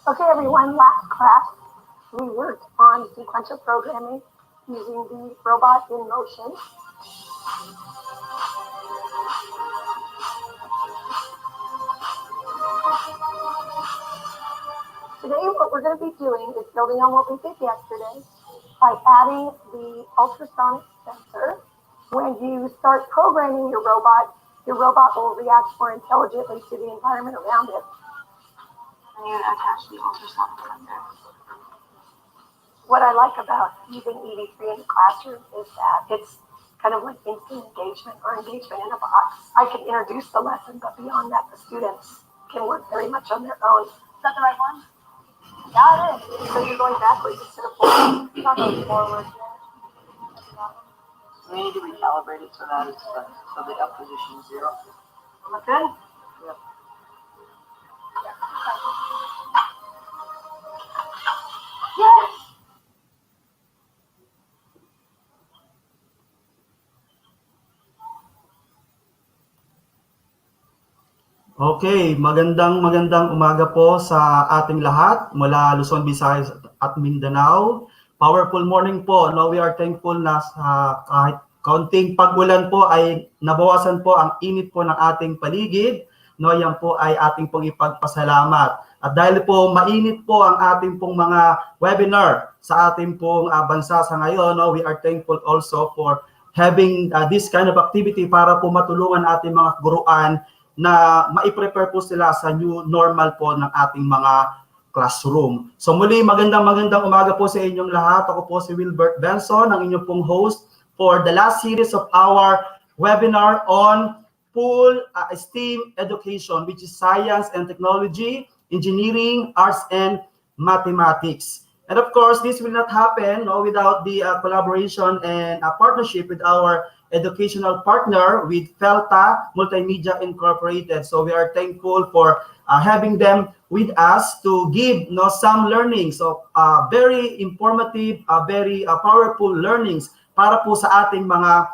Okay, everyone, last class, we worked on sequential programming using the robot in motion. Today, what we're going to be doing is building on what we did yesterday by adding the ultrasonic sensor. When you start programming your robot will react more intelligently to the environment around it. And you attach the ultrasonic sensor. What I like about using EV3 in the classroom is that it's kind of like instant engagement or engagement in a box. I can introduce the lesson, but beyond that, the students can work very much on their own. Is that the right one? Yeah, it is. So you're going backwards instead of forward. Not going forward. We need to recalibrate it so that it's so the up position is 0. Okay? Yep. Yes! Okay, magandang umaga po sa ating lahat mula Luzon, Visayas at Mindanao. Powerful morning po. No, we are thankful na kahit kaunting pag-ulan po ay nabawasan po ang init po ng ating paligid. No, yan po ay ating pong ipagpasalamat. At dahil po mainit po ang ating pong mga webinar sa ating pong bansa sa ngayon, no, we are thankful also for having this kind of activity para po matulungan ating mga guruan na mai-prepare po sila sa new normal po ng ating mga classroom. So muli, magandang umaga po sa inyong lahat. Ako po si Wilbert Benson, ang inyong pong host for the last series of our webinar on full STEAM education, which is science and technology, engineering, arts, and mathematics. And of course, this will not happen without the collaboration and partnership with our educational partner with Felta Multimedia Incorporated. So we are thankful for having them with us to give some learnings of very informative, very powerful learnings para po sa ating mga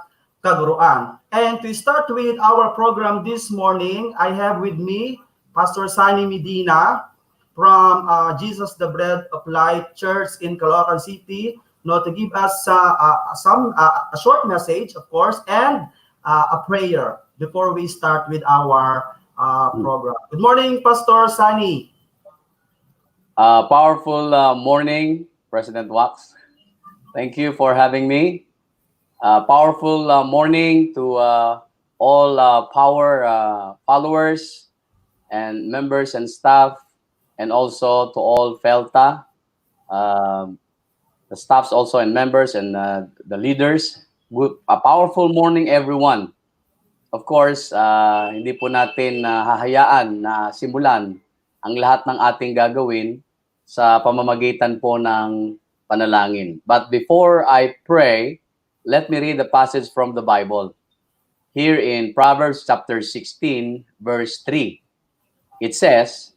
kaguruan. And to start with our program this morning, I have with me Pastor Sunny Medina from Jesus the Bread of Life Church in Caloocan City, to give us a short message, of course, and a prayer before we start with our program. Good morning, Pastor Sunny. Powerful morning, President Wax. Thank you for having me. Powerful morning to all Power followers and members and staff, and also to all Felta, the staffs also and members and the leaders. A powerful morning, everyone. Of course, hindi po natin hahayaan na simulan ang lahat ng ating gagawin sa pamamagitan po ng panalangin. But before I pray, let me read the passage from the Bible. Here in Proverbs chapter 16, verse 3. It says,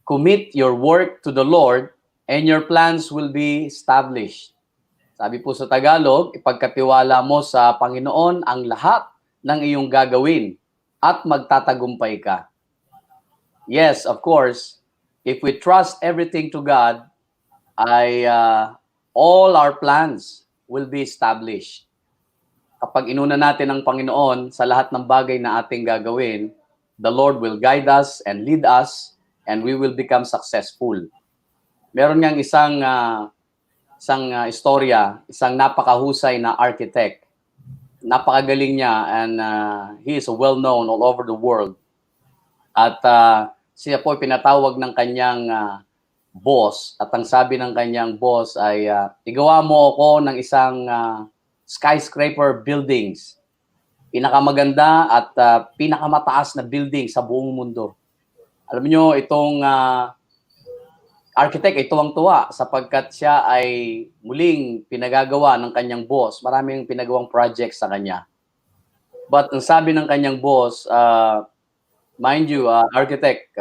"Commit your work to the Lord, and your plans will be established." Sabi po sa Tagalog, ipagkatiwala mo sa Panginoon ang lahat ng iyong gagawin at magtatagumpay ka. Yes, of course, if we trust everything to God, all our plans will be established. Kapag inuna natin ang Panginoon sa lahat ng bagay na ating gagawin, the Lord will guide us and lead us, and we will become successful. Meron ngang isang istorya, isang napakahusay na architect. Napakagaling niya, and he is well-known all over the world. At siya po pinatawag ng kanyang boss, at ang sabi ng kanyang boss ay, igawa mo ako ng isang skyscraper buildings. Pinakamaganda at pinakamataas na building sa buong mundo. Alam niyo, itong architect ay tuwang-tuwa sapagkat siya ay muling pinagagawa ng kanyang boss. Maraming pinagawang project sa kanya. But ang sabi ng kanyang boss, mind you, architect,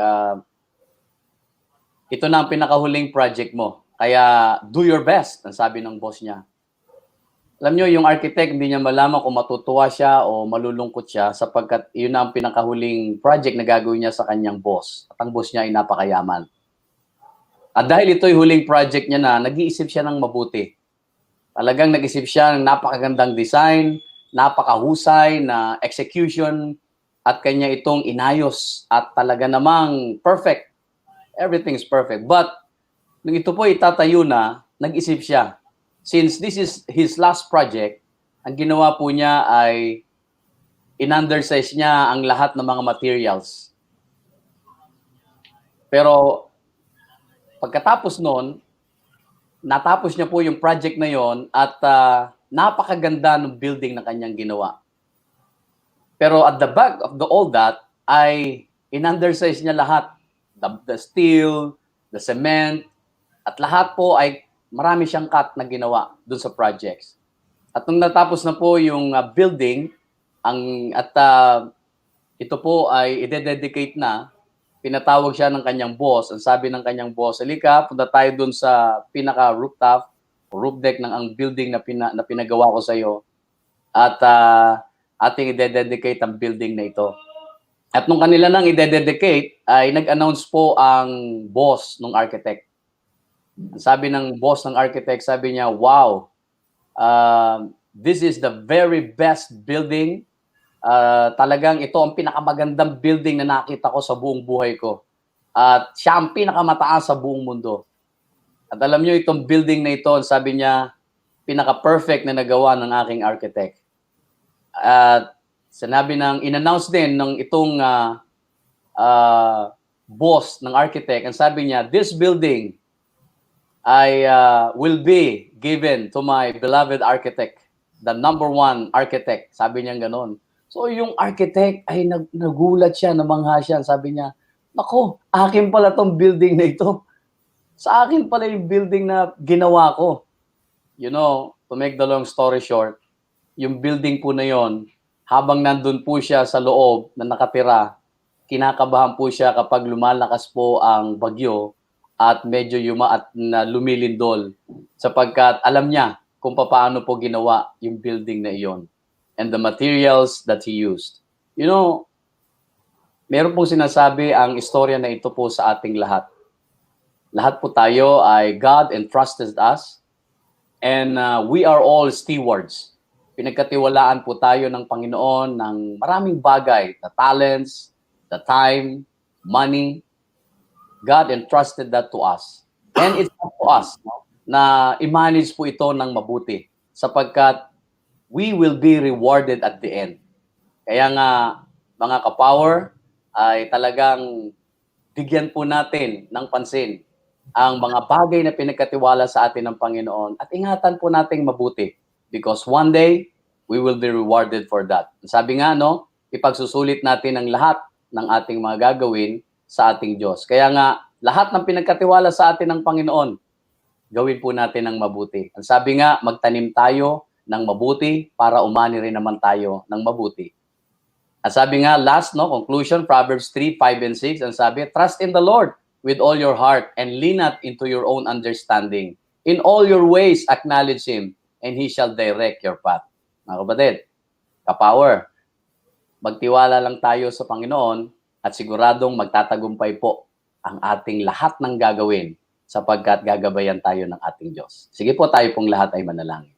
ito na ang pinakahuling project mo. Kaya do your best, ang sabi ng boss niya. Alam niyo, yung architect, hindi niya malaman kung matutuwa siya o malulungkot siya sapagkat yun na ang pinakahuling project na gagawin niya sa kanyang boss. At ang boss niya ay napakayaman. At dahil ito'y huling project niya na, nag-iisip siya ng mabuti. Talagang nag-isip siya ng napakagandang design, napakahusay na execution, at kanya itong inayos. At talaga namang perfect. Everything is perfect. But, nung ito po itatayo na, nag-isip siya. Since this is his last project, ang ginawa po niya ay in-undersize niya ang lahat ng mga materials. Pero pagkatapos noon, natapos niya po yung project na yon at napakaganda ng building na kanyang ginawa. Pero at the back of all that ay in-undersize niya lahat. The steel, the cement, at lahat po ay marami siyang cut na ginawa dun sa projects. At nung natapos na po yung building, ito po ay i-dedicate na, pinatawag siya ng kanyang boss. Ang sabi ng kanyang boss, halika, punta tayo dun sa pinaka-rooftop, roof deck ng ang building na pinagawa ko sa iyo. At ating i-dedicate ang building na ito. At nung kanila nang i-dedicate, ay nag-announce po ang boss ng architect. Sabi ng boss ng architect, sabi niya, wow, this is the very best building. Talagang ito ang pinakamagandang building na nakita ko sa buong buhay ko. At siya ang pinakamataas sa buong mundo. At alam nyo, itong building na ito, sabi niya, pinaka-perfect na nagawa ng aking architect. At in-announce din ng itong boss ng architect, and sabi niya, this building will be given to my beloved architect, the #1 architect. Sabi niya gano'n. So yung architect ay nagulat siya, namangha siya. Sabi niya, nako, akin pala tong building na ito. Sa akin pala yung building na ginawa ko. You know, to make the long story short, yung building po na yon, habang nandun po siya sa loob na nakatira, kinakabahan po siya kapag lumalakas po ang bagyo at medyo lumilindol sapagkat alam niya kung paano po ginawa yung building na iyon and the materials that he used. You know, meron pong sinasabi ang istorya na ito po sa ating lahat. Lahat po tayo ay God entrusted us and we are all stewards. Pinagkatiwalaan po tayo ng Panginoon ng maraming bagay, the talents, the time, money. God entrusted that to us. And it's up to us na i-manage po ito ng mabuti sapagkat we will be rewarded at the end. Kaya nga, mga kapower, ay talagang bigyan po natin ng pansin ang mga bagay na pinagkatiwala sa atin ng Panginoon at ingatan po nating mabuti because one day, we will be rewarded for that. Sabi nga, no, ipagsusulit natin ang lahat ng ating mga gagawin sa ating Diyos. Kaya nga, lahat ng pinagkatiwala sa atin ng Panginoon, gawin po natin ng mabuti. Ang sabi nga, magtanim tayo ng mabuti para umani rin naman tayo ng mabuti. Ang sabi nga, last, no, conclusion, Proverbs 3, 5, and 6, ang sabi, trust in the Lord with all your heart and lean not into your own understanding. In all your ways, acknowledge Him and He shall direct your path. Mga kapatid, kapower, magtiwala lang tayo sa Panginoon at siguradong magtatagumpay po ang ating lahat ng gagawin sapagkat gagabayan tayo ng ating Diyos. Sige po, tayo pong lahat ay manalangin.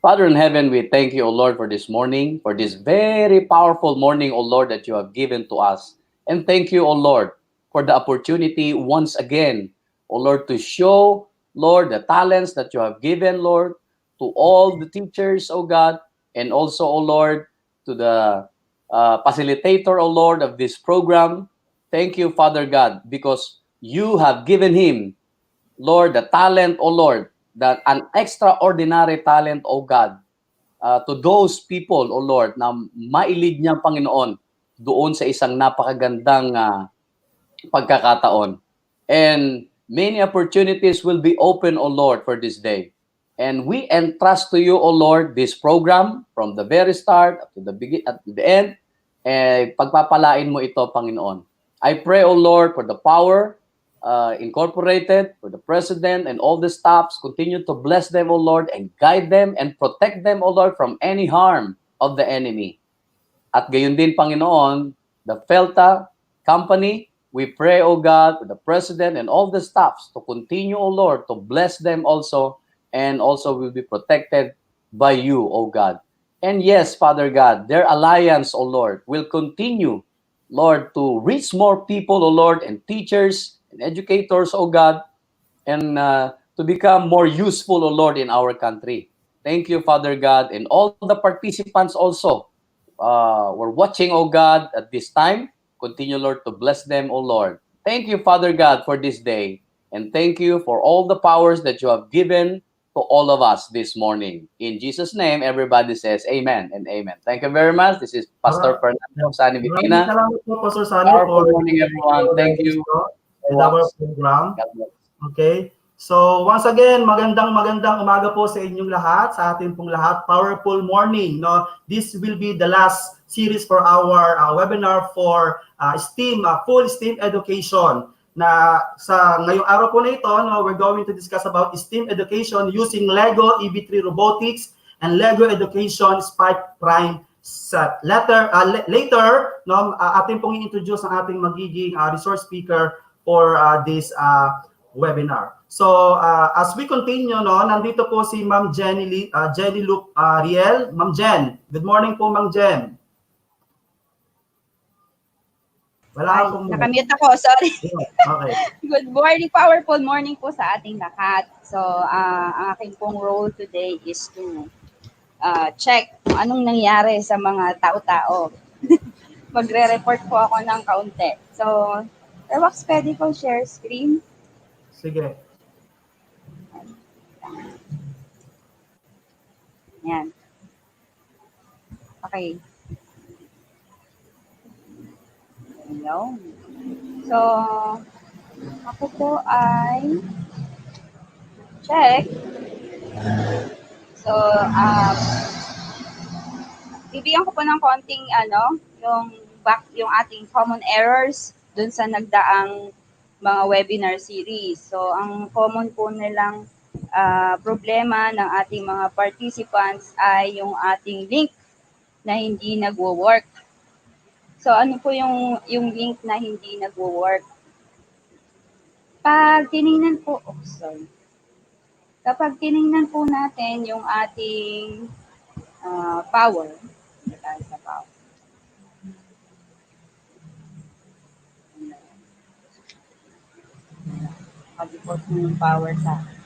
Father in heaven, we thank you, O Lord, for this morning, for this very powerful morning, O Lord, that you have given to us. And thank you, O Lord, for the opportunity once again, O Lord, to show, Lord, the talents that you have given, Lord, to all the teachers, O God, and also, O Lord, to the facilitator, O Lord, of this program. Thank you, Father God, because you have given him, Lord, the talent, O Lord, that an extraordinary talent, O God, to those people, O Lord, na mailid niya, Panginoon, doon sa isang napakagandang pagkakataon. And many opportunities will be open, O Lord, for this day. And we entrust to you, O Lord, this program from the very start up to the end. Pagpapalain mo ito, Panginoon. I pray, O Lord, for the power incorporated, for the president and all the staffs. Continue to bless them, O Lord, and guide them and protect them, O Lord, from any harm of the enemy. At gayon din, Panginoon, the Felta company, we pray, O God, for the president and all the staffs to continue, O Lord, to bless them also, and also will be protected by you, O God. And yes, Father God, their alliance, O Lord, will continue, Lord, to reach more people, O Lord, and teachers and educators, O God, and to become more useful, O Lord, in our country. Thank you, Father God, and all the participants also were watching, O God, at this time. Continue, Lord, to bless them, O Lord. Thank you, Father God, for this day, and thank you for all the powers that you have given to all of us this morning. In Jesus' name, everybody says amen and amen. Thank you very much. This is Pastor Fernando Sani Vitina. Salamat po, Pastor Sani, Powerful for morning, everyone. Thank you. and our program. Okay? So, once again, magandang umaga po sa inyong lahat, sa ating pong lahat. Powerful morning. No? This will be the last series for our webinar for STEAM, full STEAM education. Na sa ngayong araw po na ito, no, we're going to discuss about STEAM education using Lego EV3 Robotics and Lego Education Spike Prime set. Later, no, ating pong i-introduce ang ating magiging resource speaker for this webinar. So, as we continue, no, nandito po si Ma'am Jenny Luke Riel. Ma'am Jen, good morning po, Ma'am Jen. Wala Ay, akong nakamute ako, sorry. Okay. Good morning, powerful morning po sa ating lahat. So, ang aking pong role today is to check kung anong nangyari sa mga tao-tao. Magre-report po ako ng kaunti. So, Rewax, pwede ko share screen? Sige. Yan. Okay. Hello. So, ako po ay check. So, bibigyan ko po ng konting yung ating common errors dun sa nagdaang mga webinar series. So, ang common po nilang problema ng ating mga participants ay yung ating link na hindi nagwo-work. So, ano po yung link na hindi nagwo-work? Pag tiningnan po, sorry. Kapag tiningnan po natin yung ating power, sa power. Pag-report mo yung power sa akin.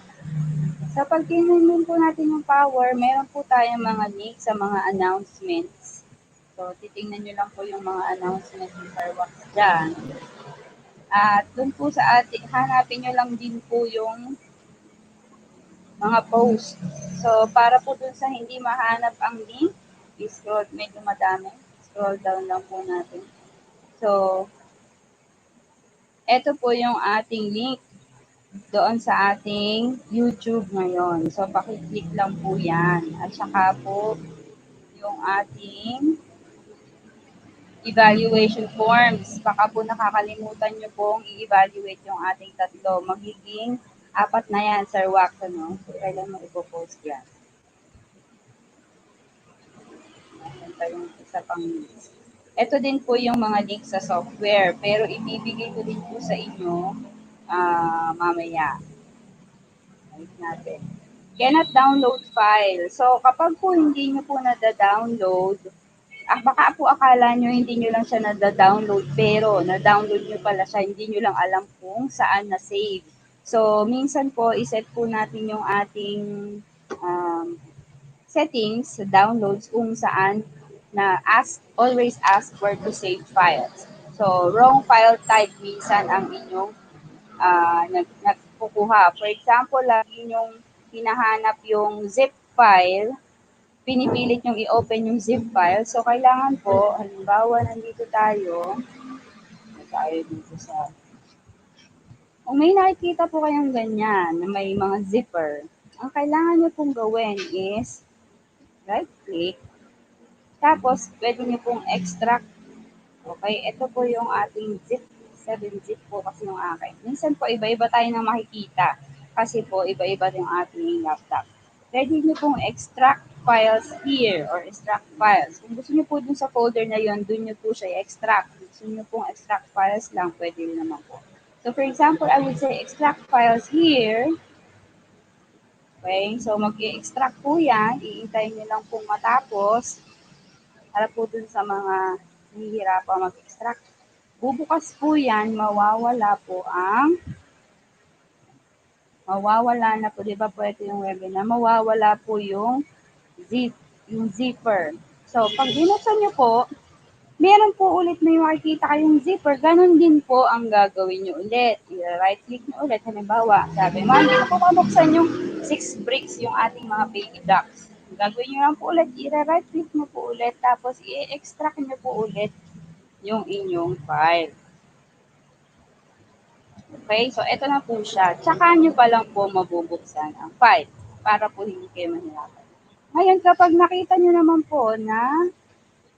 Sa pag-tinignan po natin yung power, meron po tayong mga link sa mga announcements. So, titingnan nyo lang po yung mga announcements ng Fireworks dyan. At dun po sa ating, hanapin nyo lang din po yung mga post. So, para po dun sa hindi mahanap ang link, scroll, medyo madami. Scroll down lang po natin. So, ito po yung ating link doon sa ating YouTube ngayon. So, pakiclick lang po yan. At saka po, yung ating evaluation forms. Baka po nakakalimutan nyo pong i-evaluate yung ating tatlo. Magiging 4 na yan, Sir Wax, ano? So, kailan mo ipopost yan? Ito yung isa pang list. Ito din po yung mga link sa software. Pero ibibigay ko din po sa inyo mamaya. Ayos natin. Cannot download file. So, kapag po hindi nyo po nada-download, baka po akala nyo hindi nyo lang siya nada-download, pero na-download nyo pala siya, hindi nyo lang alam kung saan na-save. So, minsan po, iset po natin yung ating settings sa downloads kung saan na always ask where to save files. So, wrong file type minsan ang inyong nagkukuha. For example, lagi nyong hinahanap yung zip file, pinipilit yung i-open yung zip file. So, kailangan po, halimbawa, nandito tayo dito sa, kung may nakikita po kayong ganyan, na may mga zipper, ang kailangan nyo pong gawin is, right-click, tapos, pwede nyo pong extract. Okay, ito po yung ating zip, 7-zip po kasi yung akin. Minsan po, iba-iba tayo na makikita kasi po, iba-iba yung ating laptop. Pwede nyo pong extract files here or extract files. Kung gusto nyo po dun sa folder na yun, dun nyo po siya i-extract. Kung gusto nyo pong extract files lang, pwede rin naman po. So, for example, I would say extract files here. Okay, so mag-i-extract po yan. Iintayin nyo lang pong matapos. Para po dun sa mga nahihirapan mag-extract. Bubukas po yan, mawawala na po, di ba po ito yung webinar, mawawala po yung zipper. So, pag binuksan nyo po, meron po ulit may makikita kayong zipper, ganun din po ang gagawin nyo ulit. I-right click nyo ulit, halimbawa, sabi, hindi na po mabuksan yung 6 bricks, yung ating mga baby ducks. Gagawin nyo lang po ulit, i-right click nyo po ulit, tapos i-extract nyo po ulit yung inyong file. Okay, so ito na po siya. Tsaka nyo pa lang po mabubuksan ang file para po hindi kayo mahirapan. Ngayon, kapag nakita nyo naman po na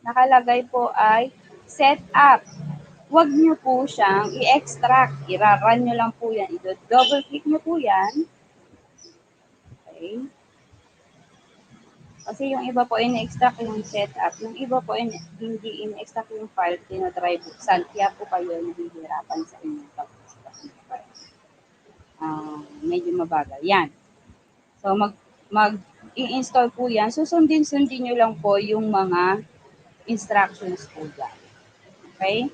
nakalagay po ay setup, huwag nyo po siyang i-extract. I-run nyo lang po yan. I-double click nyo po yan. Okay. Kasi yung iba po in-extract yung setup, yung iba po hindi in-extract yung file, tinatry buksan. Kaya po kayo nahihirapan sa inyong pag-extract ng file. medyo mabagal. Yan. So, mag-i-install po yan. Susundin-sundin nyo lang po yung mga instructions po dyan. Okay?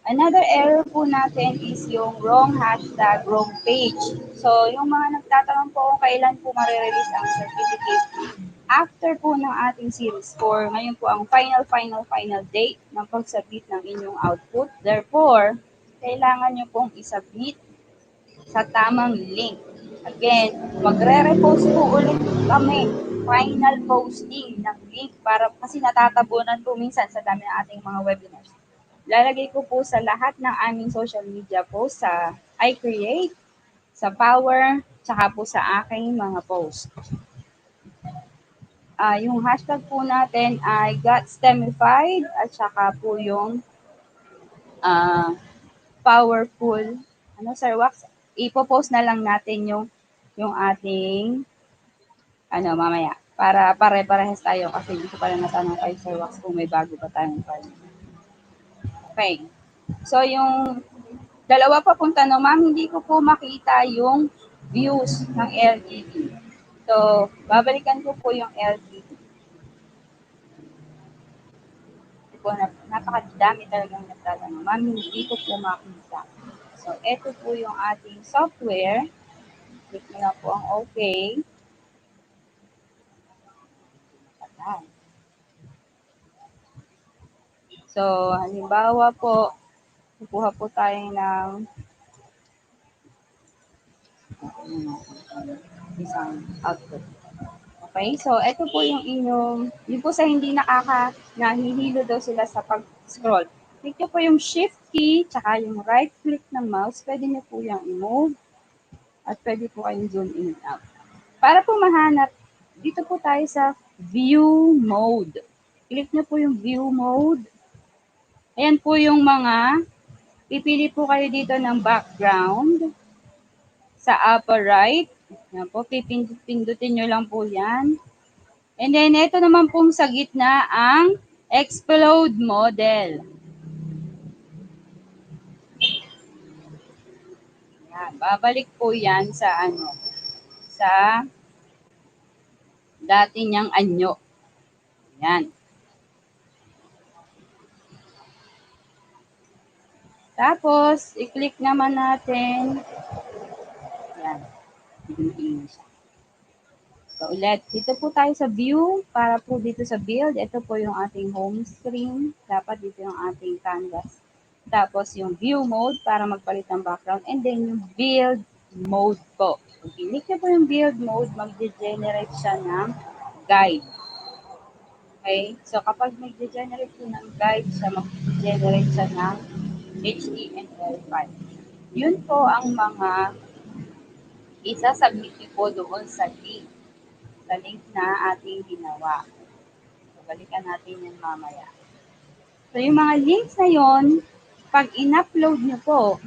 Another error po natin is yung wrong hashtag, wrong page. So, yung mga nagtatanong po kung kailan po marirelease ang certificate, after po ng ating series 4, ngayon po ang final date ng pag-submit ng inyong output. Therefore, kailangan nyo pong isubmit sa tamang link. Again, magre-repost po ulit kami. Final posting ng link para kasi natatabunan po minsan sa dami ng ating mga webinars. Lalagay ko po sa lahat ng aming social media post sa iCreate, sa Power, tsaka po sa aking mga post. Yung hashtag po natin ay GotStemified at saka po yung powerful. Ano, Sir Wax? Ipo-post na lang natin yung ating mamaya para pare-parehas tayo kasi gusto pa rin natanong kay Sir Wax kung may bago pa tayong file. Okay. So, yung dalawa pa pong tanong, ma'am, hindi ko po makita yung views ng LTV. So, babalikan ko po yung LTV. Po, napakadami talagang nagtatanong. Ma'am, hindi ko po makita. So, ito po yung ating software. Click mo na po ang OK. Ayan. So, halimbawa po, kukuha po tayo ng isang output. Okay, so ito po yung inyong, yun po sa hindi nahihilo daw sila sa pag-scroll. Click nyo po yung shift key, tsaka yung right click ng mouse, pwede nyo po yung i-move, at pwede po kayong zoom in and out. Para po mahanap, dito po tayo sa view mode. Click nyo po yung view mode. Ayan po yung mga, pipili po kayo dito ng background sa upper right. Ayan po, pindutin nyo lang po yan. And then, ito naman pong sa gitna ang explode model. Yan, babalik po yan sa sa dati niyang anyo. Yan. Tapos, i-click naman natin. Yan. Siya. So, ulit, dito po tayo sa view, para po dito sa build, ito po yung ating home screen, dapat dito yung ating canvas. Tapos yung view mode, para magpalit ng background, and then yung build mode po. Pag click nyo po yung build mode, mag-generate siya ng guide. Okay? So, kapag mag-generate po ng guide siya, mag-generate siya ng HTML file. Yun po ang mga isa-submit nyo po doon sa link na ating ginawa. So, balikan natin yung mamaya. So, yung mga links na yon, pag in-upload nyo po,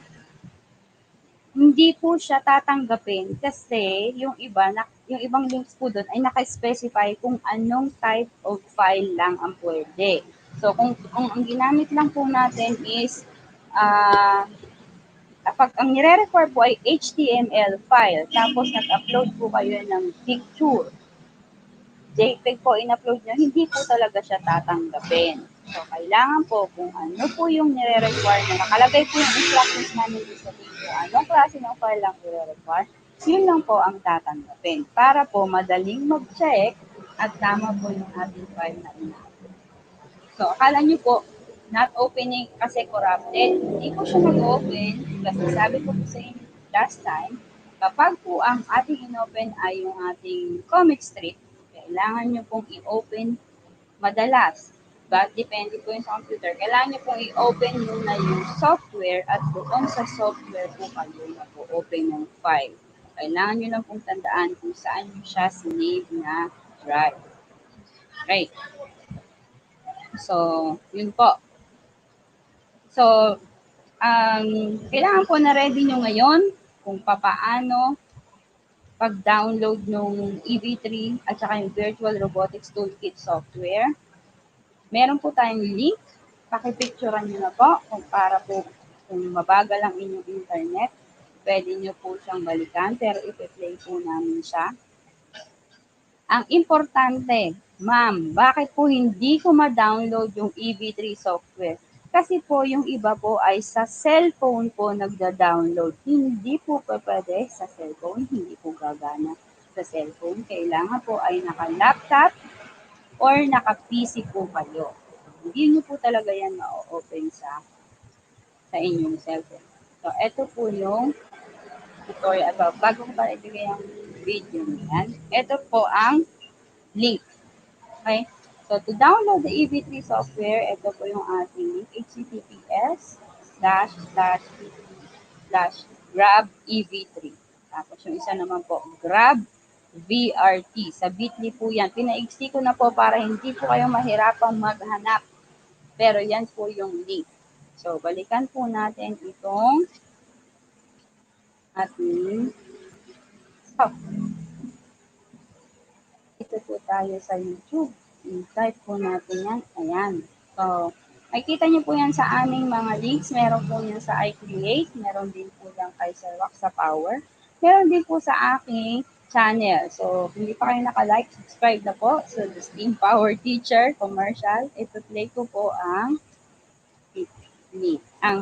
hindi po siya tatanggapin kasi yung ibang links po doon ay naka-specify kung anong type of file lang ang pwede. So, kung ang ginamit lang po natin is kapag ang nire-require po ay HTML file, tapos nag-upload po kayo ng picture, JPEG po in-upload nyo, hindi po talaga siya tatanggapin. So, kailangan po kung ano po yung nire-require na nakalagay po yung instructions namin sa video, anong klase ng file lang nire-require, yun lang po ang tatanggapin para po madaling mag-check at tama po yung ating file na ina-upload. So, akala nyo po, not opening kasi corrupted. Hindi po siya nag-open kasi sabi ko po sa inyo last time, kapag po ang ating in-open ay yung ating comic strip, kailangan nyo pong i-open madalas. But depende po yung sa computer. Kailangan nyo pong i-open muna yung software at doon sa software po kayo mag-open ng file. Kailangan nyo lang pong tandaan kung saan nyo siya sinave na drive. Right. So, yun po. So, kailangan po na ready nyo ngayon kung papaano pag-download ng EV3 at saka yung Virtual Robotics Toolkit software. Meron po tayong link. Pakipicturean nyo na po para po kung mabagal ang inyong internet. pwede nyo po siyang balikan, pero ipi-play po namin siya. Ang importante, ma'am, bakit po hindi ko ma-download yung EV3 software? Kasi po yung iba po ay sa cellphone po nagda-download. Hindi po pwede sa cellphone, hindi po gagana sa cellphone. Kailangan po ay naka-laptop or naka-PC po kayo. Hindi nyo po talaga yan ma-open sa inyong cellphone. So, ito po yung tutorial. Bago ko pa ibigay ang video niyan, ito po ang link. Okay? So, to download the EV3 software, ito po yung ating link, https://grab EV3. Tapos yung isa naman po, grab VRT. Sa Bitly po yan. Pinaiksi ko na po para hindi po kayo mahirapang maghanap. Pero yan po yung link. So, balikan po natin itong ating software. Ito po tayo sa YouTube. I-type po natin yan. Ayan. So, makikita niyo po yan sa aming mga links. Meron po yan sa iCreate. Meron din po yan kay Sir Wax sa Power. Meron din po sa aking channel. So, kung hindi pa kayo naka-like, subscribe na po. So, the Steam Power Teacher commercial. Ito-play ko po ang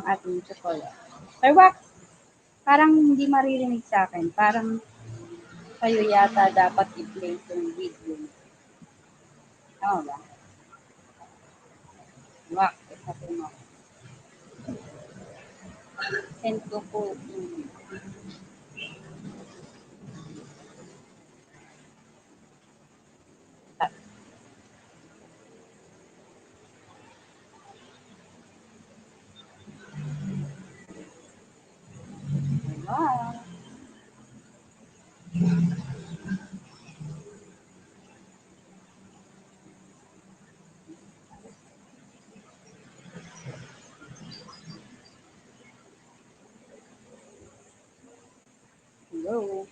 ating tutorial. Sir Wax, parang hindi maririnig sa akin. Parang kayo yata dapat i-play itong video. Tama ba? Wax, sabi mo. Send ko po. Wow. Hello.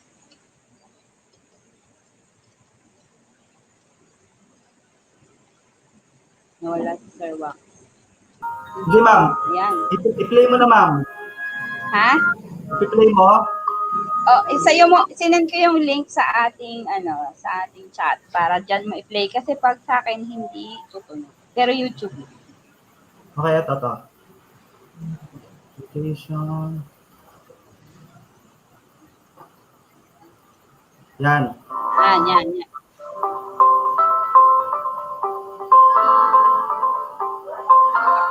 Nawala si Sir Wax. Sige, ma'am. Ayan. I-play mo na, ma'am. Ha? I-play mo. Oh, isayo mo, sinend ko yung link sa ating sa ating chat para diyan mo i-play kasi pag sa akin hindi tutunog. Pero YouTube. Okay, ito. Application. Yan. Yan.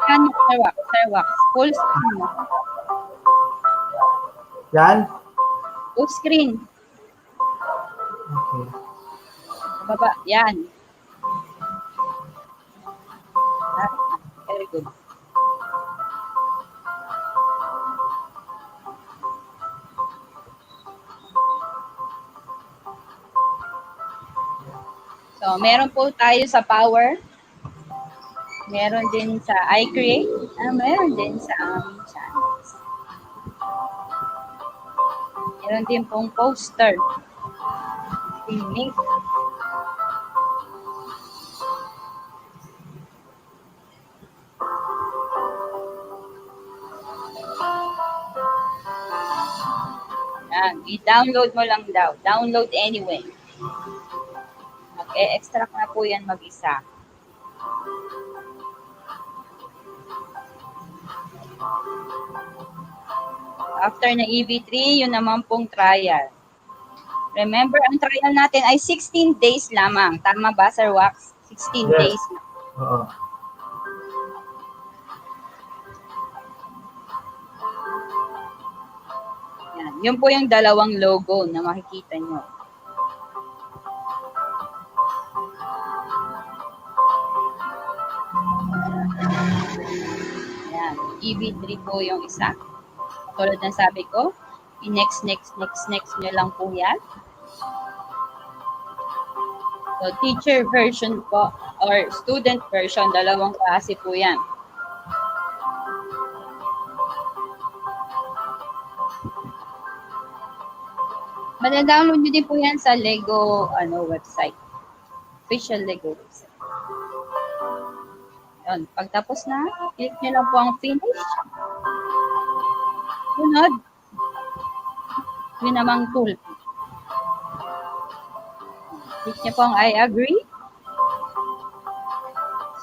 Yan, Sir Wax. Full screen mo. Yan. Full screen. Okay. Baba, yan. Very good. So, meron po tayo sa Power. Meron din sa iCreate. Meron din sa aming channels. Meron din pong poster. Link. Yan. I-download mo lang daw. Download anyway. Mag-extract na po yan mag-isa. After na EV3, yun naman pong trial. Remember, ang trial natin ay 16 days lamang. Tama ba, Sir Wax? 16 Yes. days. Oo. Yan. Yun po yung dalawang logo na makikita nyo. Yan. EV3 po yung isa. Tulad ng sabi ko, next nyo lang po yan. So, teacher version po or student version, dalawang klase po yan. Mada-download nyo din po yan sa Lego website. Official Lego website. Yun. Pagtapos na, click nyo lang po ang finish. Sunod. Yun namang tool. Click niyo po ang I agree.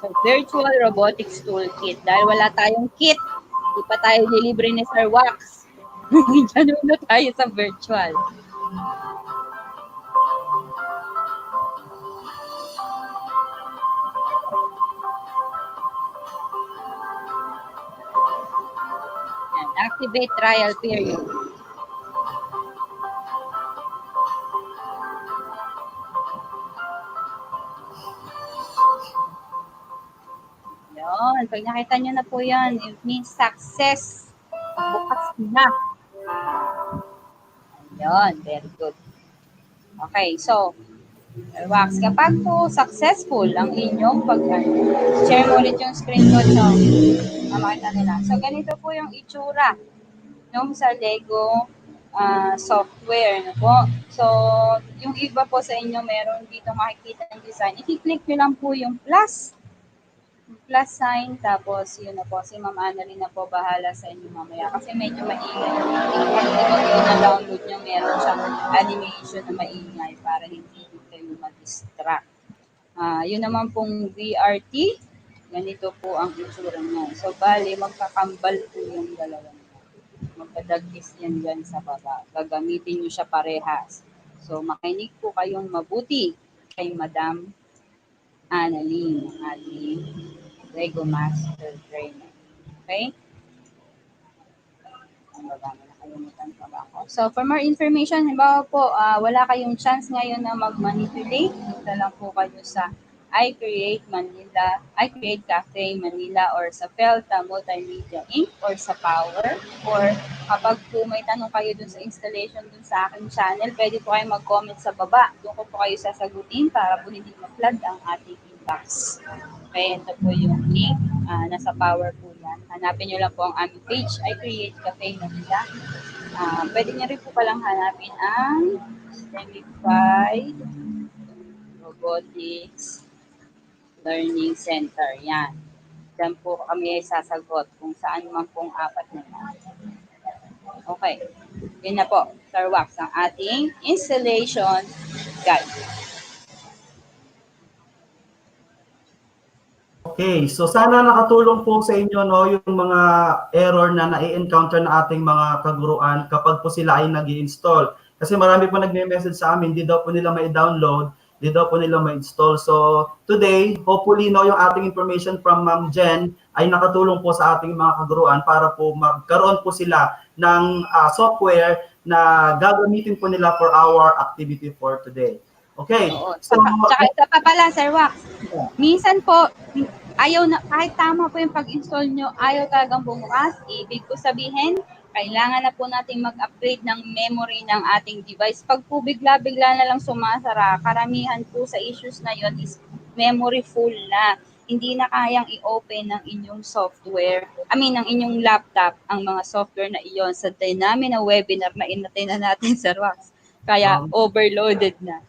So, Virtual Robotics Toolkit. Dahil wala tayong kit, hindi pa tayo delivery ni Sir Wax. Diyan muna tayo sa virtual. Yan, activate trial period. Yun, pag nakita nyo na po yan, it means success. Bukas na. Yun, very good. Okay, so, Wax, kapag po successful ang inyong share mo ulit yung screen ko, so, makita nila. So, ganito po yung itsura nung sa Lego software. No po? So, yung iba po sa inyo, meron dito makikita ng design. I-click nyo lang po yung plus sign, tapos yun na po, si Ma'am Annalyn na po bahala sa inyo mamaya kasi medyo maingay. Pag na-download nyo, meron siyang animation na maingay para hindi kayo ma-distract. Yun naman pong VRT, ganito po ang itsura niya. So, bali, magkakambal po yung dalawa niya. Magkadagis yan dyan sa baba. Gagamitin nyo siya parehas. So, makinig po kayong mabuti kay Madam Annalyn, ating Lego Master Trainer. Okay? So, for more information, halimbawa po, wala kayong chance ngayon na mag-manipulate. Punta lang po kayo sa I Create Cafe Manila or sa Felta Multimedia Inc. or sa Power. Or kapag po may tanong kayo dun sa installation dun sa aking channel, pwede po kayo mag-comment sa baba. Doon ko po kayo sasagutin para po hindi ma-flood ang ating inbox. Okay, ito po yung link. Nasa Power po yan. Hanapin nyo lang po ang aming page, I Create Cafe Manila. Pwede nyo rin po palang hanapin ang Systemified Robotics Learning Center. Yan. Diyan po kami ay sasagot kung saan man pong apat na yan. Okay. Yun na po, Sir Wax, ang ating installation guide. Okay, so sana nakatulong po sa inyo no yung mga error na nai-encounter na ating mga kaguruan kapag po sila ay nag-i-install. Kasi marami po nagme-message sa amin, di daw po nila mai-download, di daw po nila ma-install. So today, hopefully no yung ating information from Ma'am Jen ay nakatulong po sa ating mga kaguruan para po magkaroon po sila ng software na gagamitin po nila for our activity for today. Okay. Oo. So, Tsaka isa pa pala, Sir Wax. Minsan po, ayaw na, kahit tama po yung pag-install nyo, ayaw talagang bumukas. Ibig ko sabihin, kailangan na po natin mag-upgrade ng memory ng ating device. Pag po bigla-bigla na lang sumasara, karamihan po sa issues na yon is memory full na. Hindi na kayang i-open ng inyong software, ng inyong laptop, ang mga software na iyon. Sa namin na webinar na inatin na natin, Sir Wax. Kaya overloaded na.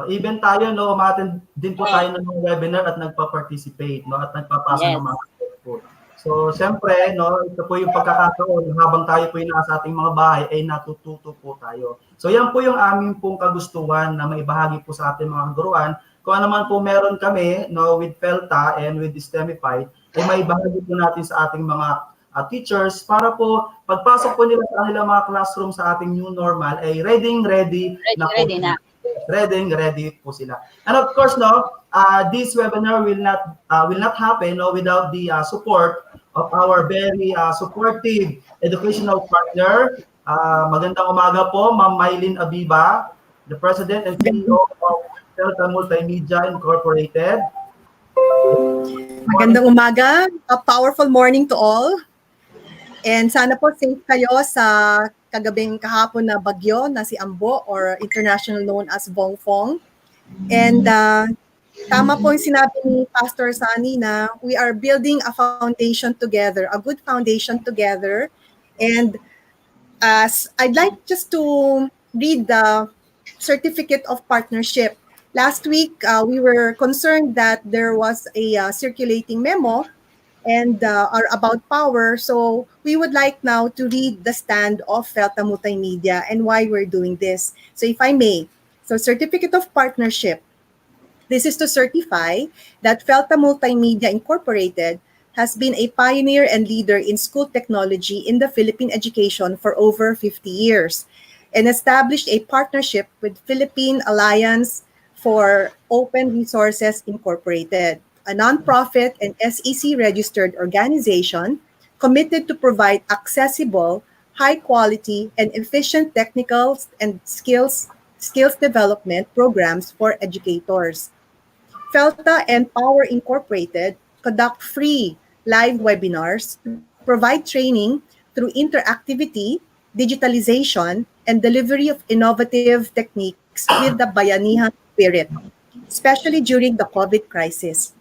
Even tayo, no, umattend din po tayo ng webinar at nagpa-participate, no, at nagpapasa ng mga po. So, siyempre, no, ito po yung pagkakataon habang tayo po yung nasa ating mga bahay ay natututo po tayo. So, yan po yung aming pong kagustuhan na maibahagi po sa ating mga guruan. Kung ano man po meron kami, no, with Felta and with Systemified, ay maibahagi po natin sa ating mga teachers para po pagpasok po nila sa kanilang mga classroom sa ating new normal ay ready na. Ready po sila. And of course, no, this webinar will not happen no, without the support of our very supportive educational partner. Magandang umaga po, Ma'am Mylene Abiba, the President and CEO of Delta Multimedia Incorporated. Magandang umaga, a powerful morning to all. And sana po safe kayo sa kahapon na bagyo na si Ambo or international known as Bongfong. And tama po yung sinabi ni Pastor Sani na we are building a foundation together, a good foundation together. And I'd like just to read the certificate of partnership. Last week, we were concerned that there was a circulating memo and are about power. So we would like now to read the stand of Felta Multimedia and why we're doing this. So if I may, so Certificate of Partnership. This is to certify that Felta Multimedia Incorporated has been a pioneer and leader in school technology in the Philippine education for over 50 years and established a partnership with Philippine Alliance for Open Resources Incorporated, a nonprofit and SEC-registered organization committed to provide accessible, high-quality, and efficient technical and skills development programs for educators. Felta and Power Incorporated conduct free live webinars to provide training through interactivity, digitalization, and delivery of innovative techniques with the bayanihan spirit, especially during the COVID crisis.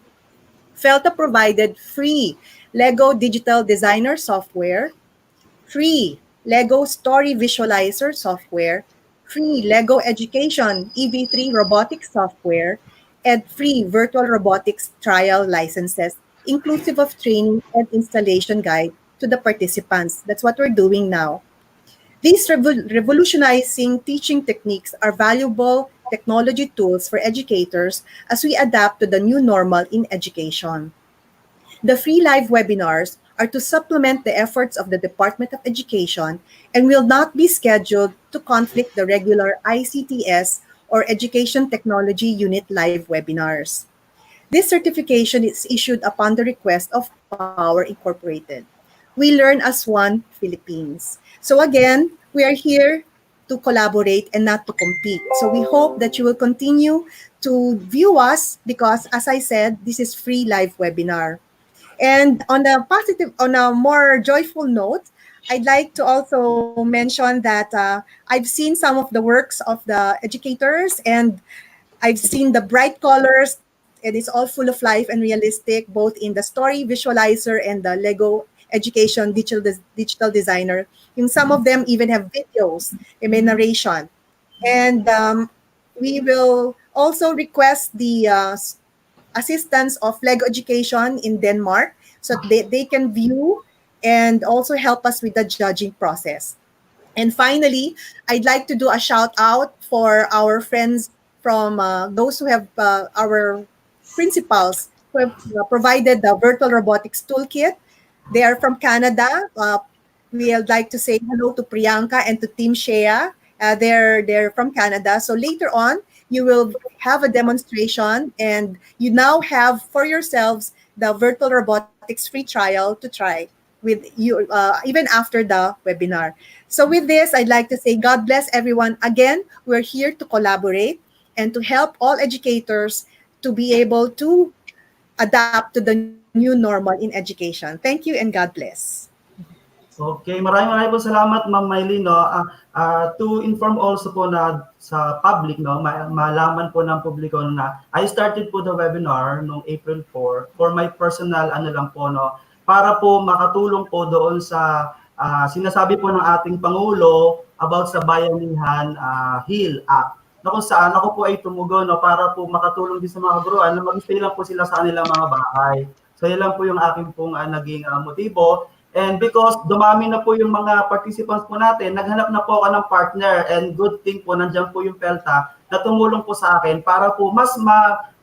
Felta provided free Lego Digital Designer software, free Lego Story Visualizer software, free Lego Education EV3 robotics software, and free virtual robotics trial licenses, inclusive of training and installation guide to the participants. That's what we're doing now. These revolutionizing teaching techniques are valuable technology tools for educators as we adapt to the new normal in education. The free live webinars are to supplement the efforts of the Department of Education and will not be scheduled to conflict the regular ICTS or Education Technology Unit live webinars. This certification is issued upon the request of Power Incorporated. We learn as one Philippines. So again, we are here to collaborate and not to compete. So we hope that you will continue to view us because, as I said, this is free live webinar. And on a more joyful note, I'd like to also mention that I've seen some of the works of the educators, and I've seen the bright colors. It is all full of life and realistic, both in the story visualizer and the Lego Education digital designer. In some of them even have videos, I mean narration. And we will also request the assistance of Lego Education in Denmark so they can view and also help us with the judging process. And finally, I'd like to do a shout out for our friends from those who have our principals who have provided the virtual robotics toolkit. They are from Canada. We would like to say hello to Priyanka and to Team Shea. They're from Canada. So later on, you will have a demonstration, and you now have for yourselves the virtual robotics free trial to try with you even after the webinar. So with this, I'd like to say God bless everyone. Again, we're here to collaborate and to help all educators to be able to adapt to the new normal in education. Thank you and God bless. Okay, maraming po salamat Ma'am Maylene, no. To inform also po na sa public, no, malaman po ng publiko na I started po the webinar noong April 4 for my personal ano lang po, no, para po makatulong po doon sa sinasabi po ng ating Pangulo about sa Bayanihan Heal Act. Na kung saan ako po ay tumugon, no, para po makatulong din sa mga guruan na mag-stay lang po sila sa kanilang mga bahay. So yan lang po yung aking pong naging motibo. And because dumami na po yung mga participants po natin, naghanap na po ako ng partner, and good thing po, nandiyan po yung Pelta na tumulong po sa akin para po mas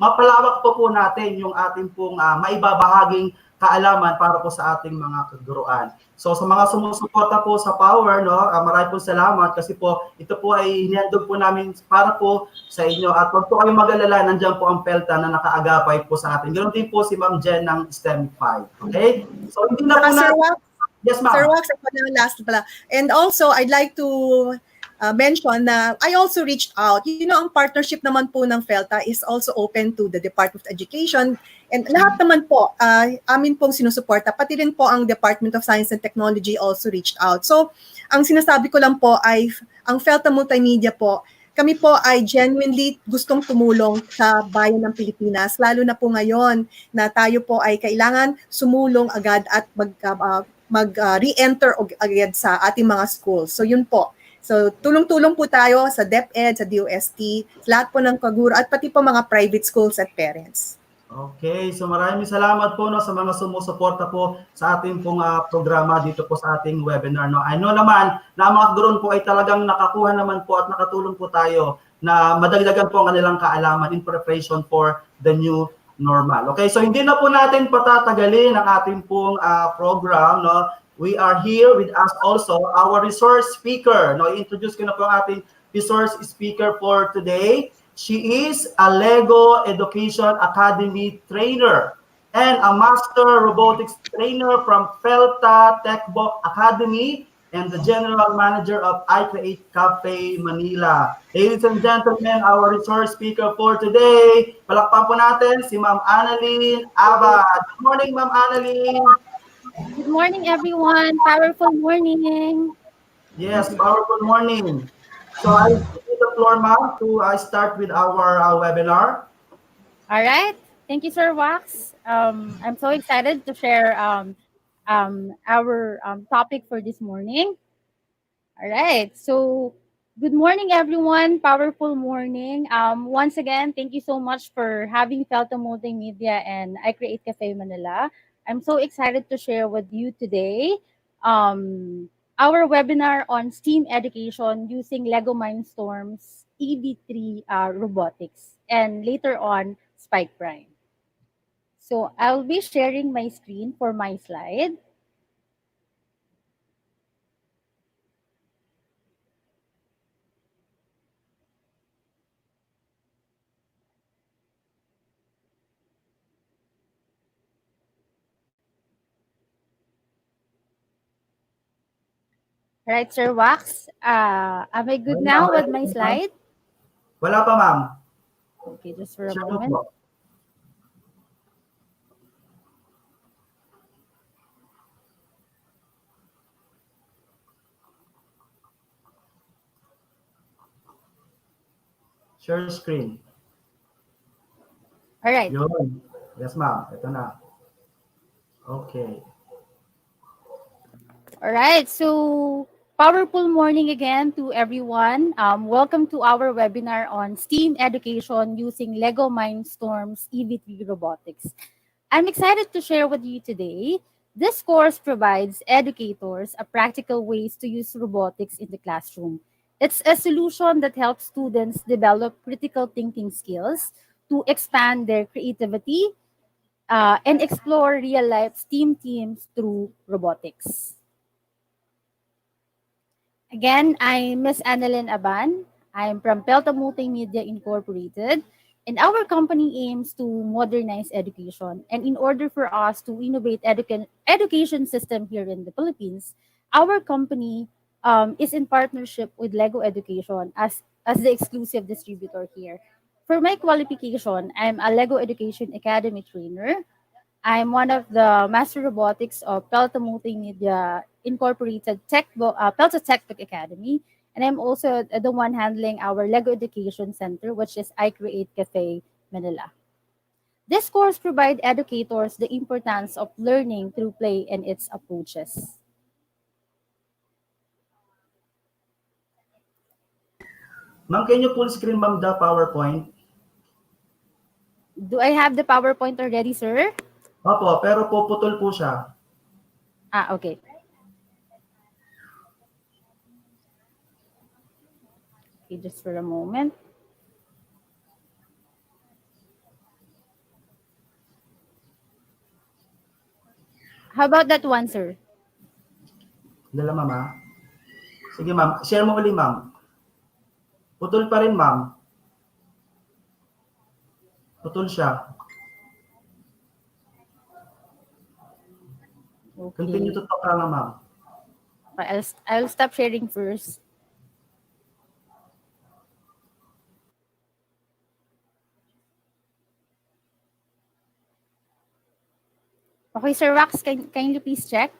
mapalawak po natin yung ating pong maibabahaging kaalaman para po sa ating mga kaguruan. So sa mga sumusuporta po sa Power, no, maraming po salamat kasi po ito po ay hinihandog po namin para po sa inyo, at huwag po kayong mag-alala, nandiyan po ang Pelta na nakaagapay po sa atin. Ganoon din po si Ma'am Jen ng STEM 5. Okay? So hindi na po na... Yes, ma'am. Sir Wax, ako na last pala. And also, I'd like to mention na I also reached out. You know, ang partnership naman po ng Felta is also open to the Department of Education. And lahat naman po, amin pong sinusuporta. Pati rin po ang Department of Science and Technology also reached out. So, ang sinasabi ko lang po ay, ang Felta Multimedia po, kami po ay genuinely gustong tumulong sa bayan ng Pilipinas, lalo na po ngayon na tayo po ay kailangan sumulong agad at mag-re-enter agad sa ating mga schools. So yun po. So tulong-tulong po tayo sa DepEd, sa DOST, lahat po ng kaguro at pati po mga private schools at parents. Okay, so maraming salamat po no sa mga sumusuporta po sa ating pong programa dito po sa ating webinar no. I know naman na ang mga gurun po ay talagang nakakuha naman po at nakatulong po tayo na madagdagan po ang kanilang kaalaman in preparation for the new normal. Okay, so hindi na po natin patatagalin ang ating pong program no. We are here with us also our resource speaker. No, introduce ko na po ang ating resource speaker for today. She is a Lego Education Academy trainer and a master robotics trainer from Felta Techbook Academy and the general manager of iCreate Cafe Manila. Ladies and gentlemen, our resource speaker for today, palakpan po natin si Ma'am Annalyn Abad. Good morning, Ma'am Annalyn. Good morning, everyone. Powerful morning. Yes, powerful morning. So I give you the floor, ma'am, to start with our webinar. All right. Thank you, Sir Wax. I'm so excited to share our topic for this morning. All right. So, good morning, everyone. Powerful morning. Once again, thank you so much for having Felta Multimedia and I Create Cafe Manila. I'm so excited to share with you today our webinar on STEAM education using Lego Mindstorm's EV3 robotics and later on Spike Prime. So I'll be sharing my screen for my slide. Right, Sir Wax. Am I good now with my slide? Wala pa, ma'am. Okay, just for a Share mo moment. po. Share screen. All right. Yun. Yes, ma'am. Ito na. Okay. All right. So, powerful morning again to everyone. Welcome to our webinar on STEAM education using Lego Mindstorm's EV3 robotics. I'm excited to share with you today. This course provides educators a practical ways to use robotics in the classroom. It's a solution that helps students develop critical thinking skills to expand their creativity and explore real-life STEAM teams through robotics. Again, I'm Miss Annalyn Aban. I'm from Pelta Multimedia Incorporated, and our company aims to modernize education. And in order for us to innovate education system here in the Philippines, our company is in partnership with Lego Education as the exclusive distributor here. For my qualification, I'm a Lego Education Academy trainer. I'm one of the Master Robotics of Pelta Multimedia Incorporated Pelta Techbook Academy. And I'm also the one handling our Lego Education Center, which is I Create Cafe Manila. This course provides educators the importance of learning through play and its approaches. Ma'am, can you full screen, ma'am, the PowerPoint? Do I have the PowerPoint already, sir? Opo, pero po putol po siya. Okay. Okay, just for a moment. How about that one, sir? Dala, ma'am, ha? Sige, ma'am. Share mo uli, ma'am. Putol pa rin, ma'am. Putol siya. Okay. Continue to talk lang, ma'am. I'll stop sharing first. Okay, Sir Wax, can you please check?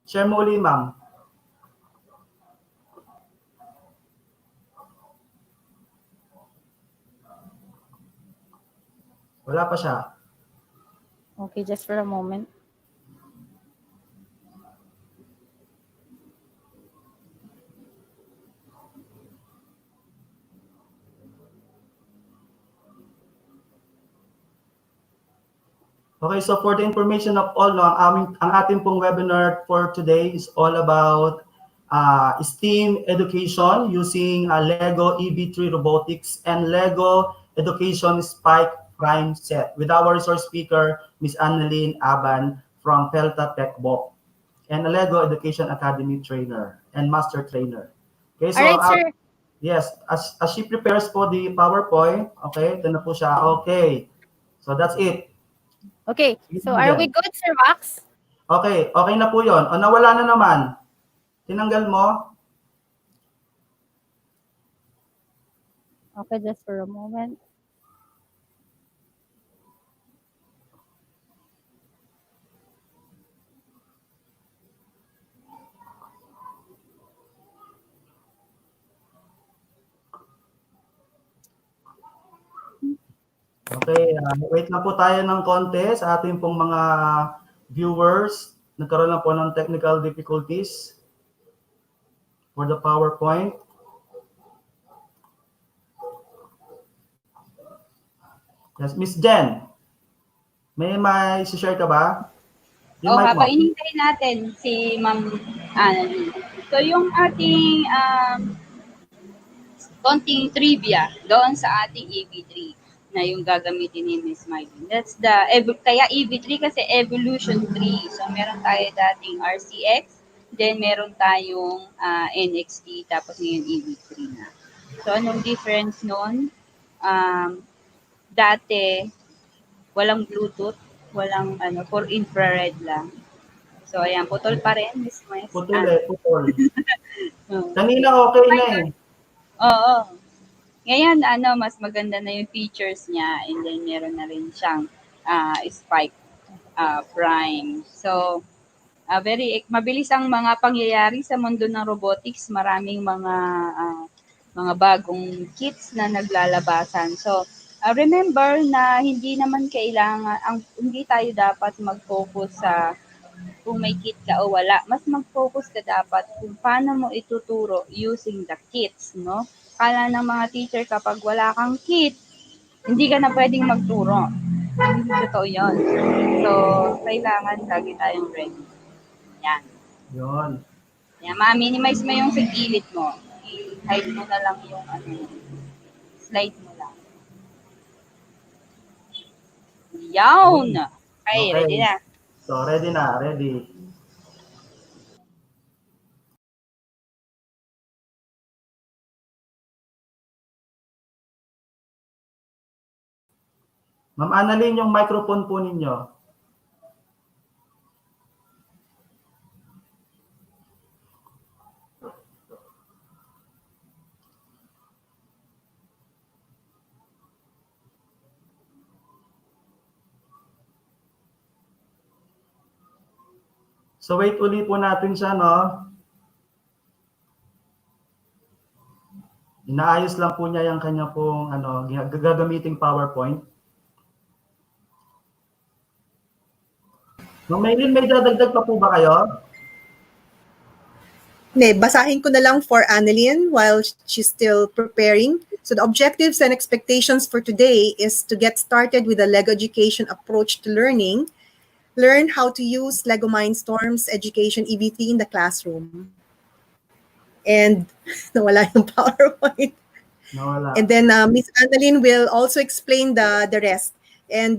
Share mo uli, ma'am. Wala pa siya. Okay, just for a moment. Okay, so for the information of all, no, ang ating pong webinar for today is all about STEAM education using Lego EV3 Robotics and Lego Education Spike Prime Set with our resource speaker, Ms. Annalyn Aban from Pelta Tech Book and a Lego Education Academy trainer and master trainer. Okay, so All right, sir. yes, as she prepares for the PowerPoint, okay, ito na po siya. Okay, so that's it. Okay, so are we good, Sir Max? Okay, okay na po yon. O nawala na naman. Tinanggal mo. Okay, just for a moment. Okay, wait lang po tayo ng konti sa ating pong mga viewers. Nagkaroon lang po ng technical difficulties for the PowerPoint. Yes, Miss Jen, may share ka ba? Yung mic mo. Habang inintay natin si Ma'am Annalyn. So, yung ating konting trivia doon sa ating EV3 na yung gagamitin ni Miss Mylene. That's kaya EV3 kasi Evolution 3. So, meron tayo dating RCX, then meron tayong NXT, tapos ngayon EV3 na. So, anong difference nun? Dati, walang Bluetooth, walang for infrared lang. So, ayan, putol pa rin, Miss Miss. Putol. Kanina okay na eh. Oo. Ngayon, mas maganda na yung features niya and then meron na rin siyang spike prime. So, mabilis ang mga pangyayari sa mundo ng robotics. Maraming mga bagong kits na naglalabasan. So, remember na hindi naman hindi tayo dapat mag-focus sa kung may kit ka o wala. Mas mag-focus ka dapat kung paano mo ituturo using the kits, no? Kala ng mga teacher kapag wala kang kit, hindi ka na pwedeng magturo. Hindi totoo yun. So, kailangan lagi tayong ready. Yan. Yun. Yan, ma-minimize mo yung sa gilid mo. I-hide mo na lang yung slide mo lang. Yawn! Okay, ready na. So, ready na, ready. Ma'am Annalyn, yung microphone po ninyo. So wait uli po natin siya, no? Inaayos lang po niya yung kanya pong gagamiting PowerPoint. Ma'am Maylin, may dadagdag pa po ba kayo? Basahin ko na lang for Annalyn while she's still preparing. So the objectives and expectations for today is to get started with a LEGO education approach to learning. Learn how to use LEGO Mindstorm's Education EV3 in the classroom. And nawala yung PowerPoint. Nawala. And then Miss Annalyn will also explain the rest. And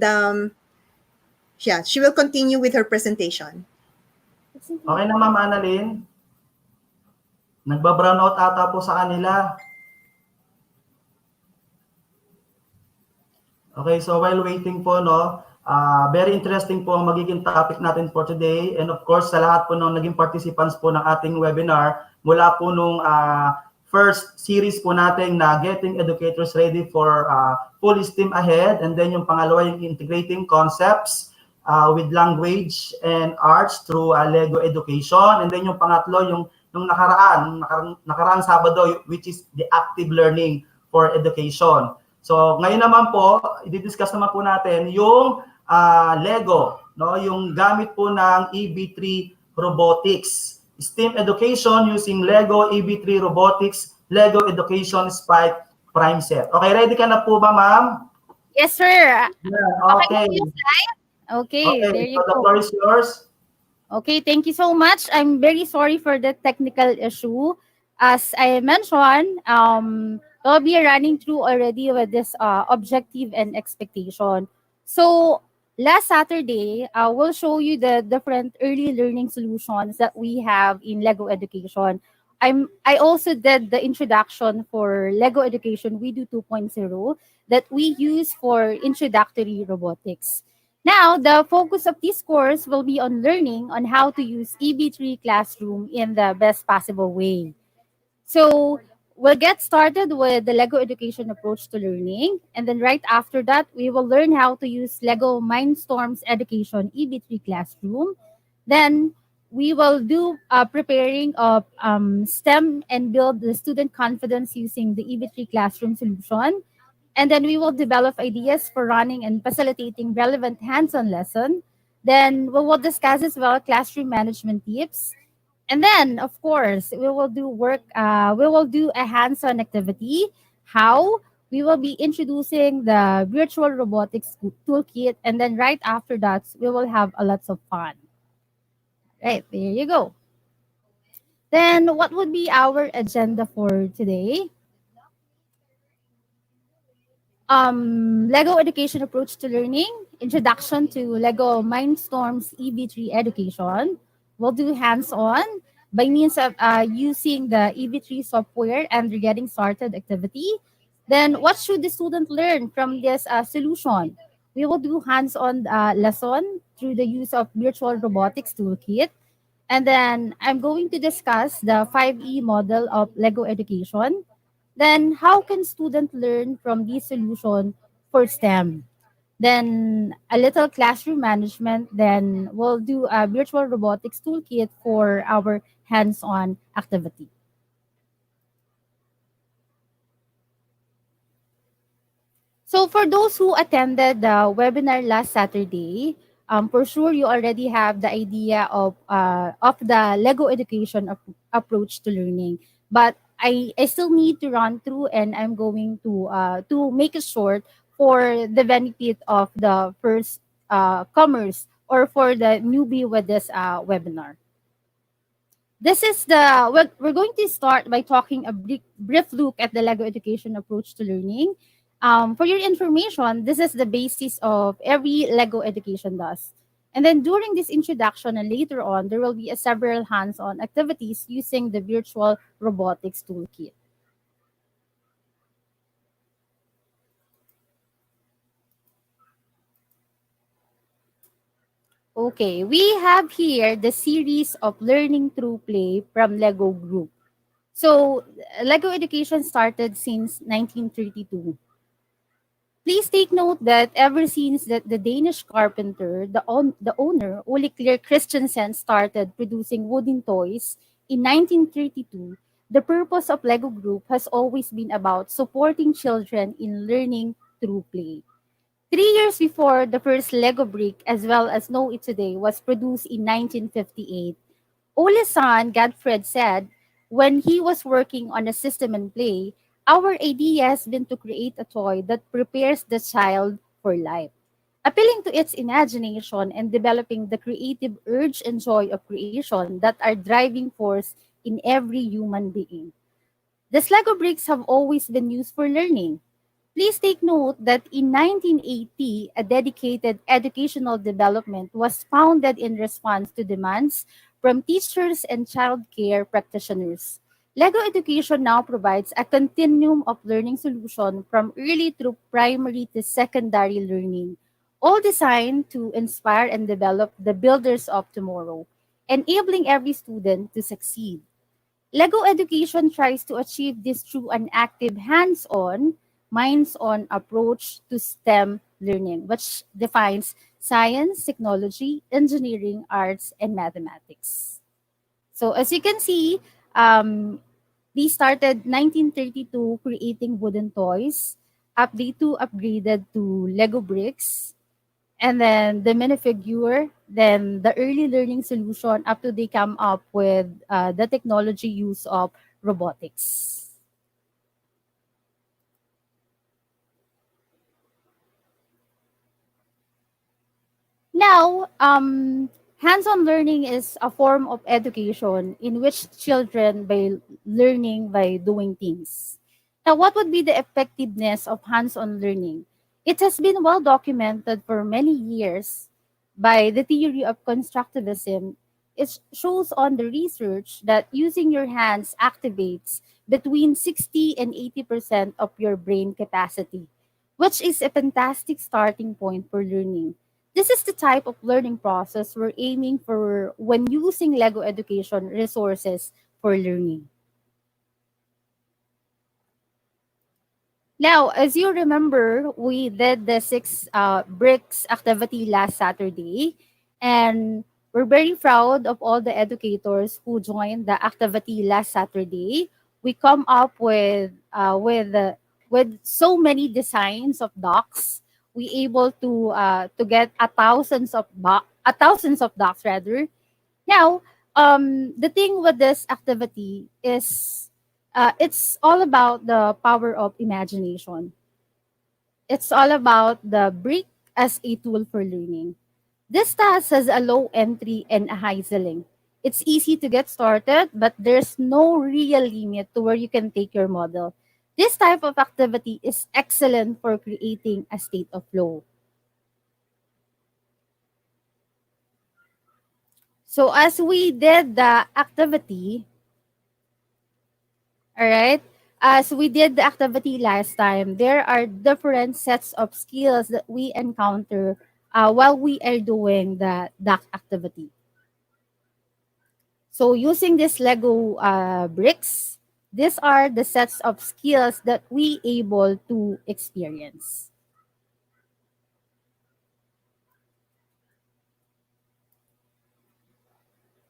she will continue with her presentation. Okay na, Ma'am Annalyn? Nagba-brownout ata po sa kanila. Okay, so while waiting po, no, very interesting po ang magiging topic natin for today. And of course, sa lahat po ng naging participants po ng ating webinar, mula po nung first series po natin na Getting Educators Ready for Full STEAM Ahead. And then yung pangalawa, yung Integrating Concepts with Language and Arts through LEGO Education. And then yung pangatlo, yung nakaraang Sabado, which is the Active Learning for Education. So ngayon naman po, i-discuss naman po natin yung Lego, no? Yung gamit po ng EV3 Robotics. STEAM Education using Lego EV3 Robotics, Lego Education Spike Prime Set. Okay, ready ka na po ba, ma'am? Yes, sir. Yeah, Okay. okay. Yung slide? Okay, Okay, there so you the go. floor is yours. Okay, thank you so much. I'm very sorry for the technical issue. As I mentioned, we'll be running through already with this objective and expectation. So last Saturday, we'll show you the different early learning solutions that we have in Lego Education. I also did the introduction for Lego Education We Do 2.0 that we use for introductory robotics. Now, the focus of this course will be on learning on how to use EV3 Classroom in the best possible way. So, we'll get started with the Lego education approach to learning. And then right after that, we will learn how to use Lego Mindstorms Education EV3 Classroom. Then, we will do preparing of STEM and build the student confidence using the EV3 Classroom solution. And then we will develop ideas for running and facilitating relevant hands-on lesson. Then we will discuss as well classroom management tips. And then, of course, we will do work. We will do a hands-on activity. How we will be introducing the virtual robotics toolkit, and then right after that, we will have a lots of fun. Right there, you go. Then, what would be our agenda for today? Lego education approach to learning, introduction to Lego Mindstorms EV3 education. We'll do hands-on by means of using the EV3 software and the getting started activity. Then what should the student learn from this solution? We will do hands-on lesson through the use of virtual robotics toolkit. And then I'm going to discuss the 5E model of Lego education. Then how can students learn from this solution for STEM? Then a little classroom management. Then we'll do a virtual robotics toolkit for our hands-on activity. So for those who attended the webinar last Saturday, for sure you already have the idea of the Lego education approach to learning. But I still need to run through, and I'm going to make it short for the benefit of the first comers or for the newbie with this webinar. This is we're going to start by talking a brief look at the Lego education approach to learning. For your information, this is the basis of every Lego education does. And then during this introduction and later on, there will be a several hands-on activities using the virtual robotics toolkit. Okay, we have here the series of learning through play from Lego Group. So, Lego education started since 1932. Please take note that ever since that the Danish carpenter, the owner, Ole Clear Christensen, started producing wooden toys in 1932, the purpose of Lego Group has always been about supporting children in learning through play. 3 years before the first Lego brick, as well as know it today, was produced in 1958, Ole's son, Godfred, said when he was working on a system and play, our idea has been to create a toy that prepares the child for life, appealing to its imagination and developing the creative urge and joy of creation that are driving force in every human being. The Lego bricks have always been used for learning. Please take note that in 1980, a dedicated educational development was founded in response to demands from teachers and child care practitioners. Lego Education now provides a continuum of learning solution from early through primary to secondary learning, all designed to inspire and develop the builders of tomorrow, enabling every student to succeed. Lego Education tries to achieve this through an active hands-on, minds-on approach to STEM learning, which defines science, technology, engineering, arts, and mathematics. So as you can see, they started 1932 creating wooden toys. Update to upgraded to Lego bricks, and then the minifigure, then the early learning solution up to they come up with the technology use of robotics. Now, hands-on learning is a form of education in which children by learning by doing things. Now, what would be the effectiveness of hands-on learning? It has been well documented for many years by the theory of constructivism. It shows on the research that using your hands activates between 60 and 80% of your brain capacity, which is a fantastic starting point for learning. This is the type of learning process we're aiming for when using Lego education resources for learning. Now, as you remember, we did the six bricks activity last Saturday, and we're very proud of all the educators who joined the activity last Saturday. We come up with so many designs of docs. We able to get a thousands of docs rather. Now, the thing with this activity is it's all about the power of imagination. It's all about the brick as a tool for learning. This task has a low entry and a high ceiling. It's easy to get started, but there's no real limit to where you can take your model. This type of activity is excellent for creating a state of flow. So as we did the activity, all right. As we did the activity last time, there are different sets of skills that we encounter while we are doing the activity. So using this Lego bricks, these are the sets of skills that we able to experience.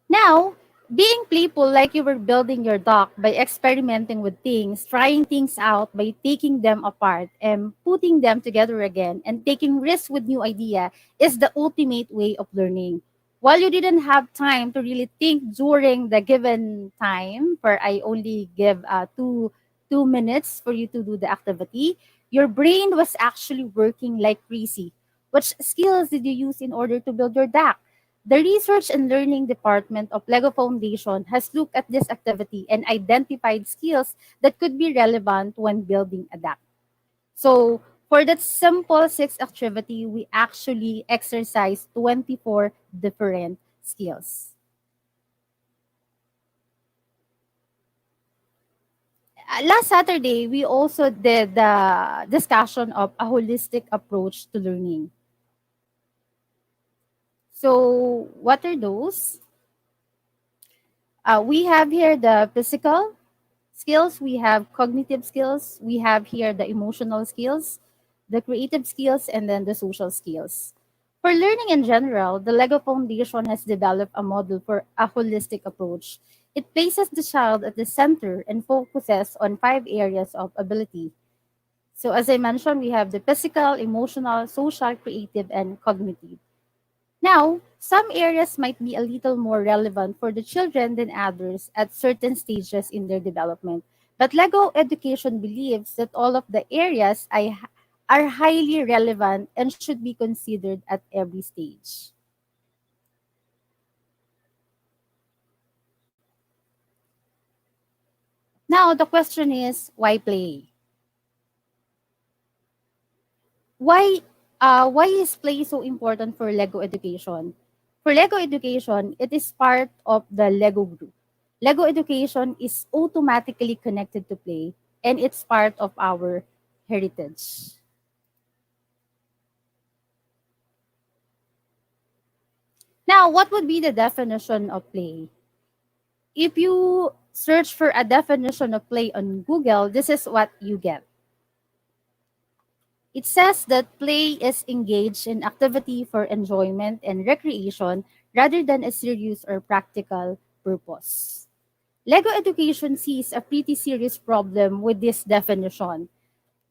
Now, being playful like you were building your dock by experimenting with things, trying things out by taking them apart and putting them together again and taking risks with new idea is the ultimate way of learning. While you didn't have time to really think during the given time, for I only give two minutes for you to do the activity, your brain was actually working like crazy. Which skills did you use in order to build your deck? The Research and Learning Department of Lego Foundation has looked at this activity and identified skills that could be relevant when building a deck. So, for that simple six activity, we actually exercise 24 different skills. Last Saturday, we also did the discussion of a holistic approach to learning. So, what are those? We have here the physical skills, we have cognitive skills, we have here the emotional skills, the creative skills, and then the social skills. For learning in general, the Lego Foundation has developed a model for a holistic approach. It places the child at the center and focuses on five areas of ability. So, as I mentioned, we have the physical, emotional, social, creative, and cognitive. Now, some areas might be a little more relevant for the children than others at certain stages in their development. But Lego Education believes that all of the areas are highly relevant and should be considered at every stage. Now, the question is why play? Why is play so important for Lego education? For Lego education, it is part of the Lego group. Lego education is automatically connected to play and it's part of our heritage. Now, what would be the definition of play? If you search for a definition of play on Google, this is what you get. It says that play is engaged in activity for enjoyment and recreation rather than a serious or practical purpose. Lego Education sees a pretty serious problem with this definition.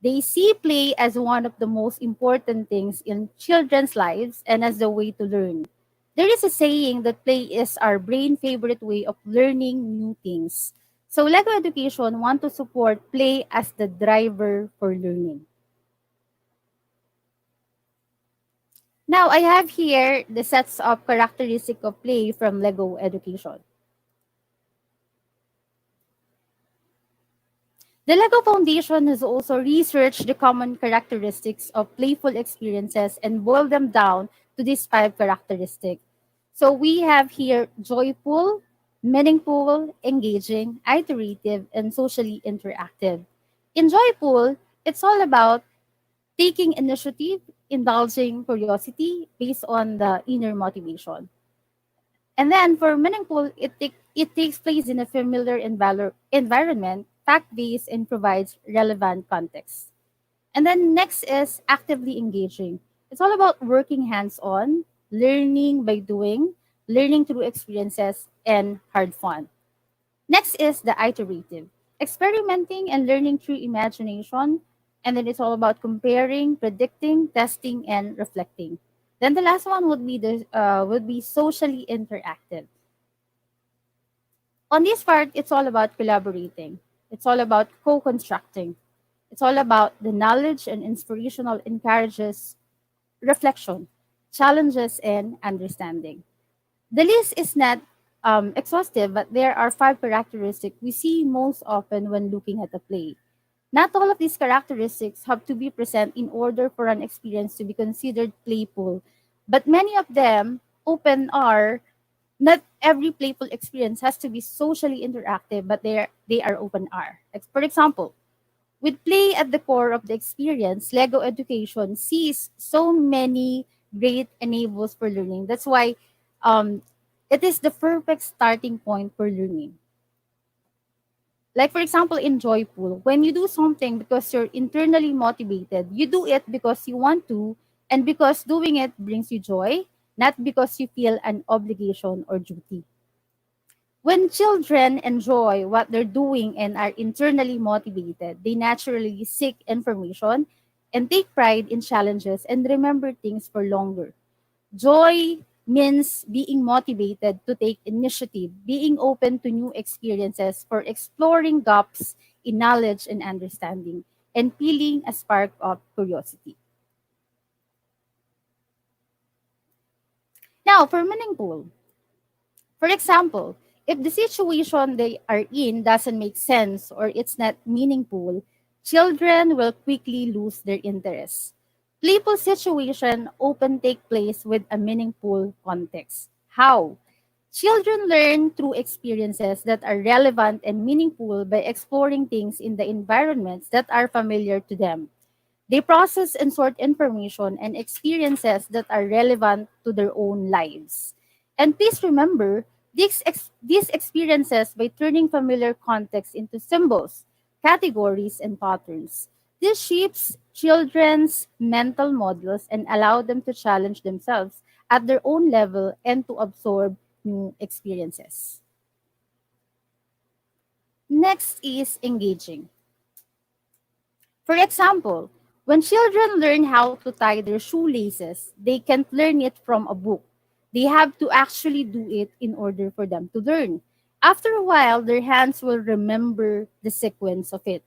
They see play as one of the most important things in children's lives and as the way to learn. There is a saying that play is our brain favorite way of learning new things. So Lego Education want to support play as the driver for learning. Now, I have here the sets of characteristic of play from Lego Education. The LEGO Foundation has also researched the common characteristics of playful experiences and boiled them down to these five characteristics. So we have here joyful, meaningful, engaging, iterative, and socially interactive. In joyful, it's all about taking initiative, indulging curiosity based on the inner motivation. And then for meaningful, it takes place in a familiar environment, fact-based, and provides relevant context. And then next is actively engaging. It's all about working hands-on, learning by doing, learning through experiences, and hard fun. Next is the iterative, experimenting and learning through imagination. And then it's all about comparing, predicting, testing, and reflecting. Then the last one would be socially interactive. On this part, it's all about collaborating. It's all about co-constructing. It's all about the knowledge and inspirational encourages reflection, challenges, and understanding. The list is not exhaustive, but there are five characteristics we see most often when looking at a play. Not all of these characteristics have to be present in order for an experience to be considered playful, but many of them open are not every playful experience has to be socially interactive, but they are open are. For example, with play at the core of the experience, Lego Education sees so many great enables for learning. That's why um, it is the perfect starting point for learning. Like, for example, in Joyful, when you do something because you're internally motivated, you do it because you want to, and because doing it brings you joy, not because you feel an obligation or duty. When children enjoy what they're doing and are internally motivated, they naturally seek information and take pride in challenges and remember things for longer. Joy means being motivated to take initiative, being open to new experiences for exploring gaps in knowledge and understanding, and feeling a spark of curiosity. Now, for meaningful, for example, if the situation they are in doesn't make sense or it's not meaningful, children will quickly lose their interest. Playful situation often take place with a meaningful context. How? Children learn through experiences that are relevant and meaningful by exploring things in the environments that are familiar to them. They process and sort information and experiences that are relevant to their own lives. And please remember, these experiences by turning familiar context into symbols, categories, and patterns. This shapes children's mental models and allow them to challenge themselves at their own level and to absorb new experiences. Next is engaging. For example, when children learn how to tie their shoelaces, they can't learn it from a book. They have to actually do it in order for them to learn. After a while, their hands will remember the sequence of it.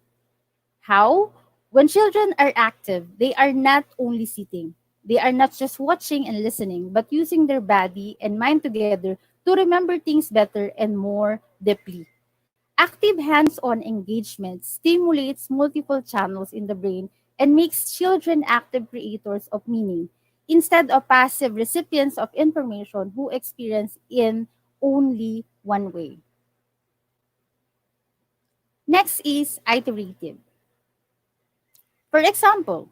How? When children are active, they are not only sitting. They are not just watching and listening, but using their body and mind together to remember things better and more deeply. Active hands-on engagement stimulates multiple channels in the brain and makes children active creators of meaning instead of passive recipients of information who experience in only one way. Next is iterative. For example,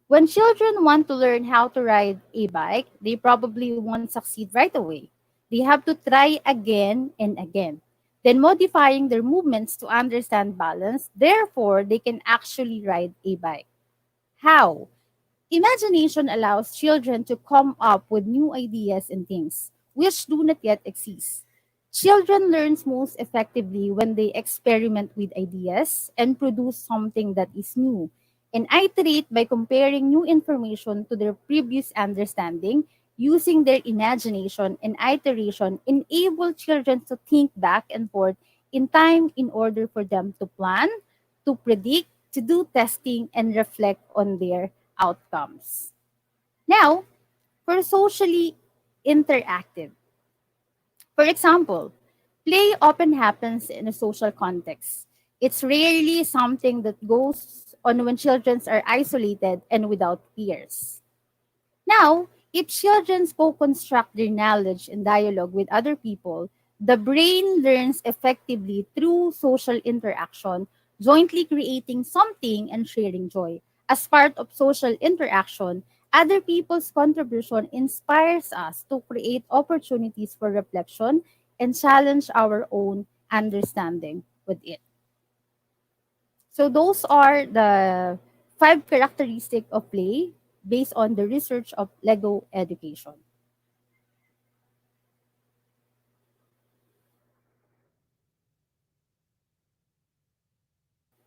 when children want to learn how to ride a bike, they probably won't succeed right away. They have to try again and again, then modifying their movements to understand balance. Therefore, they can actually ride a bike. How? Imagination allows children to come up with new ideas and things which do not yet exist. Children learn most effectively when they experiment with ideas and produce something that is new and iterate by comparing new information to their previous understanding. Using their imagination and iteration enable children to think back and forth in time in order for them to plan, to predict, to do testing, and reflect on their outcomes. Now, for socially interactive. For example, play often happens in a social context. It's rarely something that goes on when children are isolated and without peers. Now, if children co-construct their knowledge in dialogue with other people, the brain learns effectively through social interaction, jointly creating something and sharing joy. As part of social interaction, other people's contribution inspires us to create opportunities for reflection and challenge our own understanding with it. So those are the 5 characteristics of play based on the research of Lego education.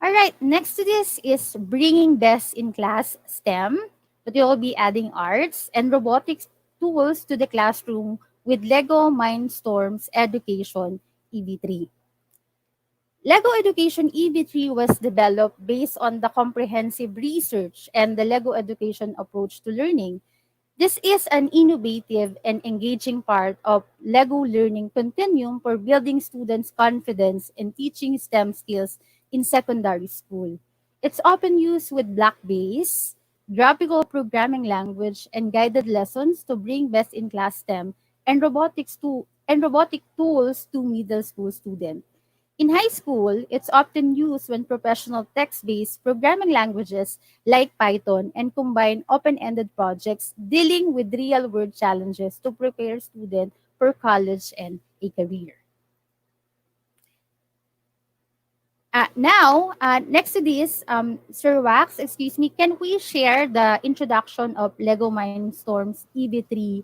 All right, next to this is bringing best in class STEM, but we will be adding arts and robotics tools to the classroom with Lego Mindstorms Education EV3. Lego Education EV3 was developed based on the comprehensive research and the Lego education approach to learning. This is an innovative and engaging part of Lego Learning Continuum for building students' confidence and teaching STEM skills in secondary school. It's often used with block-based, graphical programming language, and guided lessons to bring best-in-class STEM and robotic tools to middle school students. In high school, it's often used when professional text-based programming languages like Python and combine open-ended projects dealing with real-world challenges to prepare students for college and a career. Next to this, Sir Wax, excuse me, can we share the introduction of Lego Mindstorms EV3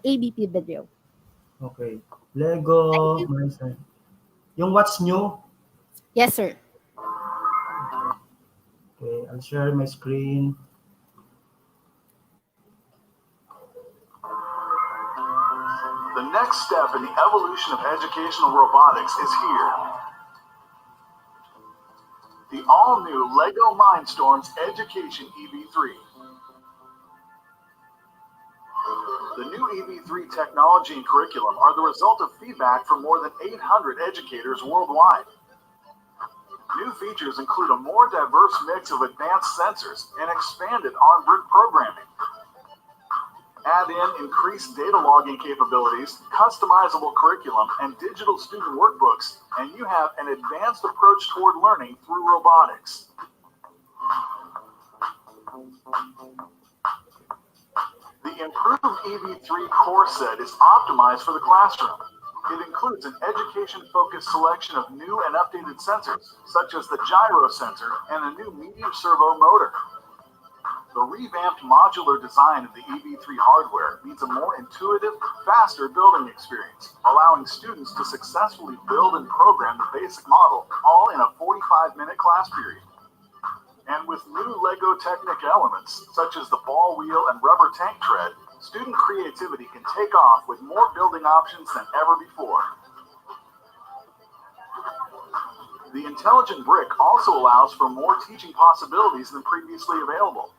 ABP video? Okay. Thank Lego, you. yung what's new. Yes, sir. Okay, I'll share my screen. The next step in the evolution of educational robotics is here. The all-new LEGO Mindstorms Education EV3. The new EV3 technology and curriculum are the result of feedback from more than 800 educators worldwide. New features include a more diverse mix of advanced sensors and expanded on-brick programming. Add in increased data logging capabilities, customizable curriculum, and digital student workbooks, and you have an advanced approach toward learning through robotics. The improved EV3 core set is optimized for the classroom. It includes an education-focused selection of new and updated sensors, such as the gyro sensor and a new medium servo motor. The revamped modular design of the EV3 hardware means a more intuitive, faster building experience, allowing students to successfully build and program the basic model, all in a 45-minute class period. And with new LEGO Technic elements, such as the ball wheel and rubber tank tread, student creativity can take off with more building options than ever before. The intelligent brick also allows for more teaching possibilities than previously available.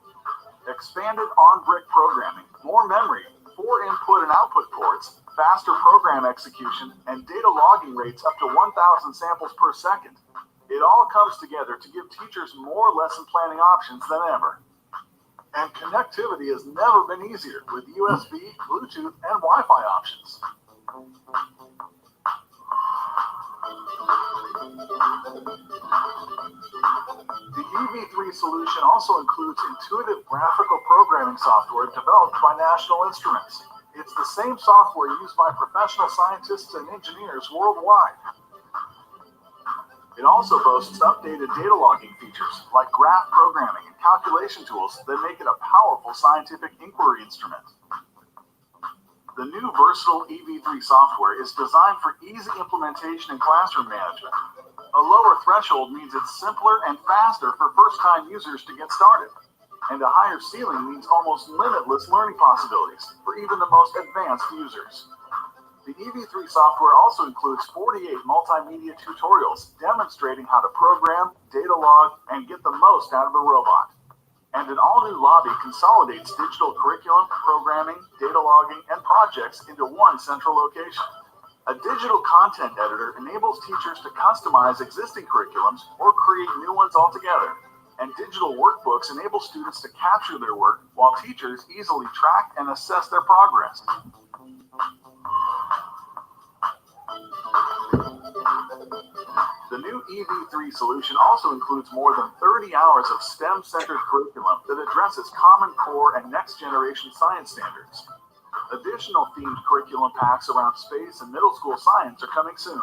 Expanded on-brick programming, more memory, 4 input and output ports, faster program execution, and data logging rates up to 1,000 samples per second. It all comes together to give teachers more lesson planning options than ever. And connectivity has never been easier with USB, Bluetooth, and Wi-Fi options. The EV3 solution also includes intuitive graphical programming software developed by National Instruments. It's the same software used by professional scientists and engineers worldwide. It also boasts updated data logging features like graph programming and calculation tools that make it a powerful scientific inquiry instrument. The new versatile EV3 software is designed for easy implementation in classroom management. A lower threshold means it's simpler and faster for first-time users to get started. And a higher ceiling means almost limitless learning possibilities for even the most advanced users. The EV3 software also includes 48 multimedia tutorials demonstrating how to program, data log, and get the most out of the robot. And an all-new lobby consolidates digital curriculum, programming, data logging, and projects into one central location. A digital content editor enables teachers to customize existing curriculums or create new ones altogether. And digital workbooks enable students to capture their work while teachers easily track and assess their progress. The new EV3 solution also includes more than 30 hours of STEM-centered curriculum that addresses Common Core and next-generation science standards. Additional themed curriculum packs around space and middle school science are coming soon.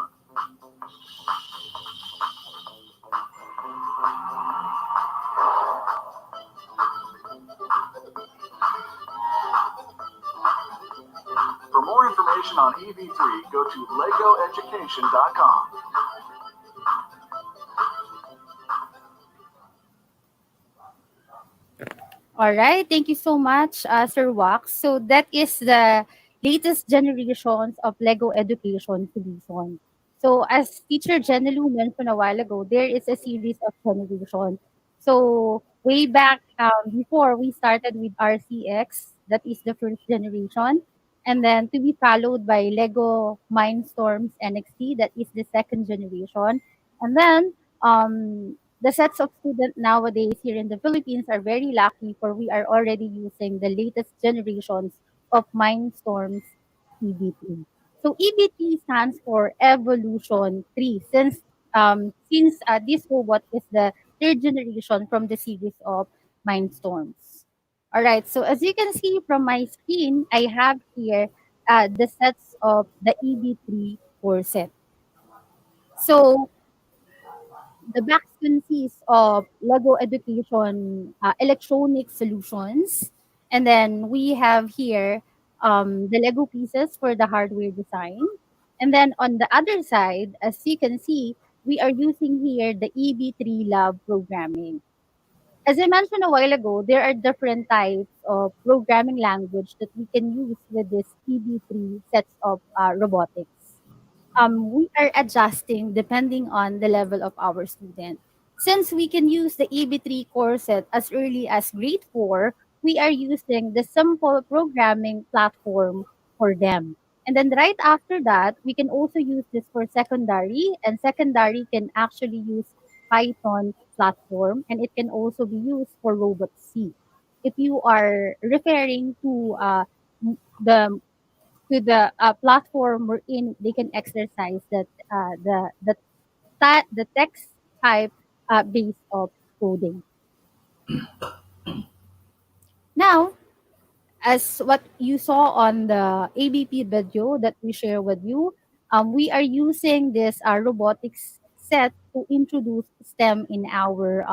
For more information on EV3, go to legoeducation.com. All right, thank you so much, Sir Wax. So that is the latest generations of Lego education solution. So as teacher Jenny Lou mentioned a while ago, there is a series of generations. So way back before we started with RCX, that is the first generation, and then to be followed by Lego Mindstorms NXT, that is the second generation, and then the sets of students nowadays here in the Philippines are very lucky for we are already using the latest generations of Mindstorms EV3. So EV3 stands for Evolution 3 since this robot is the third generation from the series of Mindstorms. All right, so as you can see from my screen, I have here the sets of the EV3 core set. So the box consists of Lego Education electronic solutions. And then we have here the Lego pieces for the hardware design. And then on the other side, as you can see, we are using here the EB3 lab programming. As I mentioned a while ago, there are different types of programming language that we can use with this EB3 sets of robotics. We are adjusting depending on the level of our student. Since we can use the EB3 core set as early as grade 4, we are using the simple programming platform for them. And then right after that, we can also use this for secondary, and secondary can actually use Python platform, and it can also be used for Robot C. If you are referring the the platform wherein they can exercise that the text type base of coding. Now, as what you saw on the ABP video that we share with you, we are using this robotics set to introduce STEM in our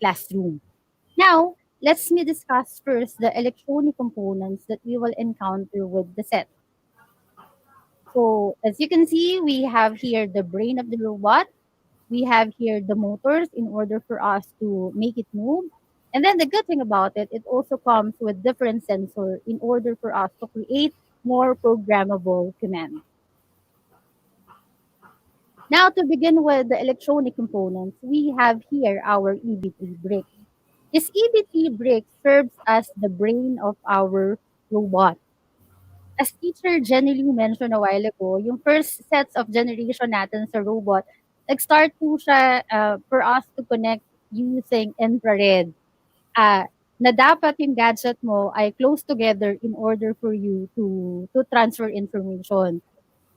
classroom. Now, let's me discuss first the electronic components that we will encounter with the set. So as you can see, we have here the brain of the robot. We have here the motors in order for us to make it move. And then the good thing about it, it also comes with different sensor in order for us to create more programmable commands. Now to begin with the electronic components, we have here our EB3 brick. This EB3 brick serves as the brain of our robot. As teacher Jenny Lee mentioned a while ago, yung first sets of generation natin sa robot, nag-start po siya for us to connect using infrared. Na dapat yung gadget mo ay close together in order for you to transfer information.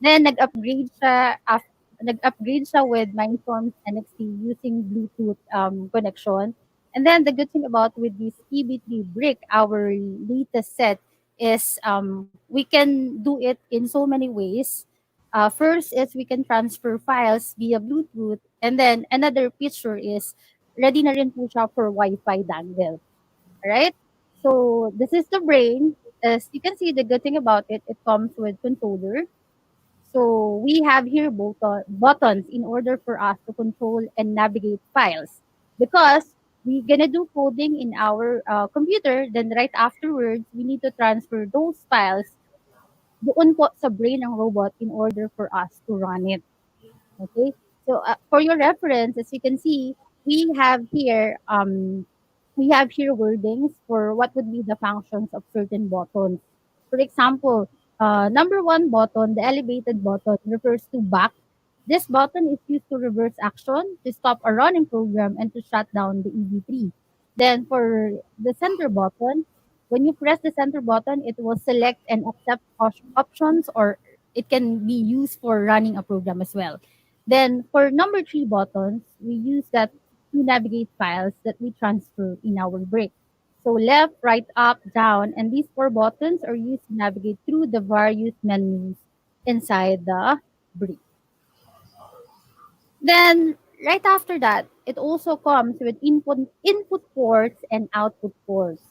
Then nag-upgrade siya with Mindstorms NXT using Bluetooth connection. And then the good thing about with this EB3 brick, our latest set, is we can do it in so many ways. First is we can transfer files via Bluetooth, and then another feature is ready na rin po siya for Wi-Fi dongle. Alright? So this is the brain. As you can see, the good thing about it, it comes with controller. So we have here buttons in order for us to control and navigate files. Because we're gonna do coding in our computer, then right afterwards, we need to transfer those files doon po sa brain ng robot in order for us to run it. Okay? So for your reference, as you can see, we have here we have here wordings for what would be the functions of certain buttons. For example, number one button, the elevated button, refers to back. This button is used to reverse action, to stop a running program, and to shut down the EV3. Then for the center button, when you press the center button, it will select and accept options, or it can be used for running a program as well. Then for number three buttons, we use that to navigate files that we transfer in our brick. So left, right, up, down, and these four buttons are used to navigate through the various menus inside the brick. Then right after that, it also comes with input ports and output ports.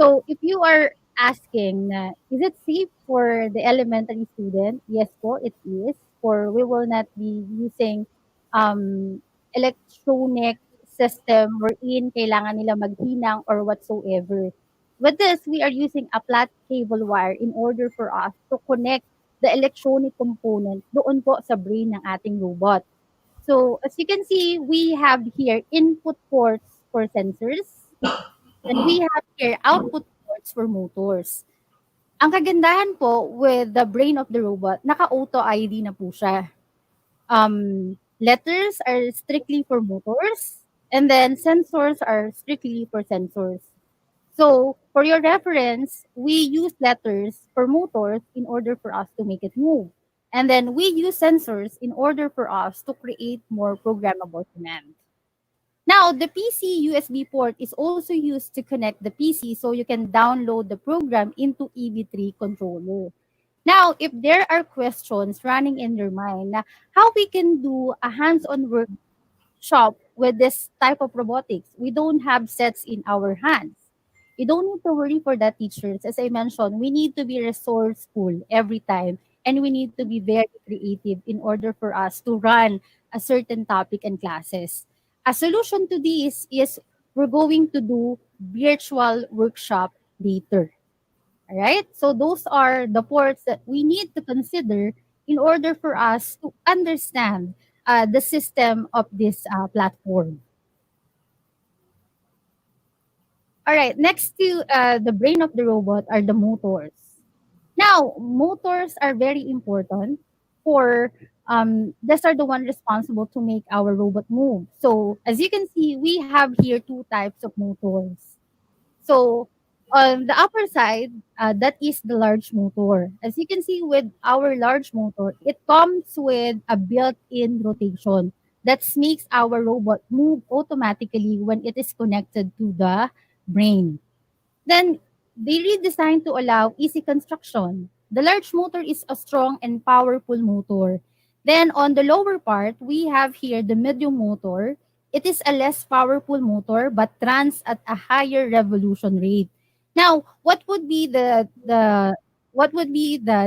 So if you are asking na, is it safe for the elementary student? Yes po, it is. For we will not be using electronic system wherein kailangan nila maghinang or whatsoever. With this, we are using a flat cable wire in order for us to connect the electronic component doon po sa brain ng ating robot. So as you can see, we have here input ports for sensors, and we have here output ports for motors. Ang kagandahan po with the brain of the robot, naka-auto ID na po siya. Letters are strictly for motors, and then sensors are strictly for sensors. So, for your reference, we use letters for motors in order for us to make it move. And then we use sensors in order for us to create more programmable commands. Now, the PC USB port is also used to connect the PC so you can download the program into EV3 controller. Now, if there are questions running in your mind na how we can do a hands-on workshop with this type of robotics, we don't have sets in our hands. You don't need to worry for that, teachers. As I mentioned, we need to be resourceful every time, and we need to be very creative in order for us to run a certain topic and classes. A solution to this is we're going to do virtual workshop later. All right? So those are the ports that we need to consider in order for us to understand the system of this platform. All right, next to the brain of the robot are the motors. Now, motors are very important for these are the one responsible to make our robot move. So as you can see, we have here two types of motors. So on the upper side, that is the large motor. As you can see with our large motor, it comes with a built-in rotation that makes our robot move automatically when it is connected to the brain. Then they redesigned to allow easy construction. The large motor is a strong and powerful motor. Then on the lower part, we have here the medium motor. It is a less powerful motor but runs at a higher revolution rate. Now, what would be the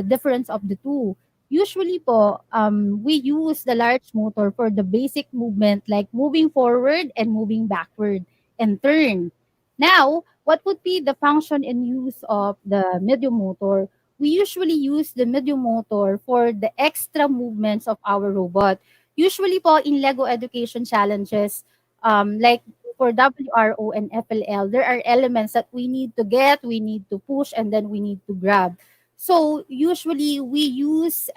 difference of the two? Usually po, we use the large motor for the basic movement like moving forward and moving backward and turn. Now, what would be the function and use of the medium motor? We usually use the medium motor for the extra movements of our robot. Usually po in Lego education challenges, like for WRO and FLL, there are elements that we need to get, we need to push, and then we need to grab. So usually we use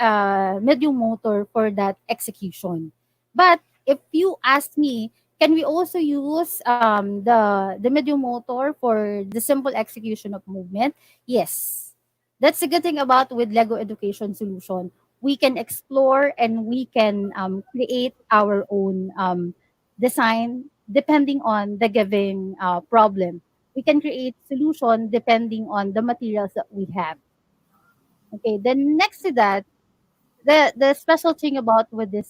medium motor for that execution. But if you ask me, can we also use the medium motor for the simple execution of movement? Yes. That's the good thing about with Lego Education Solution. We can explore and we can create our own design depending on the given problem. We can create solution depending on the materials that we have. Okay, then next to that, the special thing about with this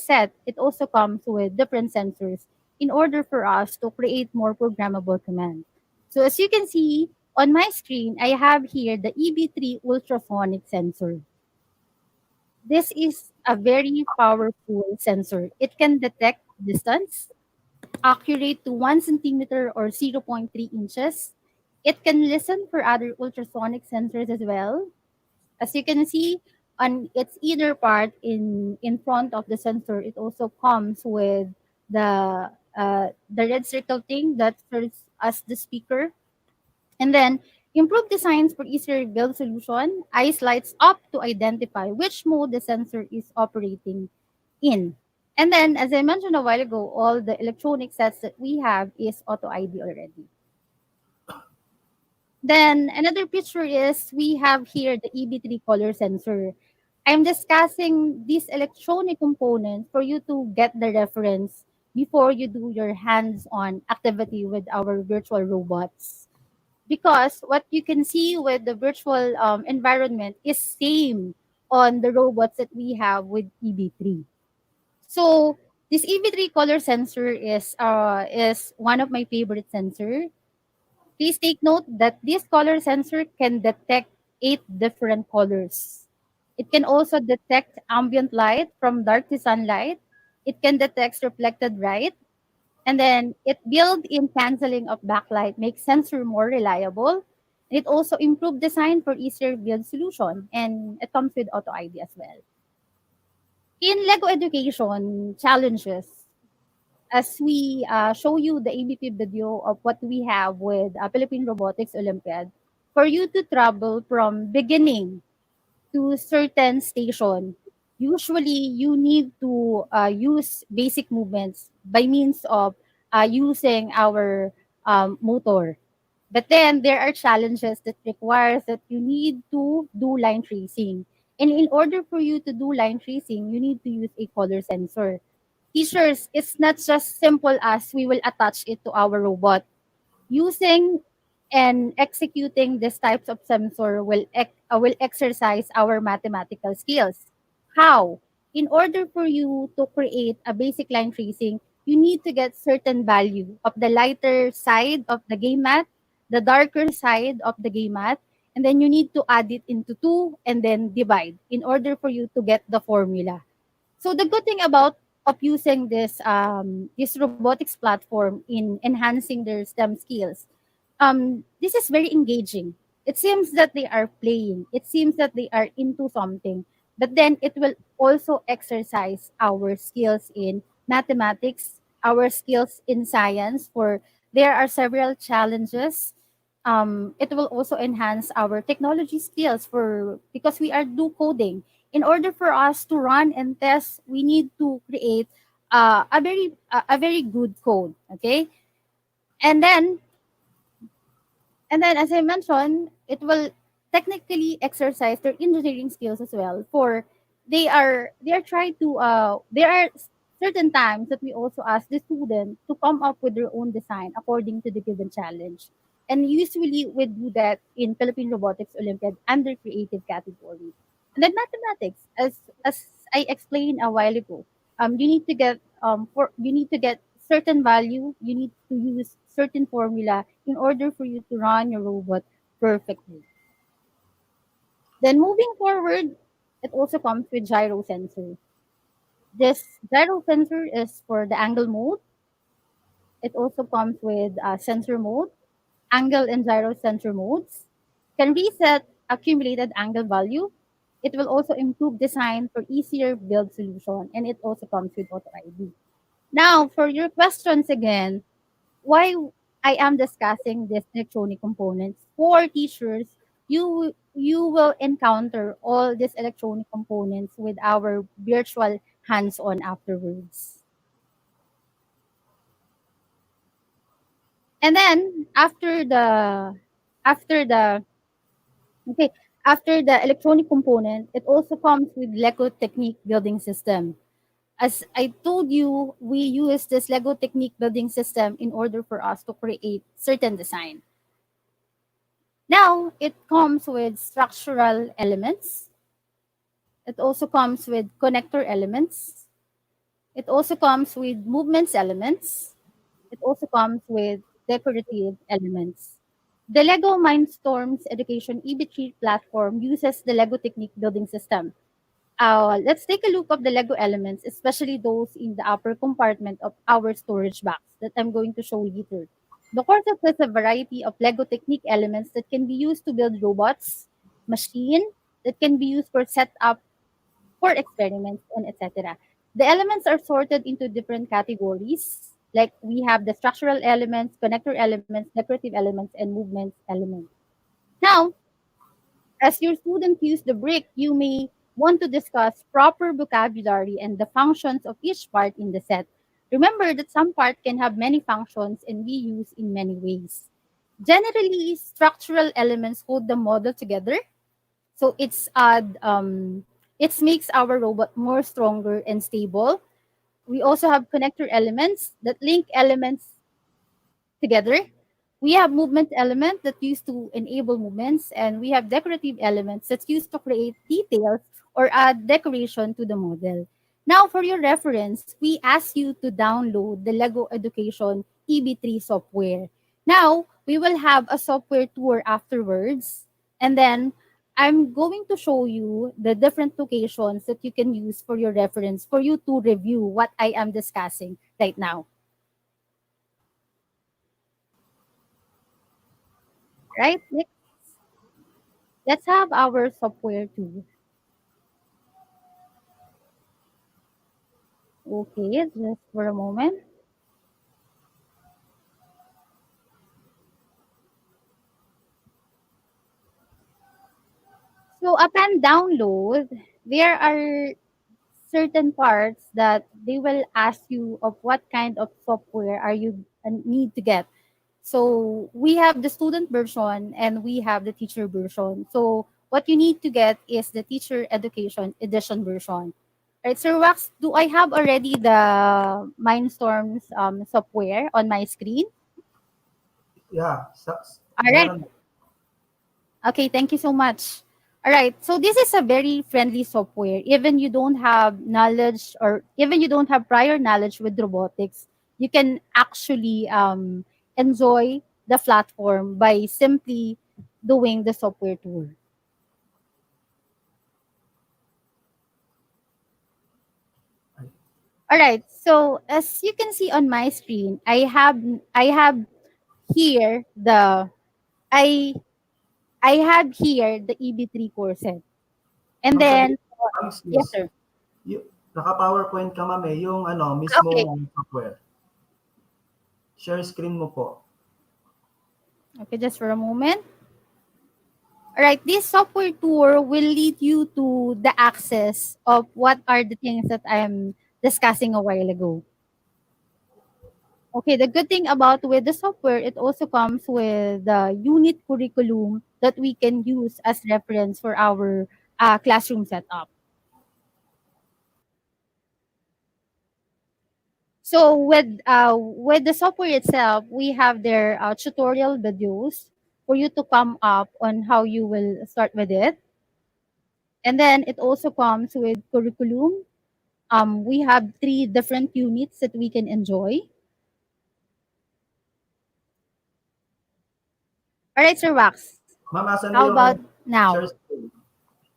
set, it also comes with different sensors in order for us to create more programmable commands. So as you can see on my screen, I have here the EV3 ultrasonic sensor. This is a very powerful sensor. It can detect distance, accurate to 1 centimeter or zero point 0.3 inches. It can listen for other ultrasonic sensors as well. As you can see on its either part in front of the sensor, it also comes with the the red circle thing that serves as the speaker. And then improved designs for easier build solution. Eyes lights up to identify which mode the sensor is operating in. And then, as I mentioned a while ago, all the electronic sets that we have is auto ID already. Then another picture is we have here the EV3 color sensor. I'm discussing these electronic components for you to get the reference before you do your hands-on activity with our virtual robots. Because what you can see with the virtual environment is same on the robots that we have with EV3. So this EV3 color sensor is one of my favorite sensor. Please take note that this color sensor can detect 8 different colors. It can also detect ambient light from dark to sunlight. It can detect reflected light. And then it built-in canceling of backlight makes sensor more reliable. It also improved design for easier build solution. And it comes with auto ID as well. In Lego education challenges, as we show you the ABP video of what we have with Philippine Robotics Olympiad, for you to travel from beginning to certain station, usually you need to use basic movements by means of using our motor. But then there are challenges that requires that you need to do line tracing. And in order for you to do line tracing, you need to use a color sensor. Teachers, it's not just simple as we will attach it to our robot. Using and executing these types of sensor will exercise our mathematical skills. How? In order for you to create a basic line tracing, you need to get certain value of the lighter side of the game mat, the darker side of the game mat, and then you need to add it into two and then divide in order for you to get the formula. So the good thing about of using this robotics platform in enhancing their STEM skills, this is very engaging. It seems that they are playing. It seems that they are into something. But then it will also exercise our skills in mathematics, our skills in science. For there are several challenges. It will also enhance our technology skills for because we are do coding. In order for us to run and test, we need to create a very good code. Okay, and then as I mentioned, it will technically exercise their engineering skills as well. For they are trying to there are certain times that we also ask the student to come up with their own design according to the given challenge. And usually we do that in Philippine Robotics Olympiad under creative category. And then mathematics, as I explained a while ago, you need to get certain value, you need to use certain formula in order for you to run your robot perfectly. Then moving forward, it also comes with gyro sensor. This gyro sensor is for the angle mode. It also comes with sensor mode, angle and gyro sensor modes. Can reset accumulated angle value. It will also improve design for easier build solution, and it also comes with auto ID. Now, for your questions again, why I am discussing these electronic components for teachers, you will encounter all these electronic components with our virtual hands-on afterwards. And then after the okay after the electronic component, it also comes with Lego Technique building system. As I told you, we use this Lego Technique building system in order for us to create certain design. Now, it comes with structural elements. It also comes with connector elements. It also comes with movements elements. It also comes with decorative elements. The Lego Mindstorms Education EB3 platform uses the Lego Technique building system. Let's take a look of the Lego elements, especially those in the upper compartment of our storage box that I'm going to show later. The core set has a variety of Lego Technique elements that can be used to build robots, machine that can be used for setup, for experiments, and etc. The elements are sorted into different categories. Like we have the structural elements, connector elements, decorative elements, and movement elements. Now, as your students use the brick, you may want to discuss proper vocabulary and the functions of each part in the set. Remember that some part can have many functions and be used in many ways. Generally, structural elements hold the model together, so it makes our robot more stronger and stable. We also have connector elements that link elements together. We have movement element that used to enable movements, and we have decorative elements that's used to create details or add decoration to the model. Now, for your reference, we ask you to download the Lego Education EB3 software. Now, we will have a software tour afterwards, and then I'm going to show you the different locations that you can use for your reference for you to review what I am discussing right now. Right? Let's have our software too. Okay, just for a moment. So upon download, there are certain parts that they will ask you of what kind of software are you need to get. So we have the student version and we have the teacher version. So what you need to get is the teacher education edition version. Right, Sir Wax, do I have already the Mindstorms software on my screen? Yeah, All right. meron. Okay, thank you so much. All right, so this is a very friendly software. Even you don't have knowledge or even you don't have prior knowledge with robotics, you can actually enjoy the platform by simply doing the software tour. All right, so as you can see on my screen, I have here the I I have here the EB3 courses. And Ma'am, then, yes, excuse. sir. Naka-PowerPoint ka ma'am eh, yung ano, Okay. mismong software. Share screen mo po. Okay, just for a moment. All right, this software tour will lead you to the access of what are the things that I'm discussing a while ago. Okay, the good thing about with the software, it also comes with the unit curriculum that we can use as reference for our classroom setup. So with the software itself, we have their tutorial videos for you to come up on how you will start with it. And then it also comes with curriculum. We have three different units that we can enjoy. All right, Sir Wax. Ma'am, asan na How yung ano, about now? share screen?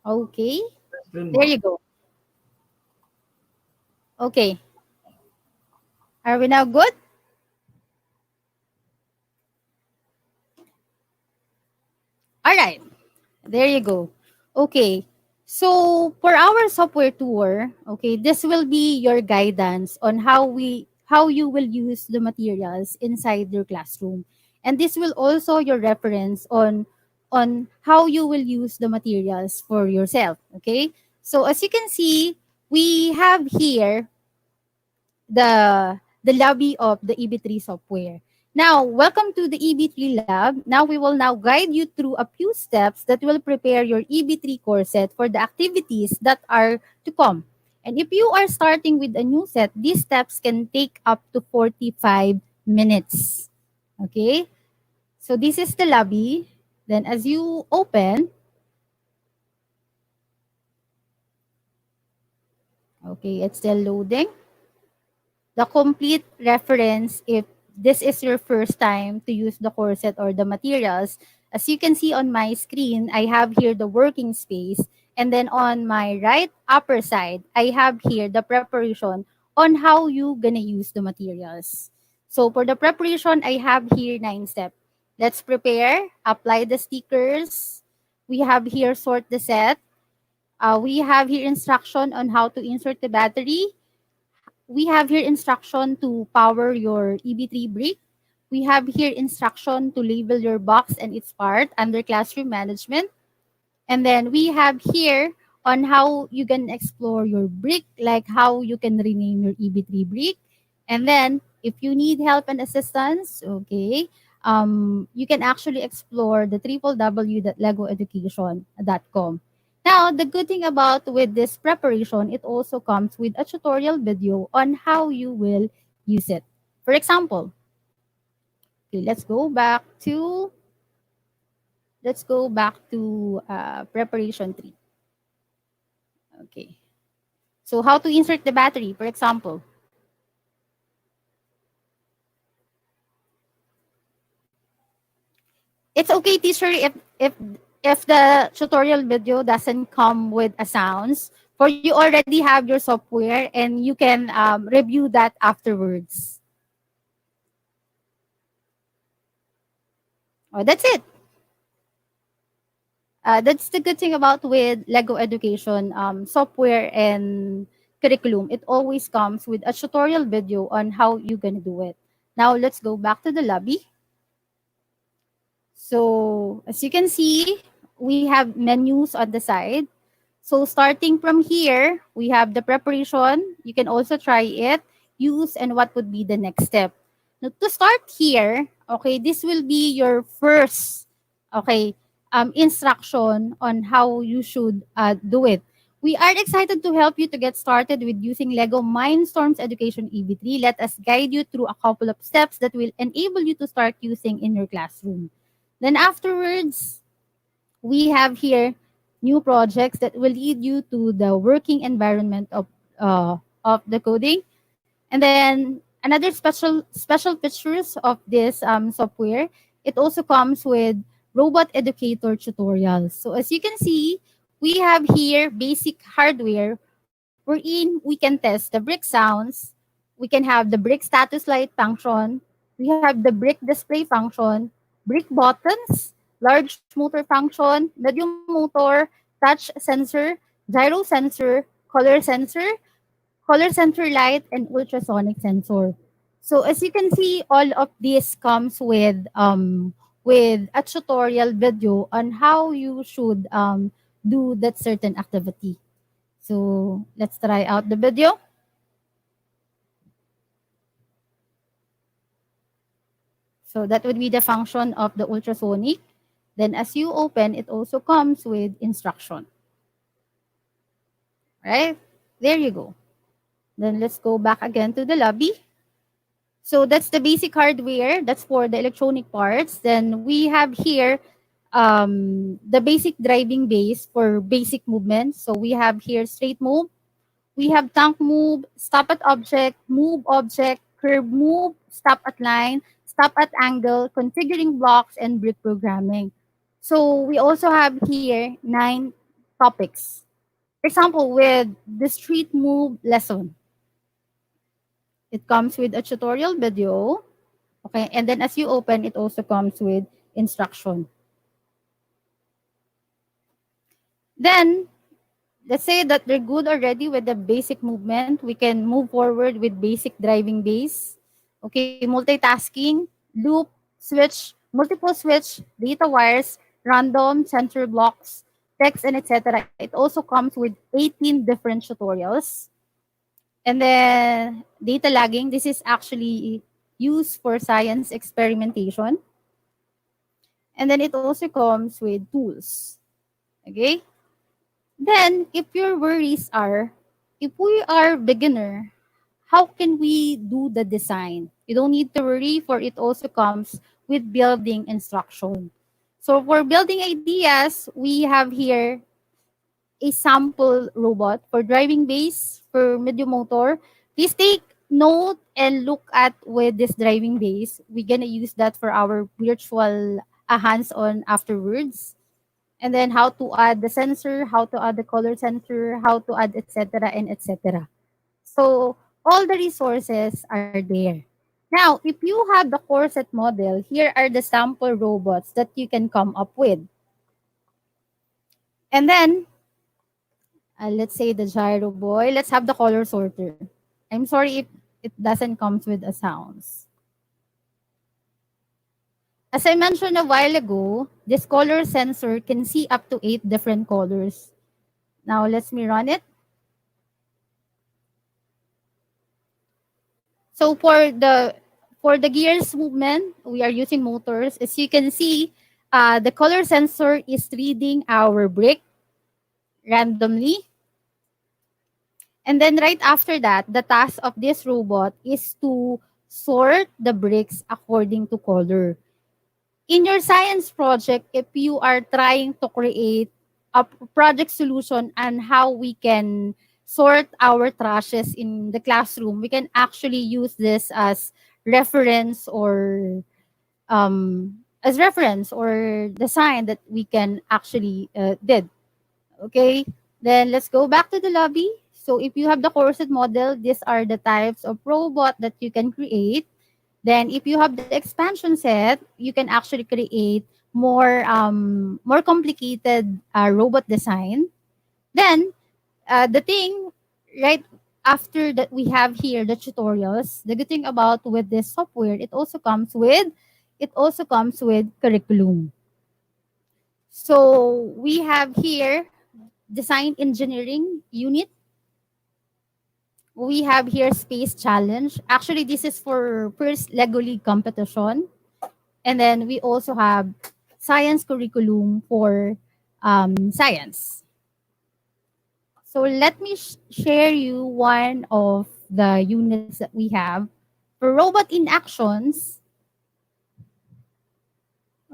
Okay, Share screen there mo. you go. Okay, are we now good? All right, there you go. Okay, so for our software tour, okay, this will be your guidance on how you will use the materials inside your classroom, and this will also your reference on how you will use the materials for yourself. Okay, so as you can see, we have here the lobby of the EB3 software. Now, welcome to the EB3 lab. Now, we will now guide you through a few steps that will prepare your EB3 course set for the activities that are to come. And if you are starting with a new set, these steps can take up to 45 minutes. Okay? So, this is the lobby. Then, as you open, okay, it's still loading. The complete reference if this is your first time to use the corset or the materials. As you can see on my screen, I have here the working space. And then on my right upper side, I have here the preparation on how you gonna use the materials. So for the preparation, I have here 9 steps. Let's prepare, apply the stickers. We have here sort the set. We have here instruction on how to insert the battery, we have here instruction to power your EV3 brick. We have here instruction to label your box and its part under classroom management. And then we have here on how you can explore your brick, like how you can rename your EB3 brick. And then if you need help and assistance, okay, you can actually explore the www.legoeducation.com. Now, the good thing about with this preparation, it also comes with a tutorial video on how you will use it. For example, okay, let's go back to preparation 3. Okay. So how to insert the battery, for example. It's okay, teacher, if the tutorial video doesn't come with a sounds, for you already have your software and you can review that afterwards. Oh, that's it. That's the good thing about with Lego Education software and curriculum. It always comes with a tutorial video on how you're gonna do it. Now let's go back to the lobby. So as you can see, we have menus on the side. So starting from here, we have the preparation. You can also try it, use, and what would be the next step. Now, to start here, okay, this will be your first, okay, instruction on how you should do it. We are excited to help you to get started with using Lego Mindstorms Education EV3. Let us guide you through a couple of steps that will enable you to start using in your classroom. Then afterwards, we have here new projects that will lead you to the working environment of the coding. And then another special features of this software, it also comes with robot educator tutorials. So as you can see, we have here basic hardware wherein we can test the brick sounds, we can have the brick status light function, we have the brick display function, brick buttons, large motor function, medium motor, touch sensor, gyro sensor, color sensor, color sensor light, and ultrasonic sensor. So as you can see, all of this comes with a tutorial video on how you should do that certain activity. So let's try out the video. So that would be the function of the ultrasonic. Then as you open, it also comes with instruction. Right? There you go. Then let's go back again to the lobby. So that's the basic hardware. That's for the electronic parts. Then we have here the basic driving base for basic movement. So we have here straight move. We have tank move, stop at object, curve move, stop at line, stop at angle, configuring blocks, and brick programming. So we also have here 9 topics. For example, with the street move lesson, it comes with a tutorial video. Okay, and then as you open, it also comes with instruction. Then let's say that they're good already with the basic movement. We can move forward with basic driving base. Okay, multitasking, loop, switch, multiple switch, data wires, random, sensor blocks, text, and etc. It also comes with 18 different tutorials. And then data lagging, this is actually used for science experimentation. And then it also comes with tools. Okay? Then, if your worries are, if we are beginner, how can we do the design? You don't need to worry, for it also comes with building instruction. So for building ideas, we have here a sample robot for driving base, for medium motor. Please take note and look at with this driving base. We're gonna use that for our virtual hands-on afterwards. And then how to add the sensor, how to add the color sensor, how to add etc. and etc. So all the resources are there. Now, if you have the core set model, here are the sample robots that you can come up with. And then, let's say the gyro boy, let's have the color sorter. I'm sorry if it doesn't come with a sounds. As I mentioned a while ago, this color sensor can see up to 8 different colors. Now let's me run it. So for the gears movement, we are using motors. As you can see, the color sensor is reading our brick randomly. And then right after that, the task of this robot is to sort the bricks according to color. In your science project, if you are trying to create a project solution on how we can sort our trashes in the classroom, we can actually use this as reference or the sign that we can actually did. Okay, then let's go back to the lobby. So if you have the corset model, these are the types of robot that you can create. Then if you have the expansion set, you can actually create more complicated robot design. Then the thing right after that we have here the tutorials. The good thing about with this software, it also comes with curriculum. So we have here design engineering unit. We have here space challenge. Actually, this is for first Lego League competition. And then we also have science curriculum for science. So let me share you one of the units that we have. For robot in actions,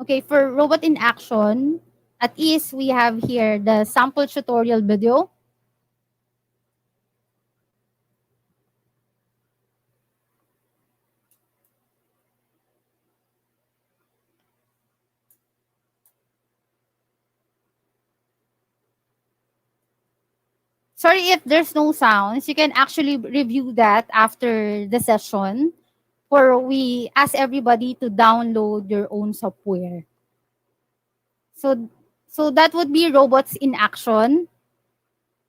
okay, for robot in action, at least we have here the sample tutorial video. Sorry if there's no sounds. You can actually review that after the session, or we ask everybody to download your own software. So that would be robots in action.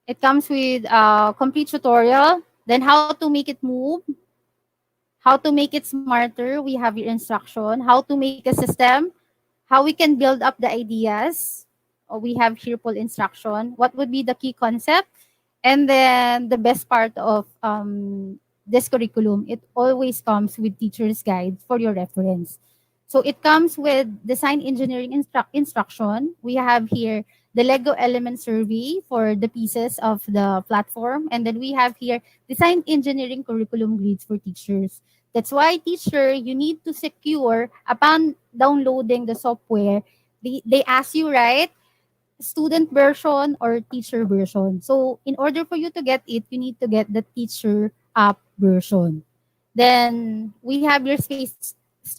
It comes with a complete tutorial, then how to make it move, how to make it smarter. We have your instruction, how to make a system, how we can build up the ideas. We have here full instruction. What would be the key concept? And then the best part of this curriculum, it always comes with teacher's guide for your reference. So it comes with design engineering instruction. We have here the Lego element survey for the pieces of the platform. And then we have here design engineering curriculum grids for teachers. That's why teacher, you need to secure upon downloading the software. They ask you, right? Student version or teacher version. So in order for you to get it, you need to get the teacher app version. Then we have your space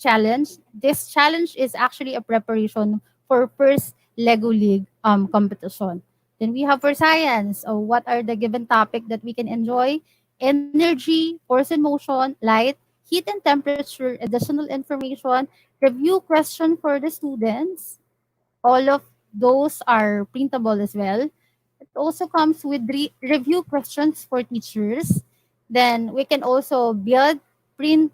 challenge. This challenge is actually a preparation for first Lego League competition. Then we have for science. What are the given topic that we can enjoy? Energy, force and motion, light, heat and temperature, additional information, review question for the students. All of those are printable as well. It also comes with review questions for teachers. Then we can also print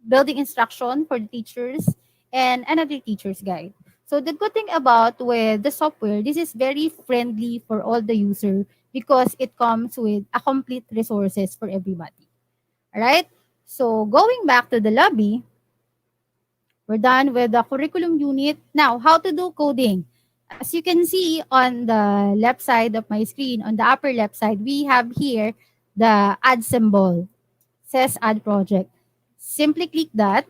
building instruction for the teachers and another teacher's guide. So the good thing about with the software, this is very friendly for all the user because it comes with a complete resources for everybody. All right. So going back to the lobby, we're done with the curriculum unit. Now, how to do coding? As you can see on the left side of my screen, on the upper left side, we have here the add symbol. Says add project. Simply click that,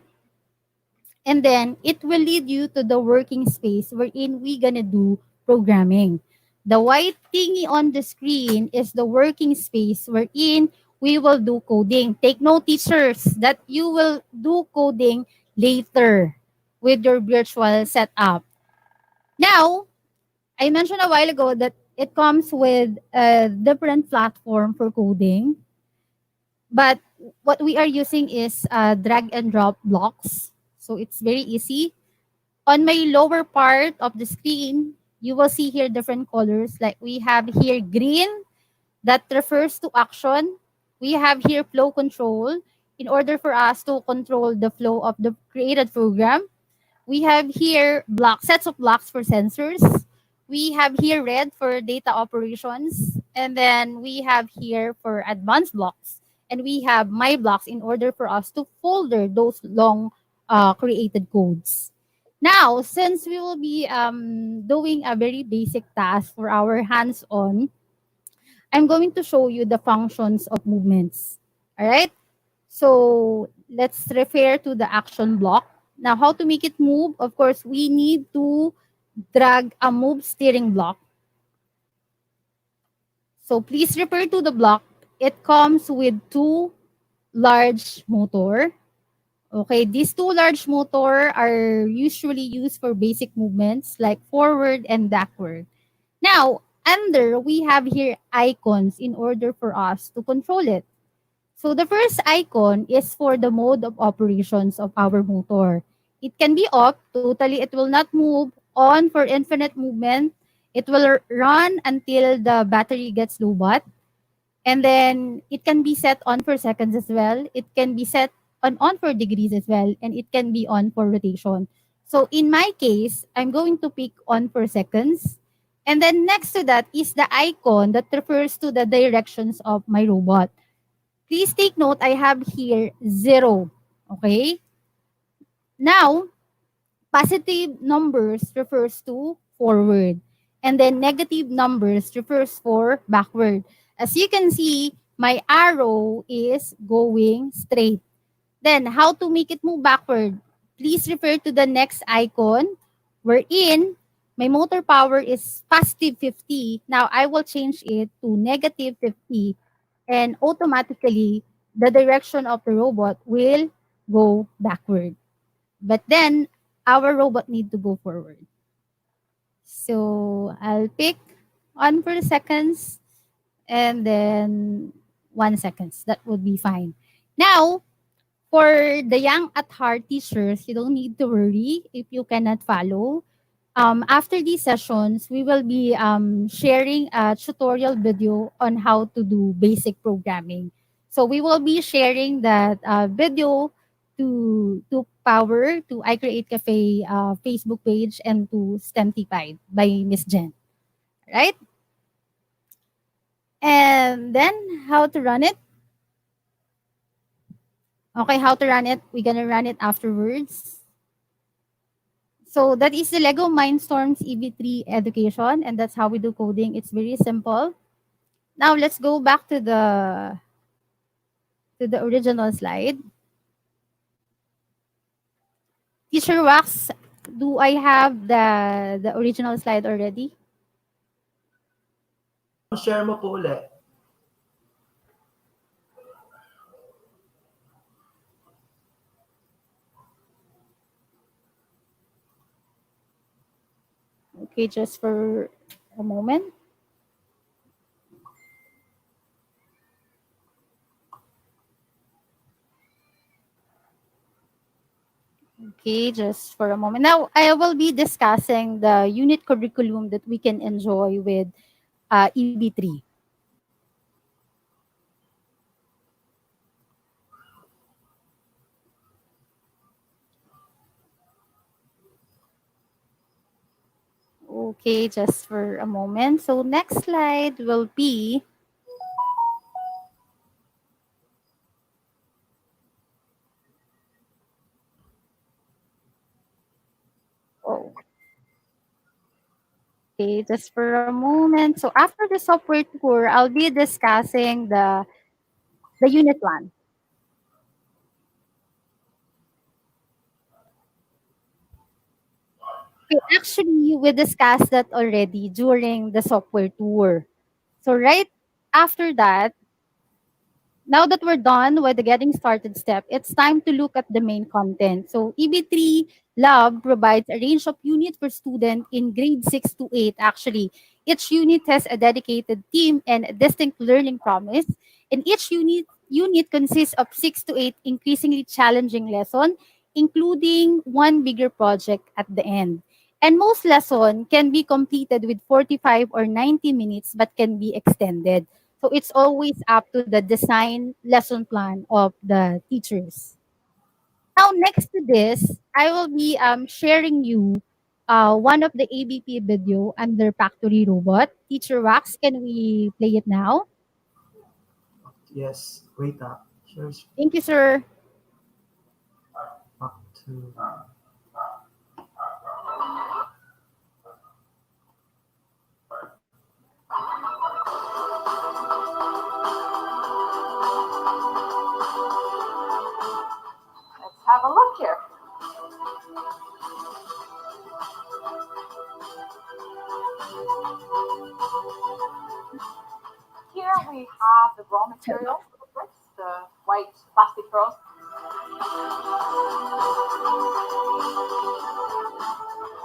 and then it will lead you to the working space wherein we gonna do programming. The white thingy on the screen is the working space wherein we will do coding. Take note, teachers, that you will do coding later with your virtual setup. Now, I mentioned a while ago that it comes with a different platform for coding, but what we are using is drag and drop blocks. So it's very easy. On my lower part of the screen, you will see here different colors. Like we have here green, that refers to action. We have here flow control in order for us to control the flow of the created program. We have here sets of blocks for sensors. We have here red for data operations. And then we have here for advanced blocks. And we have my blocks in order for us to folder those long created codes. Now, since we will be doing a very basic task for our hands-on, I'm going to show you the functions of movements. All right? So let's refer to the action block. Now, how to make it move? Of course, we need to drag a move steering block. So please refer to the block. It comes with two large motor. Okay, these two large motor are usually used for basic movements like forward and backward. Now, under, we have here icons in order for us to control it. So the first icon is for the mode of operations of our motor. It can be off, totally it will not move, on for infinite movement. It will run until the battery gets low bat. And then it can be set on for seconds as well. It can be set on for degrees as well. And it can be on for rotation. So in my case, I'm going to pick on for seconds. And then next to that is the icon that refers to the directions of my robot. Please take note, I have here 0. Okay? Now, positive numbers refers to forward. And then negative numbers refers for backward. As you can see, my arrow is going straight. Then, how to make it move backward? Please refer to the next icon wherein my motor power is positive 50. Now, I will change it to negative 50 and automatically the direction of the robot will go backward. But then our robot need to go forward. So I'll pick on per seconds and then 1 seconds. That would be fine. Now, for the young at heart teachers, you don't need to worry if you cannot follow. After these sessions, we will be sharing a tutorial video on how to do basic programming. So we will be sharing that video to Power, to I Create Cafe Facebook page, and to STEMtified by Miss Jen. Right? And then how to run it? Okay, how to run it? We're gonna run it afterwards. So that is the Lego Mindstorms EV3 education, and that's how we do coding. It's very simple. Now let's go back to the original slide. Teacher Wax, do I have the original slide already? Share mo po ulit. Okay, just for a moment. Okay, just for a moment. Now, I will be discussing the unit curriculum that we can enjoy with EB3. Okay, just for a moment. So next slide will be oh, okay, just for a moment. So after the software tour, I'll be discussing the unit one. Okay, actually, we discussed that already during the software tour. So right after that, now that we're done with the getting started step, it's time to look at the main content. So EB3 Lab provides a range of units for students in grade 6 to 8 actually. Each unit has a dedicated team and a distinct learning promise. And each unit consists of 6 to 8 increasingly challenging lessons, including one bigger project at the end. And most lesson can be completed with 45 or 90 minutes but can be extended. So it's always up to the design lesson plan of the teachers. Now, next to this, I will be sharing you one of the ABP video under Factory Robot. Teacher Wax, can we play it now? Yes, wait up. Sure, Thank you, sir. back to Let's have a look here. Here we have the raw material for the bricks, the white plastic pearls.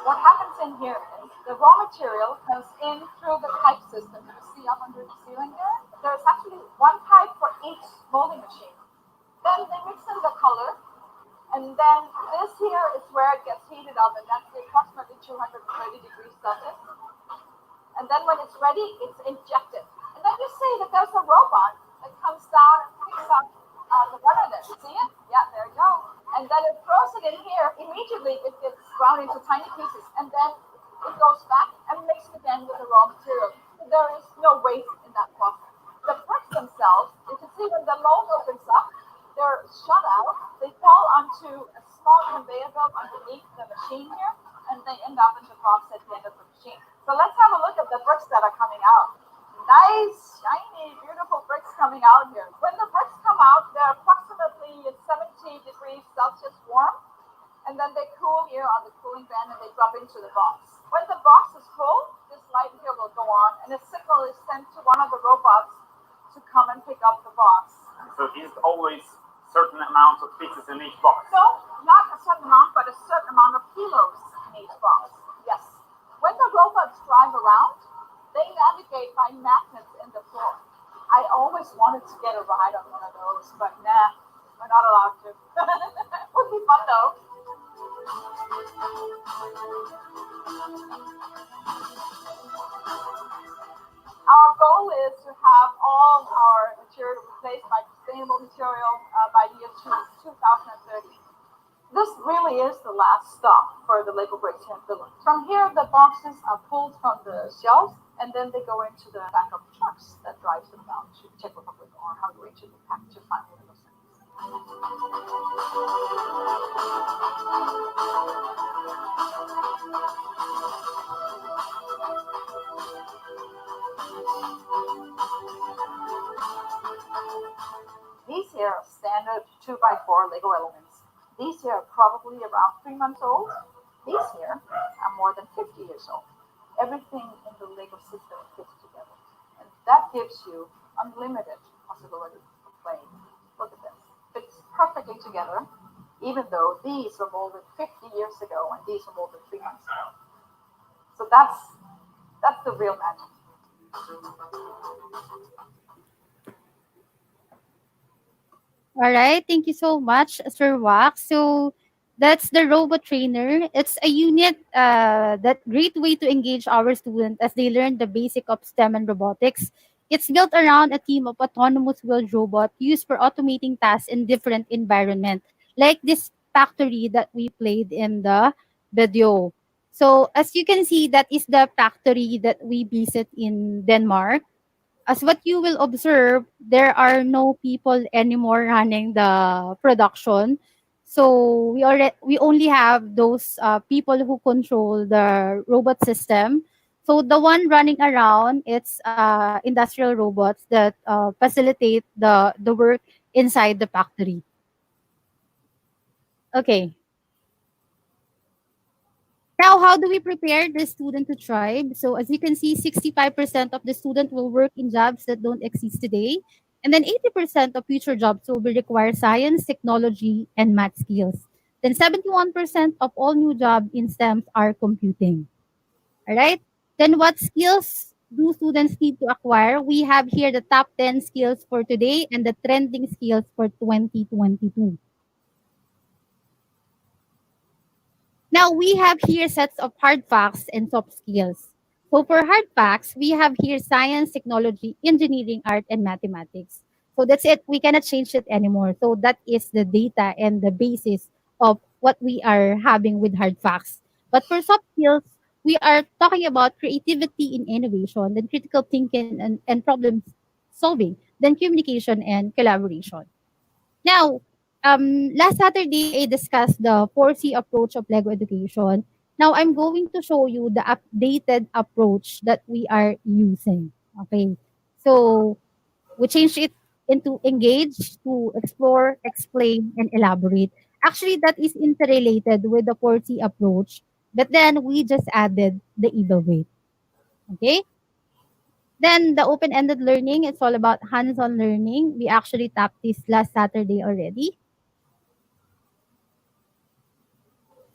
What happens in here is the raw material comes in through the pipe system you see up under the ceiling there. There's actually one pipe for each molding machine. Then they mix in the color, and then this here is where it gets heated up, and that's approximately 230 degrees Celsius. And then when it's ready, it's injected. And then you see that there's a robot that comes down and picks up the butter there. See it? Yeah, there you go. And then it throws it in here. Immediately, it gets ground into tiny pieces. And then it goes back and mixed again with the raw material. So there is no waste in that process. The bricks themselves, you can see when the mold opens up, they're shut out. They fall onto a small conveyor belt underneath the machine here, and they end up in the box at the end of the machine. So let's have a look at the bricks that are coming out. Nice, shiny, beautiful bricks coming out here. When the bricks come out, they're approximately 70 degrees Celsius warm, and then they cool here on the cooling band and they drop into the box. When the box is full, this light here will go on, and a signal is sent to one of the robots to come and pick up the box. So it's always certain amounts of pieces in each box. So not a certain amount, but a certain amount of kilos in each box. Yes. When the robots drive around, they navigate by magnets in the floor. I always wanted to get a ride on one of those, but nah, we're not allowed to. Would be fun though. Our goal is to have all our material replaced by sustainable material by the year 2030. This really is the last stop for the Lego bricks here in Finland. From here, the boxes are pulled from the shelves, and then they go into the back of the trucks that drives them down to Czech Republic or Hungary to be packed to final Lego centers. These here are standard 2x4 Lego elements. These here are probably around 3 months old. These here are more than 50 years old. Everything in the Lego system fits together. And that gives you unlimited possibility of playing. Look at this. Fits perfectly together, even though these were molded 50 years ago and these were molded 3 months ago. So that's the real magic. All right, thank you so much, Sir Wax. So that's the robot trainer. It's a unit that great way to engage our students as they learn the basic of STEM and robotics. It's built around a team of autonomous wheeled robot used for automating tasks in different environments, like this factory that we played in the video. So as you can see, that is the factory that we visit in Denmark. As what you will observe, there are no people anymore running the production. So we only have those people who control the robot system. So the one running around, it's industrial robots that facilitate the work inside the factory. Okay. Now, how do we prepare the student to thrive? So as you can see, 65% of the student will work in jobs that don't exist today. And then 80% of future jobs will be require science, technology, and math skills. Then 71% of all new jobs in STEM are computing. All right? Then what skills do students need to acquire? We have here the top 10 skills for today and the trending skills for 2022. Now we have here sets of hard facts and soft skills. So for hard facts, we have here science, technology, engineering, art, and mathematics. So that's it. We cannot change it anymore. So that is the data and the basis of what we are having with hard facts. But for soft skills, we are talking about creativity in innovation, then critical thinking and problem solving, then communication and collaboration. Now, last Saturday, I discussed the 4C approach of Lego education. Now, I'm going to show you the updated approach that we are using. Okay. So, we changed it into engage, to explore, explain, and elaborate. Actually, that is interrelated with the 4C approach, but then we just added the evaluate. Okay. Then the open-ended learning, it's all about hands-on learning. We actually tapped this last Saturday already.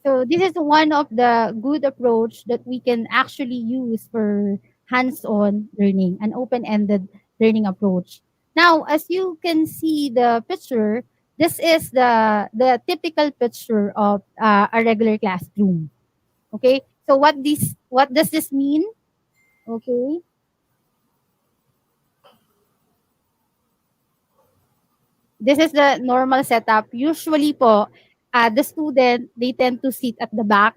So this is one of the good approach that we can actually use for hands-on learning, an open-ended learning approach. Now, as you can see the picture, this is the typical picture of a regular classroom. Okay, so what does this mean? Okay, this is the normal setup. Usually po, the student, they tend to sit at the back.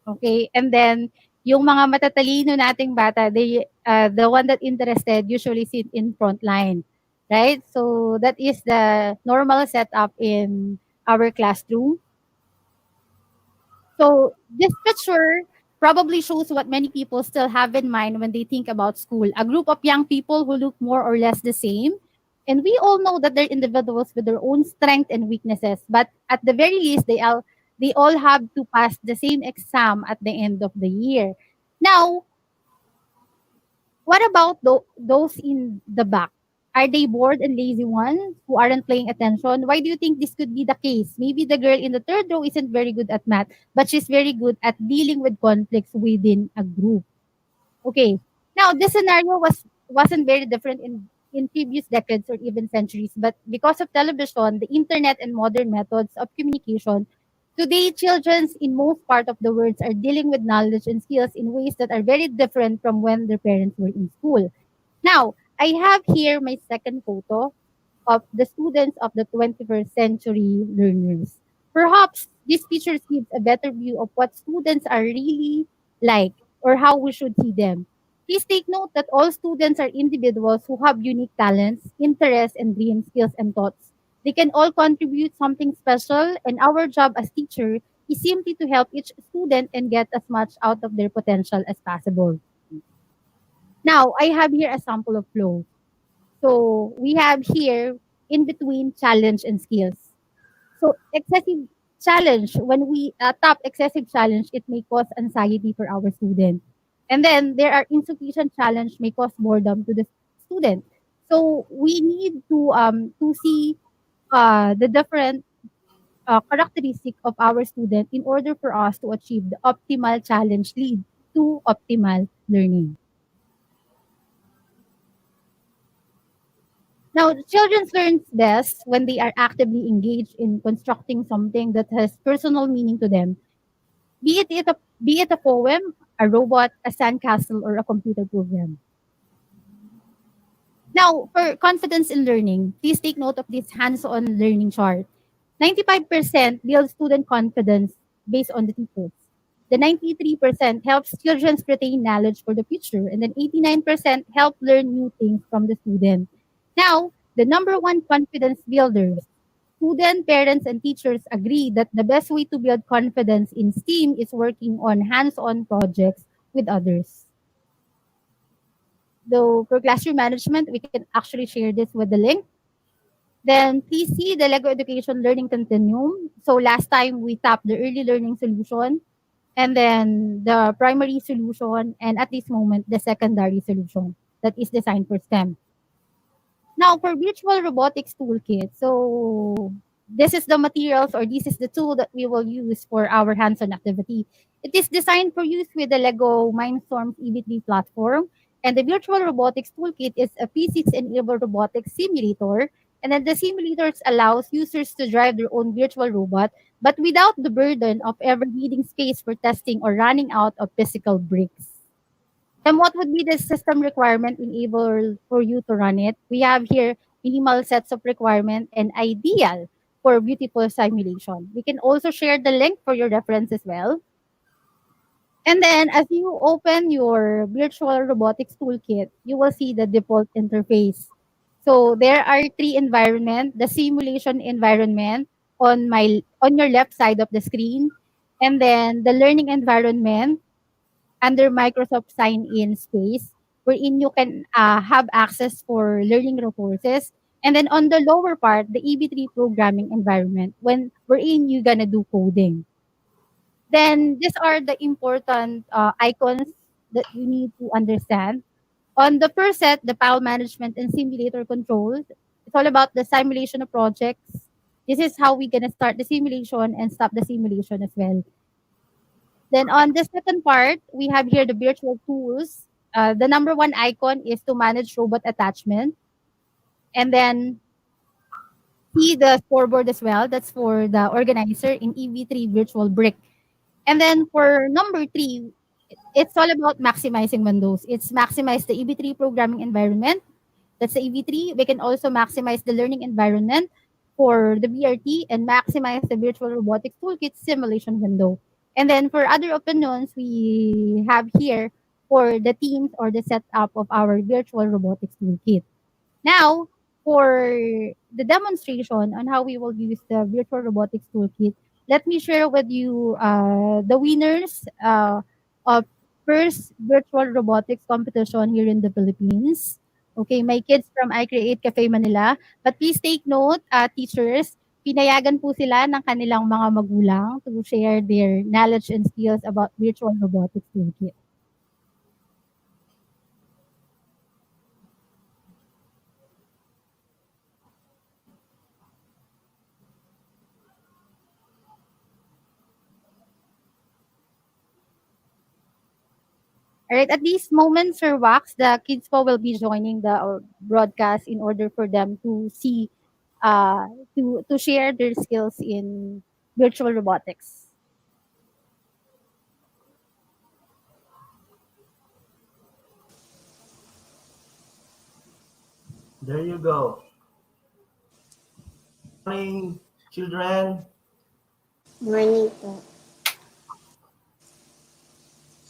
Okay? And then, yung mga matatalino nating bata, the one that interested usually sit in front line. Right? So, that is the normal setup in our classroom. So this picture probably shows what many people still have in mind when they think about school. A group of young people who look more or less the same. And we all know that they're individuals with their own strengths and weaknesses. But at the very least, they all have to pass the same exam at the end of the year. Now, what about those in the back? Are they bored and lazy ones who aren't paying attention? Why do you think this could be the case? Maybe the girl in the third row isn't very good at math, but she's very good at dealing with conflicts within a group. Okay. Now, this scenario wasn't very different in previous decades or even centuries, but because of television, the internet, and modern methods of communication, today children in most part of the world are dealing with knowledge and skills in ways that are very different from when their parents were in school. Now, I have here my second photo of the students of the 21st century learners. Perhaps this picture gives a better view of what students are really like or how we should see them. Please take note that all students are individuals who have unique talents, interests, and dreams, skills, and thoughts. They can all contribute something special, and our job as teacher is simply to help each student and get as much out of their potential as possible. Now, I have here a sample of flow. So we have here in between challenge and skills. So excessive challenge, when we top excessive challenge, it may cause anxiety for our student. And then there are insufficient challenge may cause boredom to the student. So we need to see the different characteristic of our student in order for us to achieve the optimal challenge lead to optimal learning. Now, children learn best when they are actively engaged in constructing something that has personal meaning to them, be it a poem, a robot, a sandcastle, or a computer program. Now, for confidence in learning, please take note of this hands-on learning chart. 95% builds student confidence based on the teachers. The 93% helps children retain knowledge for the future, and then 89% help learn new things from the student. Now, the number one confidence builders. Student, parents, and teachers agree that the best way to build confidence in STEAM is working on hands-on projects with others. Though for classroom management, we can actually share this with the link. Then please see the Lego Education Learning Continuum. So last time we tapped the early learning solution, and then the primary solution, and at this moment, the secondary solution that is designed for STEM. Now, for virtual robotics toolkit, so this is the materials, or this is the tool that we will use for our hands-on activity. It is designed for use with the Lego Mindstorms EV3 platform. And the virtual robotics toolkit is a physics-enabled robotics simulator. And then the simulators allows users to drive their own virtual robot, but without the burden of ever needing space for testing or running out of physical bricks. And what would be the system requirement enable for you to run it? We have here minimal sets of requirement and ideal for beautiful simulation. We can also share the link for your reference as well. And then as you open your virtual robotics toolkit, you will see the default interface. So there are three environment, the simulation environment on your left side of the screen, and then the learning environment under Microsoft sign-in space, wherein you can have access for learning resources. And then on the lower part, the EV3 programming environment, wherein you're gonna do coding. Then these are the important icons that you need to understand. On the first set, the file management and simulator controls, it's all about the simulation of projects. This is how we're gonna start the simulation and stop the simulation as well. Then on the second part, we have here the virtual tools. The number one icon is to manage robot attachment. And then see the scoreboard as well. That's for the organizer in EV3 virtual brick. And then for number three, it's all about maximizing windows. It's maximize the EV3 programming environment. That's the EV3. We can also maximize the learning environment for the BRT and maximize the virtual robotics toolkit simulation window. And then for other opinions, we have here for the teams or the setup of our virtual robotics toolkit. Now, for the demonstration on how we will use the virtual robotics toolkit, let me share with you the winners of first virtual robotics competition here in the Philippines. Okay, my kids from I Create Cafe Manila. But please take note, teachers, pinayagan po sila ng kanilang mga magulang to share their knowledge and skills about virtual robotics toolkit. All right, at these moments, Sir Wax, the kids po will be joining the broadcast in order for them to see, uh, to share their skills in virtual robotics. There you go. Morning, children. Morning po.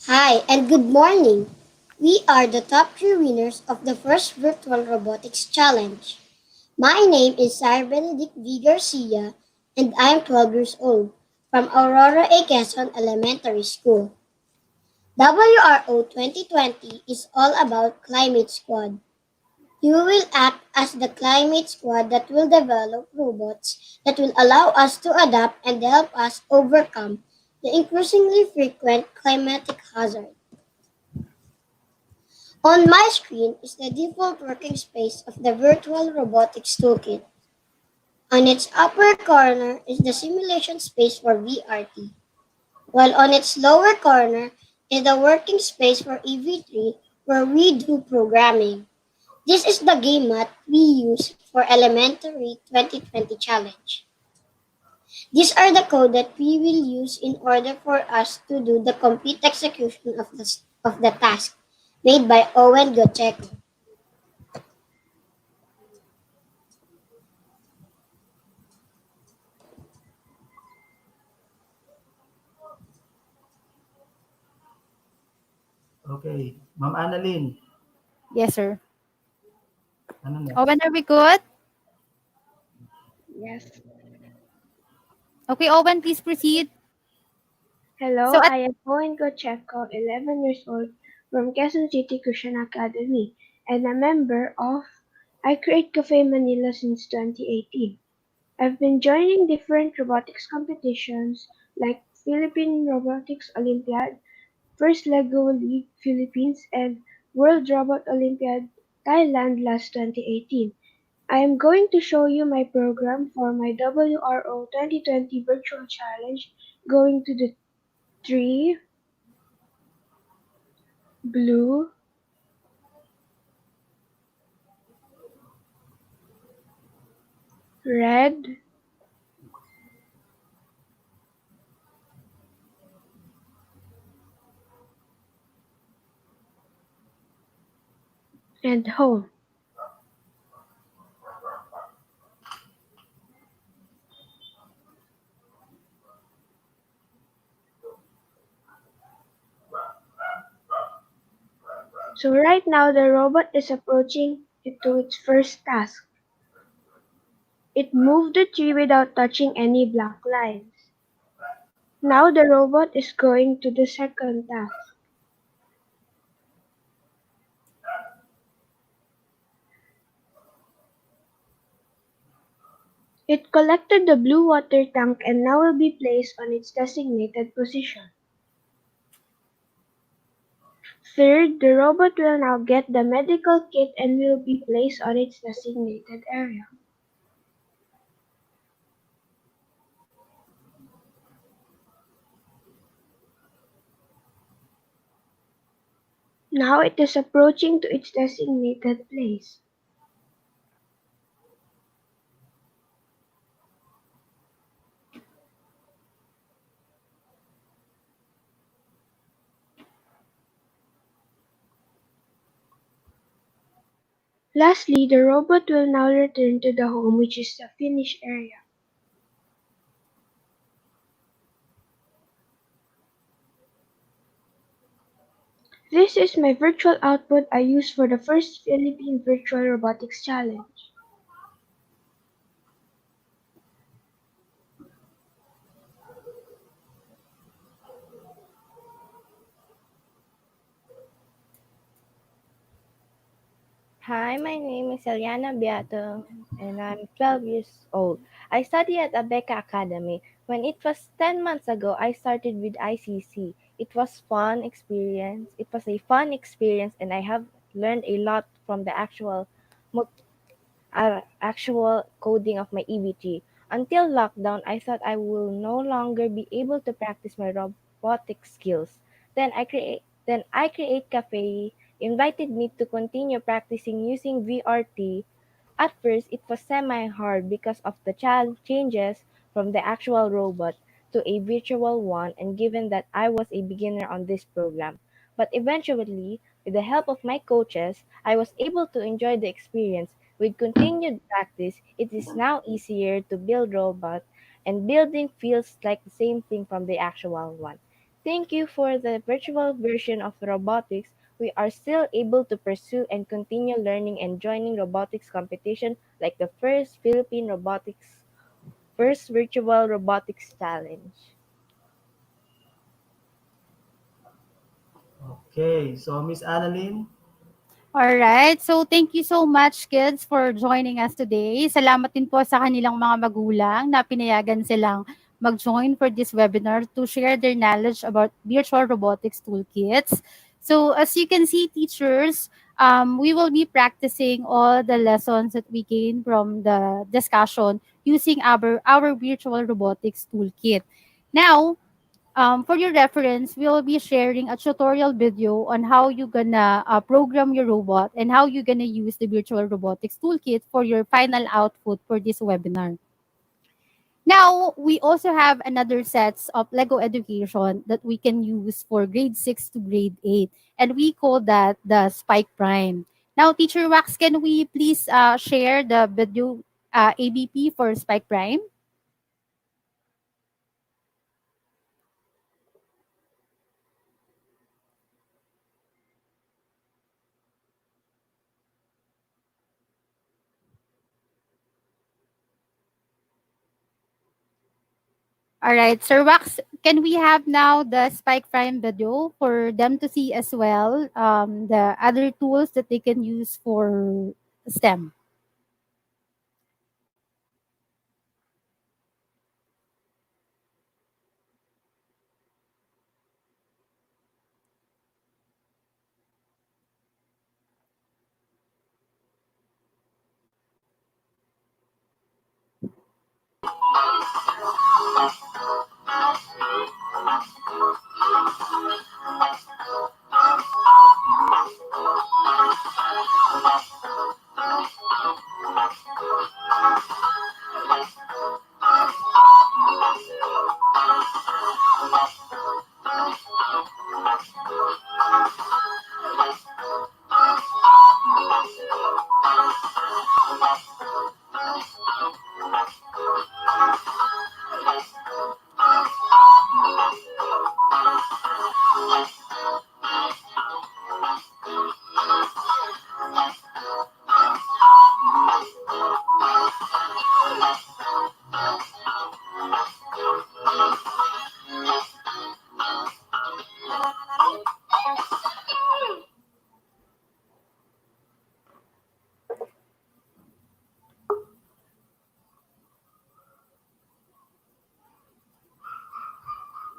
Hi, and good morning. We are the top three winners of the first Virtual Robotics Challenge. My name is Sarah Benedict V. Garcia, and I am 12 years old from Aurora A. Quezon Elementary School. WRO 2020 is all about Climate Squad. You will act as the climate squad that will develop robots that will allow us to adapt and help us overcome the increasingly frequent climatic hazard. On my screen is the default working space of the Virtual Robotics Toolkit. On its upper corner is the simulation space for VRT, while on its lower corner is the working space for EV3 where we do programming. This is the game mat we use for Elementary 2020 Challenge. These are the code that we will use in order for us to do the complete execution of the task made by Owen Gocheco. Okay. Ma'am Annalyn, Yes, sir. ano na? Owen, are we good? Yes. Okay, Owen, please proceed. Hello, So at I am Owen Gocheco, 11 years old, from Quezon City Christian Academy, and a member of I Create Cafe Manila since 2018. I've been joining different robotics competitions like Philippine Robotics Olympiad, First Lego League Philippines, and World Robot Olympiad Thailand last 2018. I am going to show you my program for my WRO 2020 virtual challenge going to the tree, blue, red, and home. So right now the robot is approaching it to its first task. It moved the tree without touching any black lines. Now the robot is going to the second task. It collected the blue water tank and now will be placed on its designated position. Third, the robot will now get the medical kit and will be placed on its designated area. Now it is approaching to its designated place. Lastly, the robot will now return to the home, which is the finish area. This is my virtual output I used for the first Philippine Virtual Robotics Challenge. Hi, my name is Eliana Beato and I'm 12 years old. I study at Abeka Academy. When it was 10 months ago, I started with ICC. It was fun experience. It was a fun experience and I have learned a lot from the actual coding of my EV3. Until lockdown, I thought I will no longer be able to practice my robotic skills. Then I create Cafe invited me to continue practicing using VRT. At first, it was semi-hard because of the changes from the actual robot to a virtual one and given that I was a beginner on this program. But eventually, with the help of my coaches, I was able to enjoy the experience. With continued practice, it is now easier to build robots and building feels like the same thing from the actual one. Thank you for the virtual version of robotics. We are still able to pursue and continue learning and joining robotics competition like the first virtual robotics challenge. Okay, so Miss Annalyn. All right. So thank you so much kids for joining us today. Salamat din po sa kanilang mga magulang na pinayagan silang mag-join for this webinar to share their knowledge about virtual robotics toolkits. So as you can see, teachers, we will be practicing all the lessons that we gained from the discussion using our virtual robotics toolkit. Now, for your reference, we'll be sharing a tutorial video on how you gonna program your robot and how you gonna use the virtual robotics toolkit for your final output for this webinar. Now, we also have another sets of Lego education that we can use for grade 6 to grade 8, and we call that the Spike Prime. Now, Teacher Wax, can we please share the video ABP for Spike Prime? All right, Sir Wax, can we have now the Spike Prime video for them to see as well the other tools that they can use for STEM?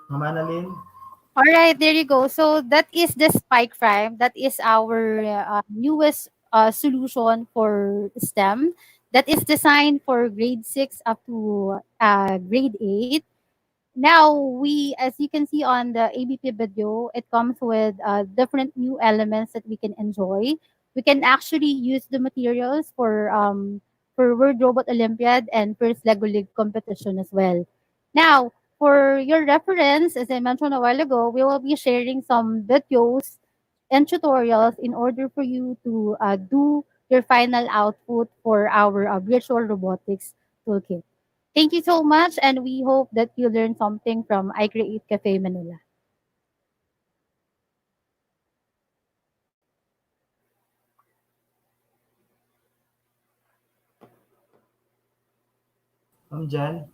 Ma'am Annalyn? All right, there you go. So that is the Spike Prime. That is our newest solution for STEM. That is designed for grade 6 up to grade 8. Now, as you can see on the ABP video, it comes with different new elements that we can enjoy. We can actually use the materials for World Robot Olympiad and First Lego League competition as well. Now, for your reference, as I mentioned a while ago, we will be sharing some videos and tutorials in order for you to do your final output for our virtual robotics toolkit. Thank you so much, and we hope that you learned something from I Create Cafe Manila. Ma'am Jen?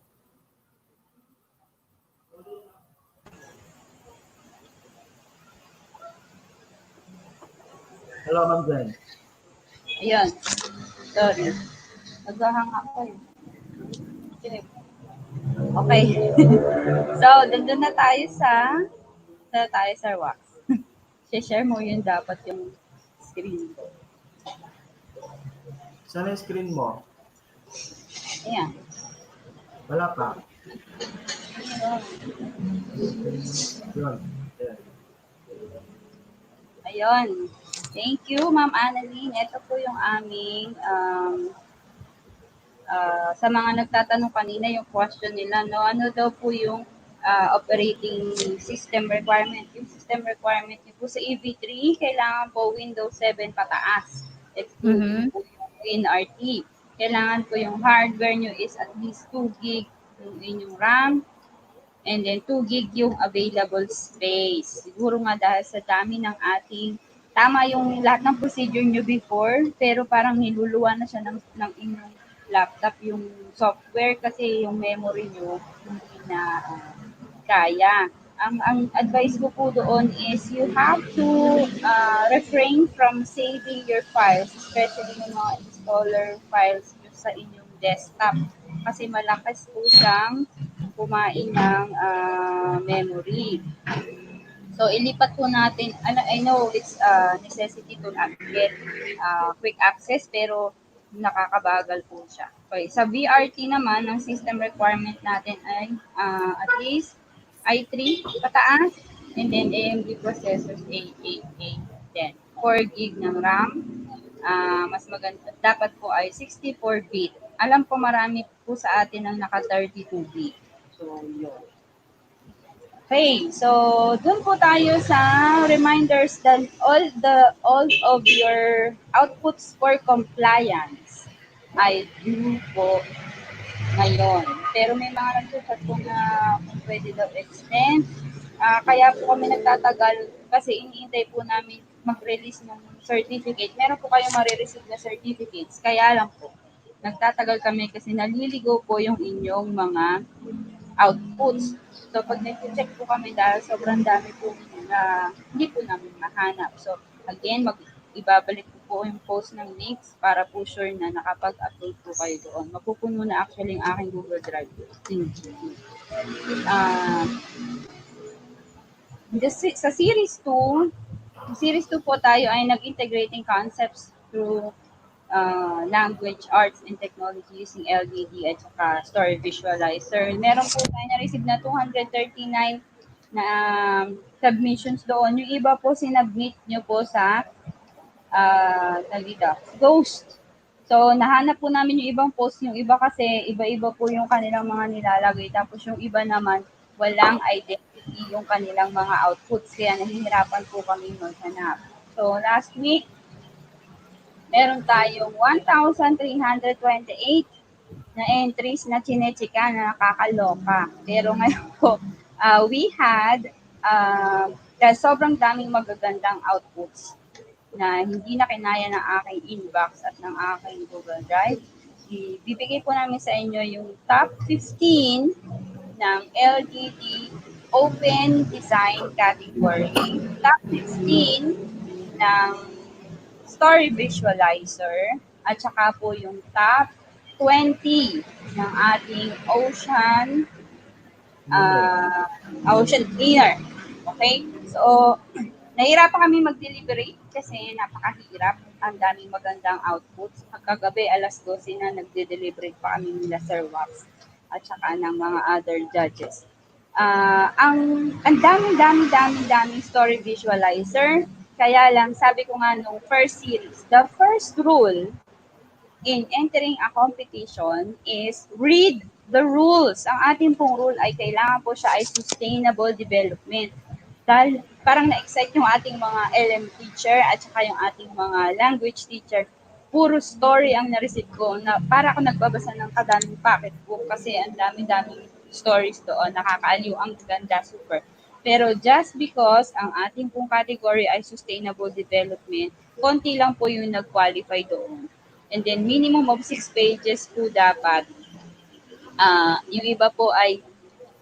Hello, Ma'am Jen. Ayun, sorry. Naghahang ako eh. Okay. So, dundun na tayo sa wax. Share mo yun dapat yung screen ko. Saan yung screen mo? Ayan. Wala pa. Yun. Ayan. Ayun. Thank you, Ma'am Annalyn. Ito po yung aming sa mga nagtatanong kanina yung question nila, no? Ano daw po yung operating system requirement? Yung system requirement niyo po sa EV3, kailangan po Windows 7 pataas. Excluding Mm-hmm. po yung WinRT. Kailangan po yung hardware nyo is at least 2 gig yung inyong RAM, and then 2 gig yung available space. Siguro nga dahil sa dami ng ating, tama yung lahat ng procedure nyo before, pero parang niluluwa na siya ng inyong laptop yung software kasi yung memory nyo hindi na kaya. Ang advice ko po doon is you have to refrain from saving your files, especially yung mga installer files nyo sa inyong desktop. Kasi malakas po siyang kumain ng memory. So, ilipat po natin. I know it's necessity to get quick access, pero nakakabagal po siya. Okay. Sa VRT naman, ang system requirement natin ay at least i3 pataas, and then AMD processors A8810. 4 gig ng RAM. Mas maganda, dapat po ay 64-bit. Alam ko marami po sa atin ang naka 32-bit. So, yun. Okay, so dun po tayo sa reminders that all of your outputs for compliance ay due po ngayon. Pero may mga nagsusat po na kung pwede daw extend. Kaya po kami nagtatagal kasi iniintay po namin mag-release ng certificate. Meron po kayong marireceive na certificates. Kaya lang po, nagtatagal kami kasi naliligo po yung inyong mga outputs. So, pag nag-check po kami dahil sobrang dami po na hindi po namin mahanap. So, again, ibabalik ko po yung post ng links para po sure na nakapag-upload po kayo doon. Mapupuno na actually yung aking Google Drive. Sa Series 2 po tayo ay nag-integrating concepts through language, arts, and technology using LDD at saka story visualizer. Meron po tayo na-receive na 239 na submissions doon. Yung iba po sinubmit nyo po sa Ghost. So, nahanap po namin yung ibang post. Yung iba kasi, iba-iba po yung kanilang mga nilalagay. Tapos yung iba naman, walang identity yung kanilang mga outputs. Kaya nahihirapan po kami maghanap. So, last week, meron tayong 1,328 na entries na chinechika na nakakaloka. Pero ngayon po, we had sobrang daming magagandang outputs na hindi na kinaya ng aking inbox at ng aking Google Drive. Bibigay po namin sa inyo yung top 15 ng LGD Open Design category, top 15 ng Story Visualizer, at saka po yung top 20 ng ating Ocean ocean cleaner. Okay? So, nahirapan kami mag-deliberate kasi napakahirap. Ang daming magandang outputs. Kagabi, alas 12 na nagde-deliberate pa kami nila Sir Wax at saka ng mga other judges. Ang daming story visualizer. Kaya lang, sabi ko nga nung first series, the first rule in entering a competition is read the rules. Ang ating pong rule ay kailangan po siya ay sustainable development. Dahil parang na-excite yung ating mga LM teacher at saka yung ating mga language teacher. Puro story ang na-receive ko na para ako nagbabasa ng kadaming pocketbook kasi ang daming stories doon. Nakakaaliw, ang ganda, super. Pero just because ang ating pong category ay sustainable development, konti lang po yung nag-qualify doon. And then minimum of 6 pages po dapat. Yung iba po ay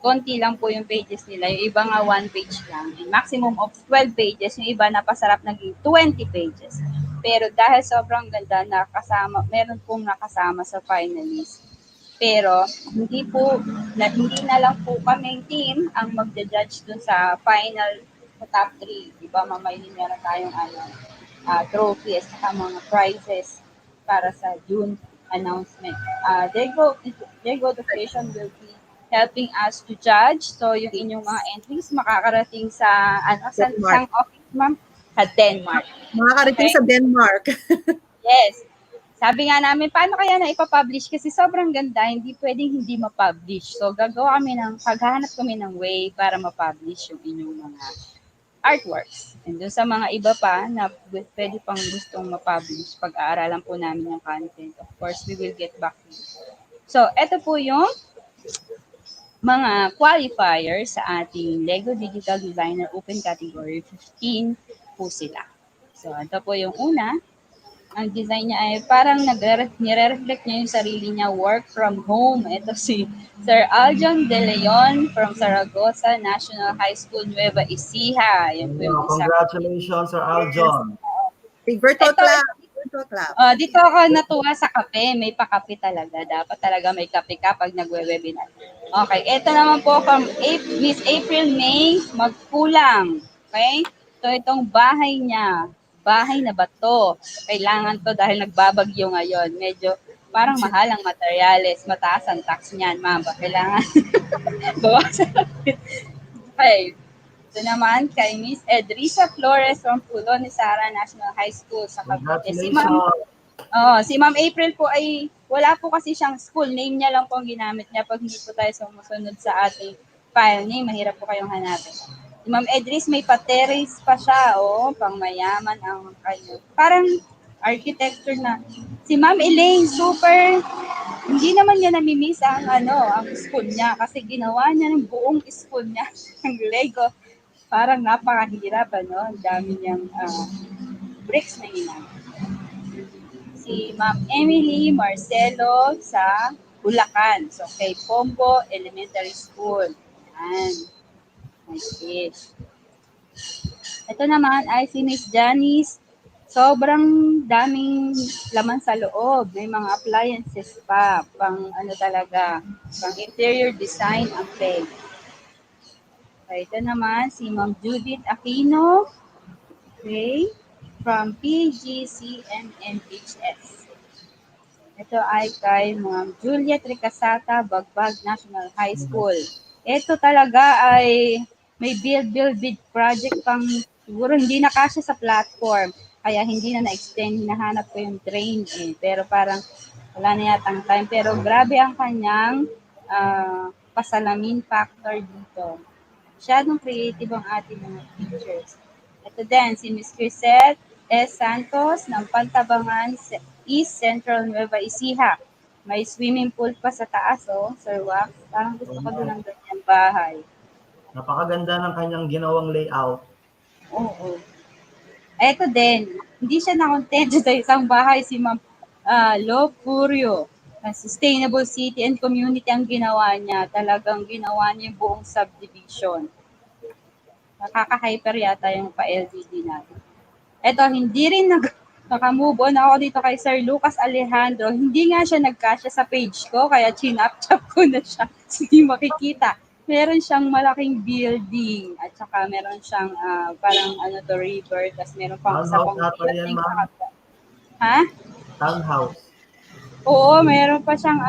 konti lang po yung pages nila. Yung iba nga 1 page lang. And maximum of 12 pages. Yung iba napasarap naging 20 pages. Pero dahil sobrang ganda meron pong nakasama sa finalist. Pero hindi na lang po kaming team ang magja-judge dun sa final sa top 3. Diba mamay meron tayong trophies at mga prizes para sa June announcement. Diego Education will be helping us to judge. So, yung inyong mga entries makakarating sa, saan office, ma'am? Sa Denmark. Makakarating sa Denmark. Yes. Sabi nga namin, paano kaya na ipapublish? Kasi sobrang ganda, hindi pwedeng hindi mapublish. So, paghahanap kami ng way para mapublish yung inyong mga artworks. And doon sa mga iba pa na pwede pang gustong mapublish, pag-aaralan po namin yung content. Of course, we will get back to you. So, ito po yung mga qualifiers sa ating Lego Digital Designer Open Category. 15 po sila. So, ito po yung una. Ang design niya ay parang nire-reflect niya yung sarili niya, work from home. Ito si Sir Aljon De Leon from Zaragoza National High School, Nueva Ecija. Yan po yung isa. Congratulations, Sir Aljon. Virtual clap. Dito ako natuwa sa kape. May pakape talaga. Dapat talaga may kape ka pag nagwe-webinar. Okay, ito naman po from Miss April May Magkulang. Okay? So, itong bahay niya. Bahay na ba to? Kailangan to dahil nagbabagyo ngayon. Medyo parang mahal ang materyales. Mataas ang tax niyan, ma'am. Kailangan bawasan. Okay. Ito naman kay Miss Edrisa Flores from Pulo ni Sara National High School sa Cavite. Si Ma'am April po ay wala po kasi siyang school name niya lang po ang ginamit niya pag hindi po tayo sumusunod sa ating file name. Mahirap po kayong hanapin. Si Ma'am Edris may pa-terrace pa siya, pang mayaman ang kayo. Parang architecture na. Si Ma'am Elaine, super, hindi naman niya namimiss ang school niya kasi ginawa niya ng buong school niya ng Lego. Parang napakahirap, Ang dami niyang bricks na ginamit. Si Ma'am Emily Marcelo sa Bulacan. So, kay Pombo Elementary School. Yan. Nice. Ito naman ay si Miss Janice. Sobrang daming laman sa loob. May mga appliances pa. Pang pang interior design ang peg. Okay, ito naman si Ma'am Judith Aquino. Okay. From PGCMNHS. Ito ay kay Ma'am Juliet Ricasata, Bagbag National High School. Ito talaga ay may build project pang siguro hindi na kasya sa platform. Kaya hindi na na-extend, hinahanap ko yung train Pero parang wala na yatang time. Pero grabe ang kanyang pasalamin factor dito. Masyadong creative ang ating mga teachers. Ito din, si Ms. Crisette S. Santos ng Pantabangan East Central Nueva Ecija. May swimming pool pa sa taas, Sir Wax. Parang gusto ko doon ng ganyang bahay. Napakaganda ng kanyang ginawang layout. Oo. Ito din, hindi siya nakontento sa isang bahay si Ma'am Lo Curio. Sustainable City and Community ang ginawa niya. Talagang ginawa niya yung buong subdivision. Nakaka-hyper yata yung pa-LDD natin. Ito, hindi rin naka-move on ako dito kay Sir Lucas Alejandro. Hindi nga siya nagkasya sa page ko, kaya chinap-chap ko na siya. Hindi makikita. meron siyang malaking building at saka meron siyang parang river, tapos meron pang isa Townhouse pang ata yan, building sa ma'am. kabila. Ha? Townhouse. Oo, meron pa siyang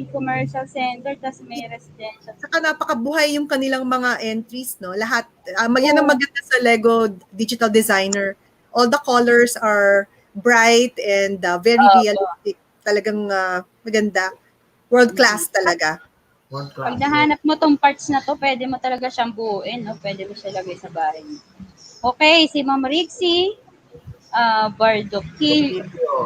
commercial center, tapos may residential. Saka napakabuhay yung kanilang mga entries, no? Lahat, yan ang maganda sa Lego Digital Designer. All the colors are bright and very realistic. Talagang maganda. World class talaga. World Pag class. nahanap mo tong parts na to, pwede mo talaga siyang buuin, no? Pwede mo siya lagay sa bahay mo. Okay, si Ma'am Rixie, Bardocchio,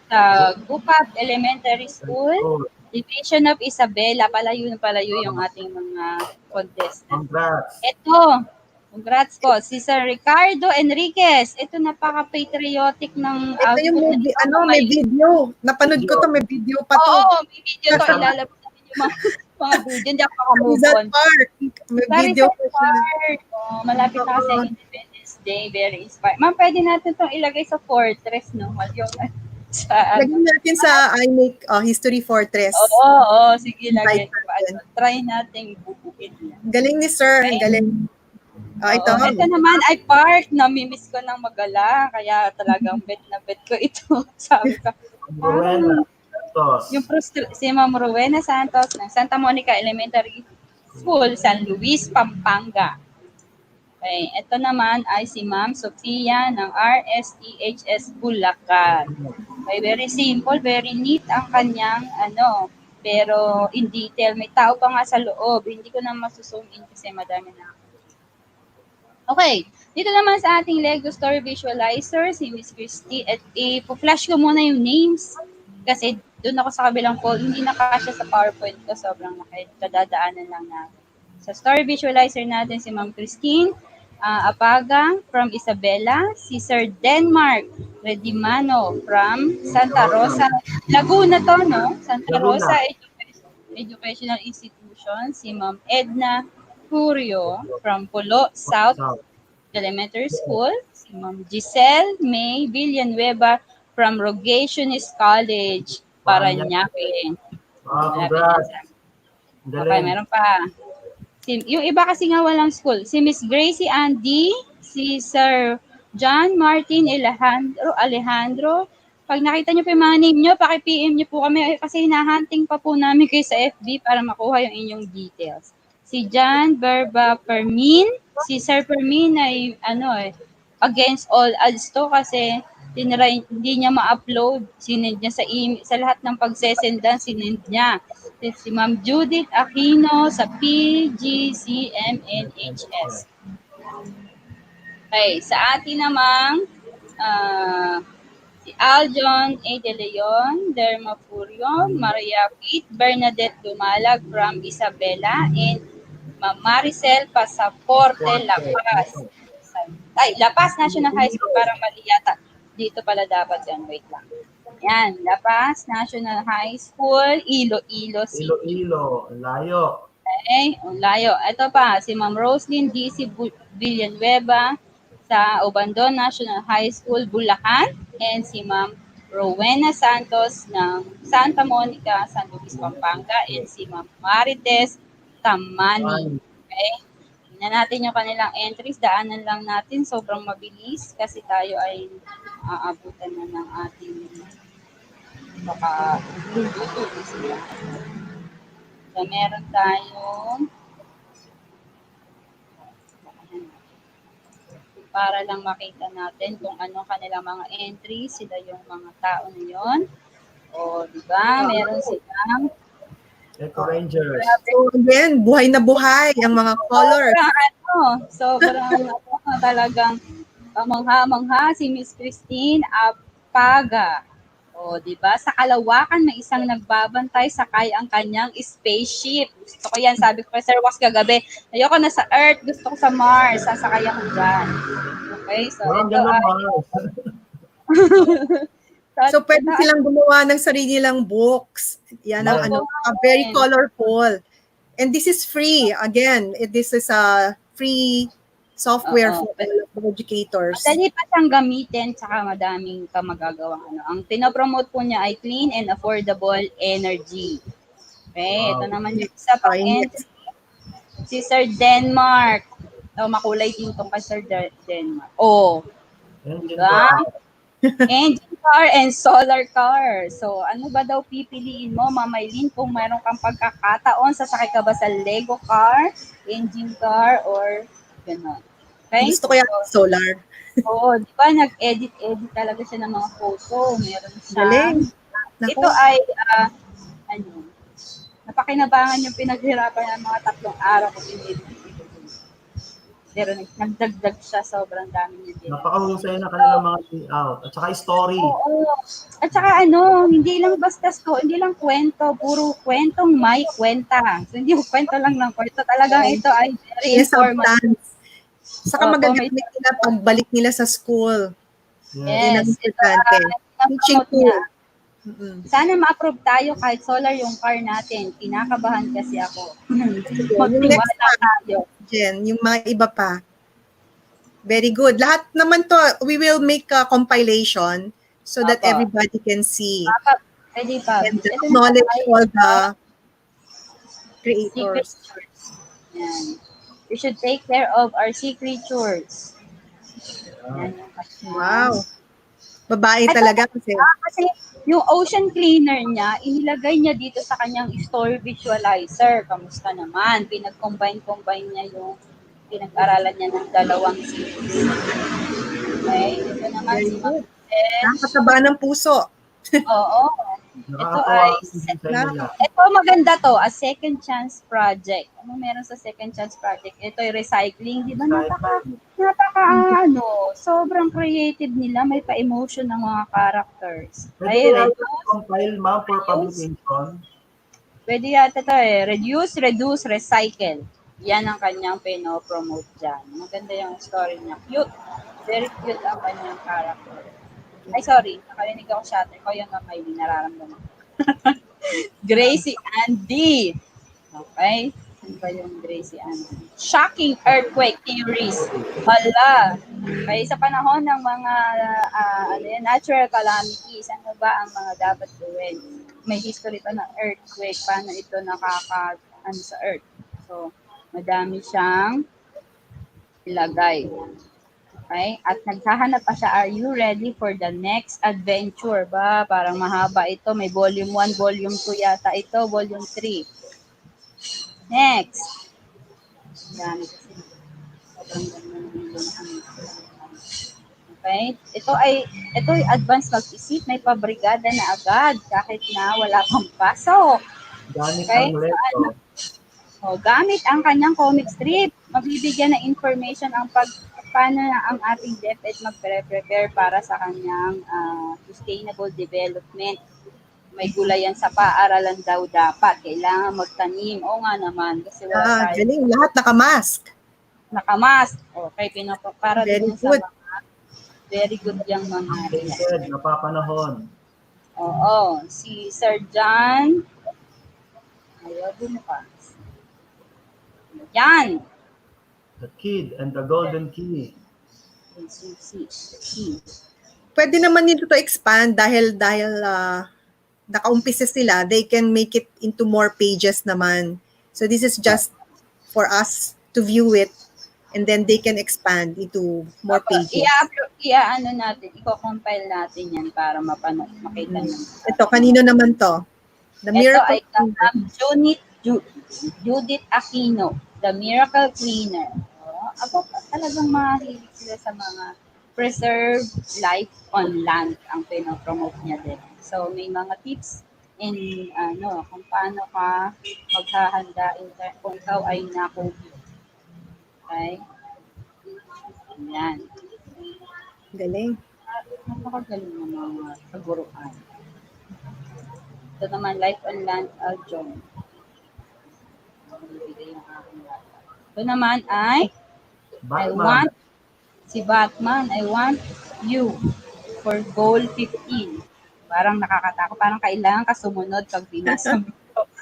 sa Gupap Elementary School, Division of Isabela, palayo yung ating mga contestants. Congrats. Ito, congrats po, si Sir Ricardo Enriquez. Ito, napaka-patriotic ng Ito yung movie, may video. Napanood ko to, may video pa to. Oo, may video to. Ilalabas namin yung mga video. Hindi ako makamove on. Park. May video ko siya. Oh, malapit na kasi ang Independence Day. Very inspired. Ma'am, pwede natin itong ilagay sa Fortress, no? Yung lagyan natin sa iMake History Fortress. Oo, sige, lagyan. Try natin bubukin. Galing ni Sir. Ang galing. Ito naman ay park. Namimiss ko ng magala. Kaya talagang bet na bet ko ito. Sabi ko. Si Ma'am Rowena Santos ng Santa Monica Elementary School, San Luis, Pampanga. Okay, ito naman ay si Ma'am Sofia ng RSTHS Bulacan. Okay, very simple, very neat ang kanyang pero in detail. May tao pa nga sa loob. Hindi ko na masuzoom in kasi madami na. Okay, dito naman sa ating Lego Story Visualizer, si Miss Christy, at i-flash ko muna yung names kasi doon ako sa kabilang call, hindi nakasya sa PowerPoint ko, sobrang kadadaanan lang natin. Sa Story Visualizer natin, si Ma'am Christine Apaga from Isabela, si Sir Denmark Redimano from Santa Rosa, Laguna to, no? Santa Rosa Educational Institution, si Ma'am Edna Curio from Pulo South Elementary School, si Ma'am Giselle May Villanueva from Rogationist College, Parañaque. Congrats. Okay, meron pa. Yung iba kasi nga walang school. Si Miss Gracie Andy, si Sir John Martin Alejandro. Pag nakita niyo po yung mga name niyo, paki-PM niyo po kami kasi hinahunting pa po namin kayo sa FB para makuha yung inyong details. Si John Verba Permin, si Sir Permin ay against all odds to kasi hindi niya ma-upload. Sinend niya sa lahat ng pagsesendan, sinend niya. Si Ma'am Judith Aquino sa PGCMNHS. Okay, sa atin namang si Aljon A. De Leon, Derma Furio, Maria Pete, Bernadette Dumalag from Isabela, and Ma'am Maricel Pasaporte La Paz. La Paz National High School, parang mali yata. Dito pala dapat yan, wait lang. Yan, La Paz National High School, Iloilo City. Iloilo, layo. Okay, layo. Ito pa, si Ma'am Roslyn D.C. Villanueva sa Obandon National High School, Bulacan, and si Ma'am Rowena Santos ng Santa Monica, San Luis, Pampanga, and si Ma'am Marites Tamani. Okay? Tingnan natin yung kanilang entries. Daanan lang natin. Sobrang mabilis kasi tayo ay aabutan na ng ating baka sila. So, meron tayong para lang makita natin kung ano kanilang mga entries, sila yung mga tao na yun. O, di ba? Meron silang Eco Rangers. So again, buhay na buhay ang mga colors. Sobrang talagang mangha-mangha si Miss Christine Apaga. O, di ba? Sa kalawakan, may isang nagbabantay sakay ang kanyang spaceship. Gusto ko yan. Sabi ko kay Sir Wax kagabi, ayoko na sa Earth, gusto ko sa Mars. Sasakay ako dyan. Okay? So, ito So, pwede silang gumawa ng sarili lang books. Yan ang very colorful. And this is free. Again, this is a free software for educators. Madali pa siyang gamitin, tsaka madaming ka magagawang Ang pinopromote po niya ay clean and affordable energy. Okay, ito naman yung isa pang entry. Si Sir Denmark. Oh, makulay din tong kay Sir Denmark. Oh, Engine diba? car. Engine car and solar car. So, ano ba daw pipiliin mo, Mamaylin, kung mayroon kang pagkakataon, sasakay ka ba sa Lego car, engine car, or gano'n? Okay? Gusto ko yan solar. Oo, di ba, nag-edit talaga siya ng mga photo. Meron siyang, Galing. Naku. ito ay, ano, napakinabangan yung pinaghirapan ng mga 3 araw ko pinili. Pero nagdagdag siya, sobrang dami niya din. Napakahusay na kanilang mga layout. At saka story. Oo. At saka ano, hindi lang basta hindi lang kwento, puro kwentong may kwenta. So, hindi kwento lang ng kwento. Talagang ito ay very Yes, informative. substance. Saka magagamit nila pagbalik nila sa school. Yan ang Yes, ito importante. Teaching promote tool. niya. Sana ma-approve tayo kahit solar yung car natin. Kinakabahan kasi ako. Yung next tayo. Jen, yung mga iba pa. Very good. Lahat naman to, we will make a compilation so that Apa. everybody can see. Pwede pa. And acknowledge all the creators. Yan. We should take care of our sea creatures. Yan yung Wow. Babae talaga kasi. Kasi yung ocean cleaner niya, inilagay niya dito sa kanyang story visualizer. Kamusta naman? Pinag-combine niya yung pinag-aralan niya ng 2 series. Okay? Ito naman si Nakakataba ng puso. Oo. Ito ay, ito maganda to, a second chance project. Ano meron sa second chance project? Ito ay recycling. Di ba sobrang creative nila. May pa-emotion ng mga characters. Ay, compile, ma'am, for publication. Pwede yata ito reduce, recycle. Yan ang kanyang pino-promote dyan. Maganda yung story niya. Cute. Very cute ang kanyang character. Ay, sorry. Nakalinig ako shatter ko. Yung may nararamdaman. Gracie Andy. Okay. Ano ba yung Gracie Andy? Shocking earthquake theories. Hala. Okay, sa panahon ng mga natural calamities, ano ba ang mga dapat gawin? May history pa ng earthquake. Paano ito sa earth? So, madami siyang ilagay. Okay? At naghahanap pa siya, are you ready for the next adventure? Ba, parang mahaba ito. May volume 1, volume 2 yata ito, volume 3. Next. Dami kasi. Okay? Ito ay advanced mag-isip. May pabrigada na agad kahit na wala pang pasok. Okay? Gamit ang kanyang comic strip, magbibigyan ng information paano na ang ating DepEd magpre-prepare para sa kanyang sustainable development. May gulayan sa paaralan daw dapat. Kailangan magtanim. O nga naman. Kasi wala tayo. Galing. Lahat nakamask. Nakamask. Okay, para very din good. Sa mga very good yung mga napapanahon. Oo. Si Sir John. Ayaw mo pa. Yan. The Kid and the Golden Key. Pwede naman nito to expand dahil nakaumpisa sila, they can make it into more pages naman. So this is just for us to view it and then they can expand into more pages. I-compile natin yan para makita nyo. Ito, kanino naman to? The Miracle Cleaner. Judith Aquino, The Miracle Cleaner. Ako talagang mahilig sila sa mga preserved life on land ang pinopromote niya din. So may mga tips in kung paano ka maghahanda kung ikaw ay na-COVID. Okay? Yan. Galing. Napakagaling ng mga kaguruan. Ito naman, Life on Land, Aljon. Ito naman ay Batman. I want you for goal 15. Parang nakakatakot. Parang kailangan ka sumunod pag binasa mo.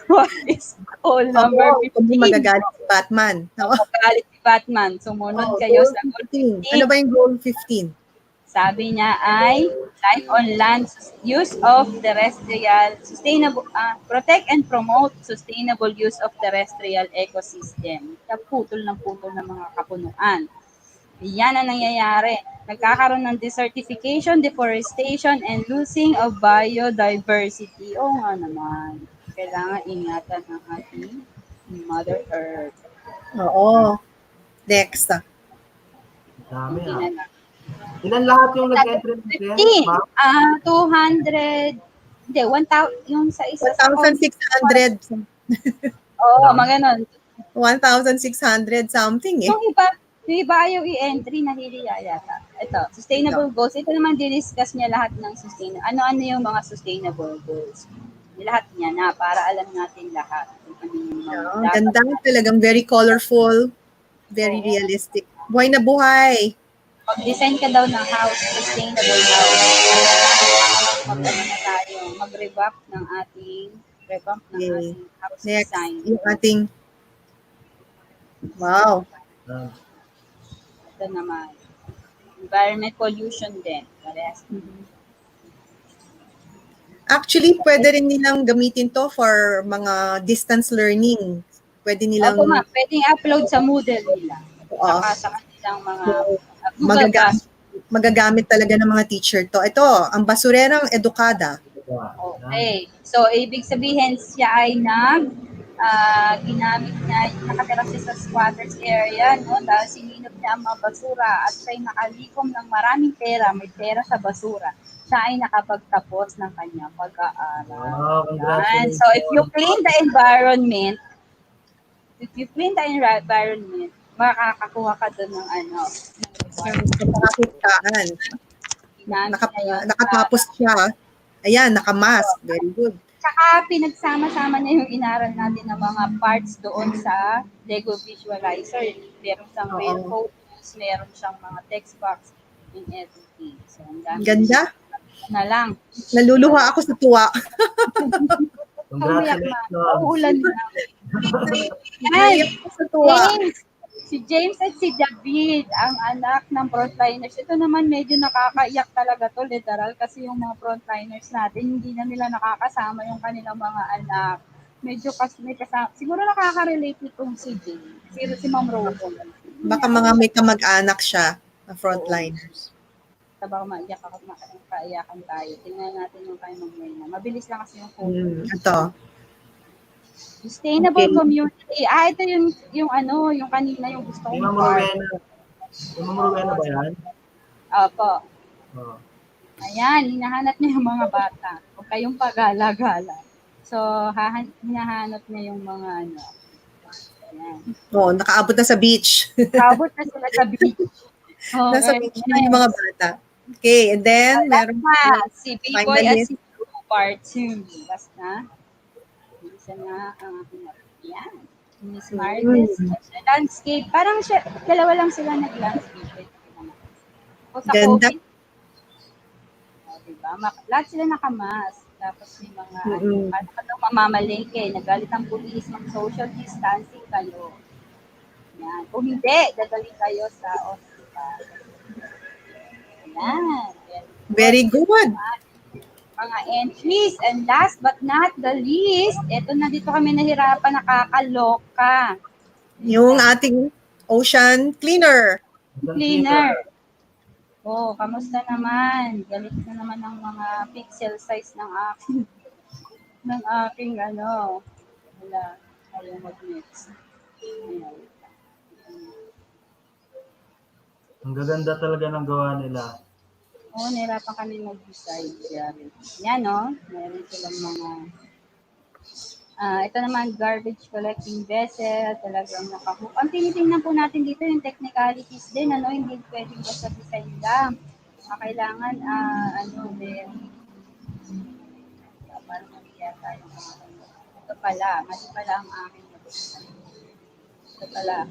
What is goal number 15? Kung magagalit si Batman. Magagalit si Batman. Sumunod kayo sa goal 15. Ano ba yung goal 15? Sabi niya ay life on land, use of terrestrial, protect and promote sustainable use of terrestrial ecosystem. Putol ng putol ng mga kapunuan. Yan ang nangyayari. Nagkakaroon ng desertification, deforestation, and losing of biodiversity. Oo nga naman. Kailangan ingatan ang ating Mother Earth. Oo. Next. Dami Hindi na lang. Ilan lahat yung nag-entry natin, ma'am? 200, hindi, 1,000, yung sa isa sa 1,600. Oo, mga ganun. 1,600 something eh. Yung iba ayaw i-entry, nahihiya yata. Ito, sustainable goals. Ito naman diniscuss niya lahat ng sustainable. Ano-ano yung mga sustainable goals. Lahat niya na para alam natin lahat. Ganda, talagang very colorful, very realistic. Buhay na buhay. Mag-design ka daw ng house, sustainable house. Mag-revamp ng ating house Next, design. yung ating, wow. Ito naman. Environment pollution din. Parehas. Actually, pwede rin nilang gamitin to for mga distance learning. Pwede nilang... Opo, ma'am. Pwede upload sa Moodle nila. Saka sa kanilang mga Google Classroom. Magagamit talaga ng mga teacher to. Ito, ang basurerang edukada. Okay. So, ibig sabihin siya ay ginamit niya, nakatira siya sa squatters area, no? Dahil sininop niya ang mga basura at siya'y nakalikom ng maraming pera, may pera sa basura. Siya ay nakapagtapos ng kanyang pag-aaral. Wow, congratulations. So, if you clean the environment, makakakuha ka doon ng Nakakitaan. Nakatapos siya. Ayan, nakamask. Very good. Saka pinagsama-sama niya yung inaral natin ng mga parts doon sa Lego Visualizer. Meron siyang real photos, meron siyang mga text box and everything. So, ang ganda. Na lang. Naluluha ako sa tuwa. Congratulations. Uulan na. Sa tuwa. Si James at si David, ang anak ng frontliners. Ito naman medyo nakakaiyak talaga to, literal, kasi yung mga frontliners natin, hindi na nila nakakasama yung kanilang mga anak. Medyo may kasama. Siguro nakaka-relate itong si James. Si Ma'am Robo. Baka mga may kamag-anak siya na frontliners. Baka makaiyakan tayo. Tingnan natin yung kay Ma'am Reyna. Mabilis lang kasi yung photo. Ito. Sustainable community. Ito yung kanina yung gusto kong part. Yung Ma'am Rowena ba yan? Opo. Ayan, hinahanap niya yung mga bata. Huwag kayong pagala-gala. So, hinahanap niya yung mga Ayan. Nakaabot na sa beach. Nakaabot na sila sa beach. Nasa beach na yung mga bata. Okay, and then, meron si B-Boy at si Blue part 2. Basta. Isa na ang yan. Miss Martes. Landscape. Parang dalawa lang sila nag-landscape. O sa ganda. COVID. Diba? Lahat sila nakamas. Tapos may mga paano ka daw mamamalengke. Nagalit ang pulis. Mag-social distancing kayo. Yan. Kung hindi, dadali kayo sa hospital. Yan. Very good. Mga entries. And last but not the least, eto na dito kami nahirapan, nakakaloka. Yung ating ocean cleaner. Kamusta naman? Galit na naman ng mga pixel size ng aking wala, ayaw mag-mix. Ang gaganda talaga ng gawa nila. Nahirapan kami mag-decide. Yan, meron silang mga ito naman, garbage collecting vessel, talagang nakahook. Ang tinitingnan po natin dito yung technicalities din, hindi pwedeng basta design lang. Kailangan, parang nangyayari tayo. Ito pala, mali pala ang aking ito pala.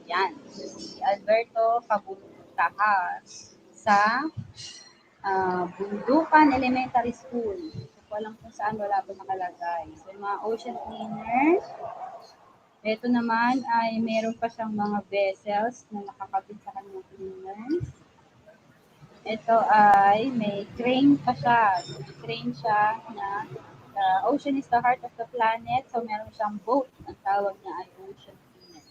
Yan, si Alberto Cabutaca sa Bundukan Elementary School. So, walang kung saan, wala po nakalagay. So, yung mga ocean cleaner, Ito naman ay meron pa siyang mga vessels na nakakabit sa kanyang cleaners. Ito ay may crane pa siya. May crane siya na ocean is the heart of the planet. So meron siyang boat. Ang tawag niya ay ocean cleaner.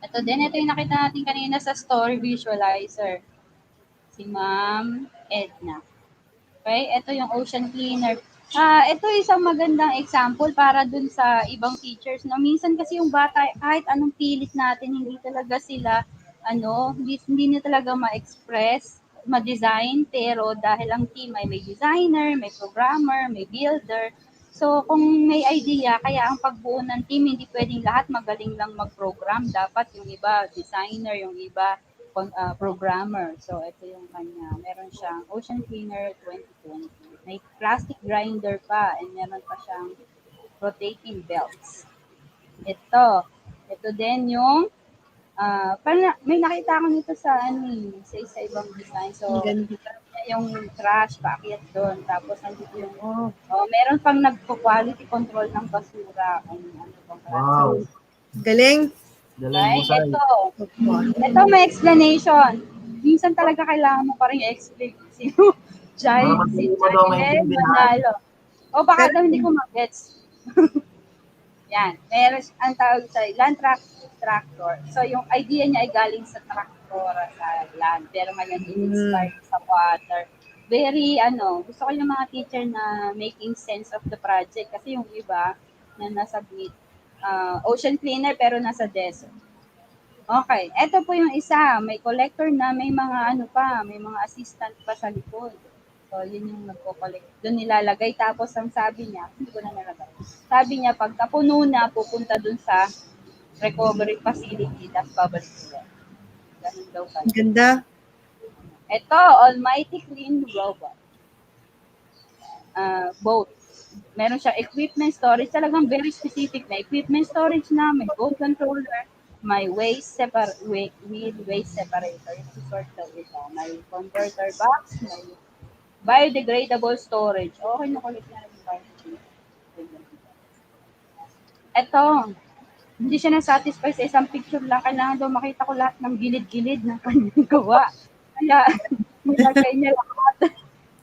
Ito din, ito yung nakita natin kanina sa story visualizer. Si Ma'am Edna. Okay, ito yung ocean cleaner. Ito isang magandang example para dun sa ibang teachers. No? Minsan kasi yung bata, kahit anong pilit natin, hindi talaga sila, hindi na talaga ma-express, ma-design, pero dahil ang team ay may designer, may programmer, may builder, so kung may idea, kaya ang pagbuo ng team, hindi pwedeng lahat magaling lang mag-program. Dapat yung iba, designer, yung iba, programmer. So, ito yung kanya. Meron siyang Ocean Cleaner 2020. May plastic grinder pa and meron pa siyang rotating belts. Ito din yung may nakita ko nito sa sa isa ibang design. So, yung trash paakyat doon. Tapos nandito yung meron pang nagpo-quality control ng basura. Wow. Galing. Right? Ito may explanation. Minsan talaga kailangan mo pa rin i-explain. Si Giant Manalo. O baka daw hindi ko mag-gets. Yan. Meron ang tawag sa land tractor. So yung idea niya ay galing sa tractor sa land. Pero ngayon in-inspired sa water. Very gusto ko yung mga teacher na making sense of the project. Kasi yung iba na nasa beach, ocean cleaner pero nasa desert. Okay, eto po yung isa, may collector na may mga may mga assistant pa sa likod. So, yun yung nagko-collect. Doon nilalagay. Tapos, ang sabi niya, hindi ko na nalagay. Sabi niya, pag napuno na, pupunta doon sa recovery facility, tapos babalik sila. Ganun daw pa. Ganda. Ito, Almighty Clean Robot. Boat. Meron siya equipment storage. Talagang very specific na equipment storage na. May boat controller. May waste separator. Yung sort of ito. May converter box. May biodegradable storage. Okay na kulit na rin biodegradable. Ito. Hindi siya na-satisfy sa isang picture lang. Kailangan daw makita ko lahat ng gilid-gilid na kanyang gawa. Kaya, nilagay niya lahat.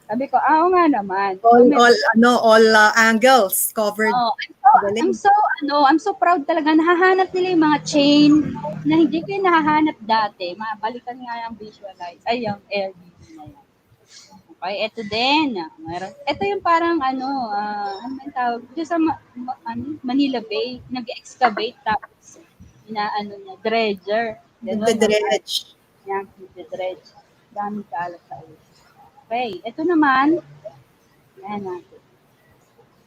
Sabi ko, oo nga naman. All angles covered. I'm so proud talaga. Nahahanap nila yung mga chain na hindi ko yung nahahanap dati. Balikan nga yung visualize. Ay, yung LED na yan. Okay, ito din. Ito yung parang ano yung tawag? Dito sa Manila Bay, nag-excavate tapos niya, dredger. Nagde-dredge. Yan, nagde-dredge. Dami kaalat sa ulo. Okay, ito naman, yan natin.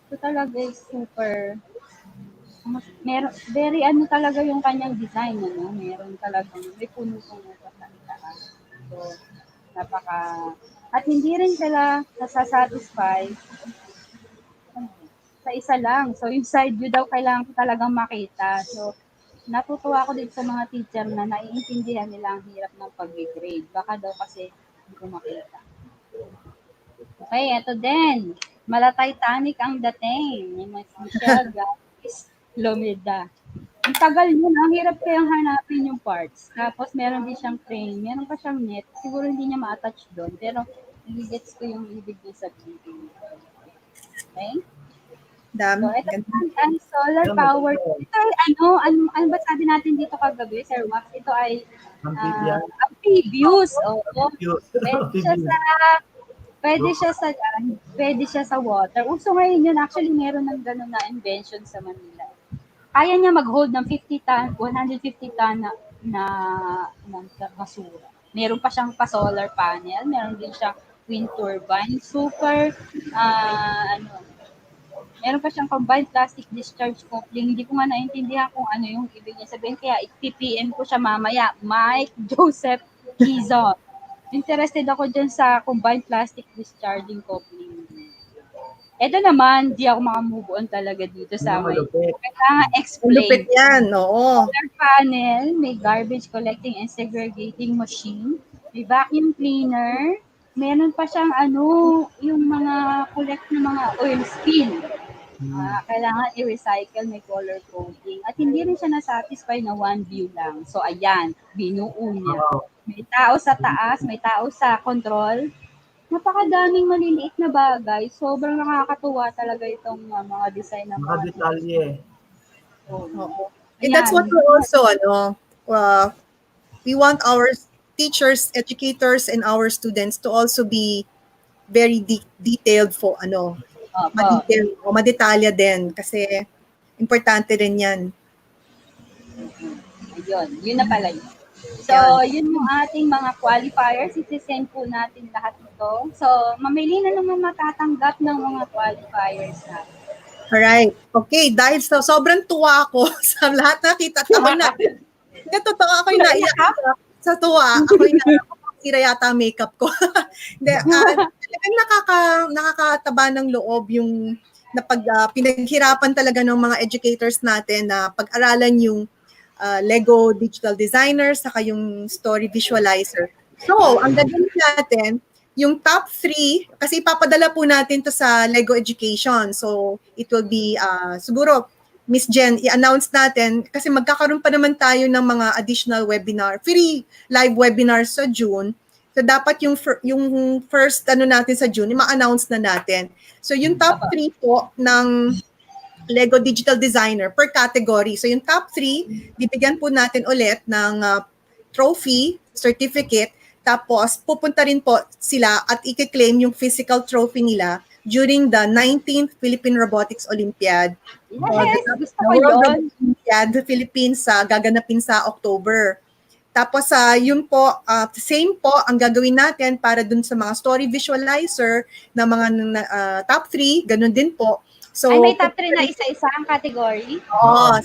Ito talaga is super, very talaga yung kanyang design, meron talagang, may puno-puno sa itaas. So, at hindi rin sila nasasatisfy sa isa lang. So, yung side view daw kailangan ko talagang makita. So, natutuwa ako din sa mga teacher na naiintindihan nila ang hirap ng pag-grade. Baka daw kasi hindi ko makita. Okay, ito din. Mala-Titanic ang dating. Ni Michelle Gapis Lomeda. Ang tagal yun. Ang hirap kayang hanapin yung parts. Tapos meron din siyang crane. Meron pa siyang net. Siguro hindi niya ma-attach doon. Pero nagigets ko yung ibig niya sabihin. Okay? Dami. So, ito ang solar power. Ito ay ano ba sabi natin dito kagabi, Sir Wax? Ito ay amphibious. Pwede siya sa water. Uso ngayon yun. Actually, meron ng gano'n na invention sa Manila. Kaya niya mag-hold ng 150 ton na basura. Meron pa siyang pa-solar panel. Meron din siyang wind turbine. Super, meron pa siyang combined plastic discharge coupling. Hindi ko nga naintindihan kung ano yung ibig niya sabihin. Kaya i-PPM ko siya mamaya. Mike Joseph Kizon. Interested ako dyan sa combined plastic discharging coupling. Ito naman, di ako makamove on talaga dito sa may. Kailangan explain. Lupit yan, oo. Solar panel, may garbage collecting and segregating machine, may vacuum cleaner, meron pa siyang yung mga collect na mga oil spill. Kailangan i-recycle, may color coding. At hindi rin siya na-satisfy na one view lang. So, ayan, binuo niya. Oo. May tao sa taas, may tao sa control. Napakadaming maliliit na bagay. Sobrang nakakatuwa talaga itong mga design ng mga Detalye. Oo. And that's what we're also, we want our teachers, educators, and our students to also be very detailed for ma-detail o madetalya din kasi importante rin yan. Ayun, yun na pala yun. So, yun yung ating mga qualifiers. Isi-send po natin lahat ito. So, mamili na naman matatanggap ng mga qualifiers natin. Alright. Okay, dahil sobrang tuwa ako sa lahat nakita. Ako'y totoo, ako'y naiyak sa tuwa. Ako'y sira yata ang makeup ko. Talagang nakakataba ng loob yung pinaghirapan talaga ng mga educators natin na pag-aralan yung Lego Digital Designer saka yung Story Visualizer. So, ang gagawin natin, yung top 3, kasi ipapadala po natin to sa Lego Education. So, it will be, siguro, Miss Jen, i-announce natin kasi magkakaroon pa naman tayo ng mga additional webinar, free live webinars sa June. So, dapat yung first natin sa June, ma-announce na natin. So, yung top 3 po ng Lego Digital Designer per category. So, yung top 3, bibigyan po natin ulit ng trophy, certificate, tapos, pupunta rin po sila at i-claim yung physical trophy nila during the 19th Philippine Robotics Olympiad. Yes, gusto ko World yun. Robotics Olympiad, Philippines, gaganapin sa October. Tapos, yun po, same po ang gagawin natin para dun sa mga story visualizer na mga top 3, ganun din po. So, ay, may top 3 na isa-isa ang category? Oo.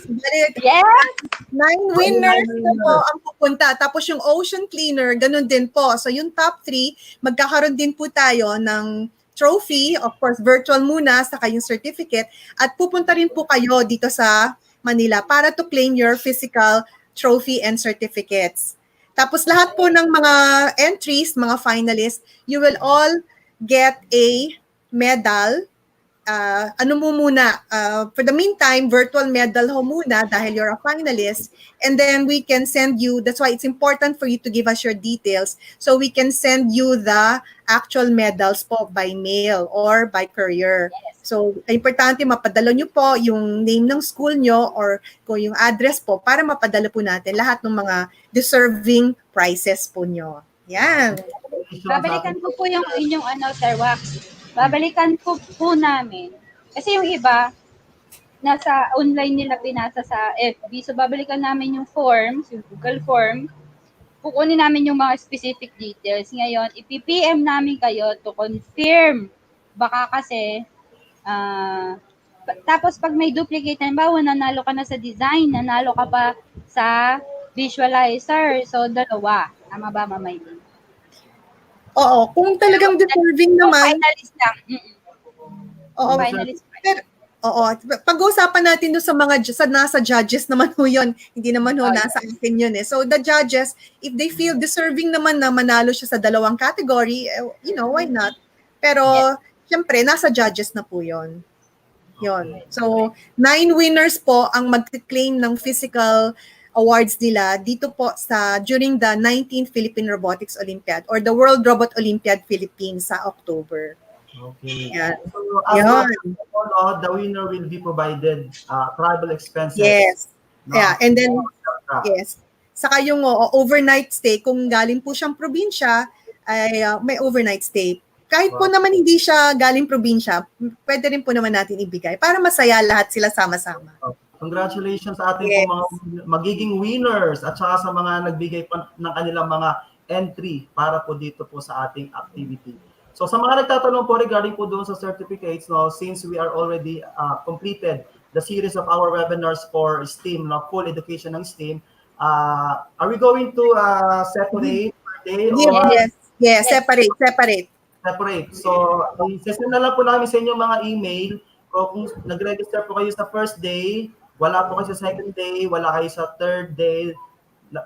Yes! 9 winners na po ang pupunta. Tapos yung ocean cleaner, ganun din po. So yung top 3, magkakaroon din po tayo ng trophy, of course, virtual muna, saka yung certificate. At pupunta rin po kayo dito sa Manila para to claim your physical trophy and certificates. Tapos lahat po ng mga entries, mga finalists, you will all get a medal. For the meantime, virtual medal ho muna dahil you're a finalist. And then we can send you, that's why it's important for you to give us your details so we can send you the actual medals po by mail or by courier. So, importante mapadala nyo po yung name ng school nyo or kung yung address po para mapadala po natin lahat ng mga deserving prizes po nyo. Yan. Babalikan ko po yung inyong Sir Wax. Babalikan ko po namin. Kasi yung iba, nasa online nila pinasa sa FB. So, babalikan namin yung forms, yung Google form. Kukunin namin yung mga specific details. Ngayon, ipipm namin kayo to confirm. Baka kasi, tapos pag may duplicate, halimbawa, nanalo ka na sa design, nanalo ka pa sa visualizer. So, dalawa. Tama ba, Mamaylin? Oo, kung talagang deserving naman. Finalist lang. Oo, finalist. Pag-uusapan natin doon sa mga nasa judges naman ho yun. Hindi naman ho nasa akin yun eh. So the judges, if they feel deserving naman na manalo siya sa dalawang category, why not? Pero, syempre, nasa judges na po yun. Yun. So, 9 winners po ang mag-claim ng physical awards nila dito po during the 19th Philippine Robotics Olympiad or the World Robot Olympiad Philippines sa October. Okay. Yan. So, the winner will be provided travel expenses. Yes. No? Yeah, and then, yes. Saka yung overnight stay, kung galing po siyang probinsya, ay may overnight stay. Kahit po naman hindi siya galing probinsya, pwede rin po naman natin ibigay para masaya lahat sila sama-sama. Congratulations sa ating mga magiging winners at saka sa mga nagbigay pa ng kanilang mga entry para po dito po sa ating activity. So sa mga nagtatanong po regarding po doon sa certificates, since we are already completed the series of our webinars for STEAM, full education ng STEAM, are we going to separate per day? Yes, separate. So, sesend na lang po namin sa inyo mga email. Kung nag-register po kayo sa first day, wala po kayo sa second day, wala kayo sa third day,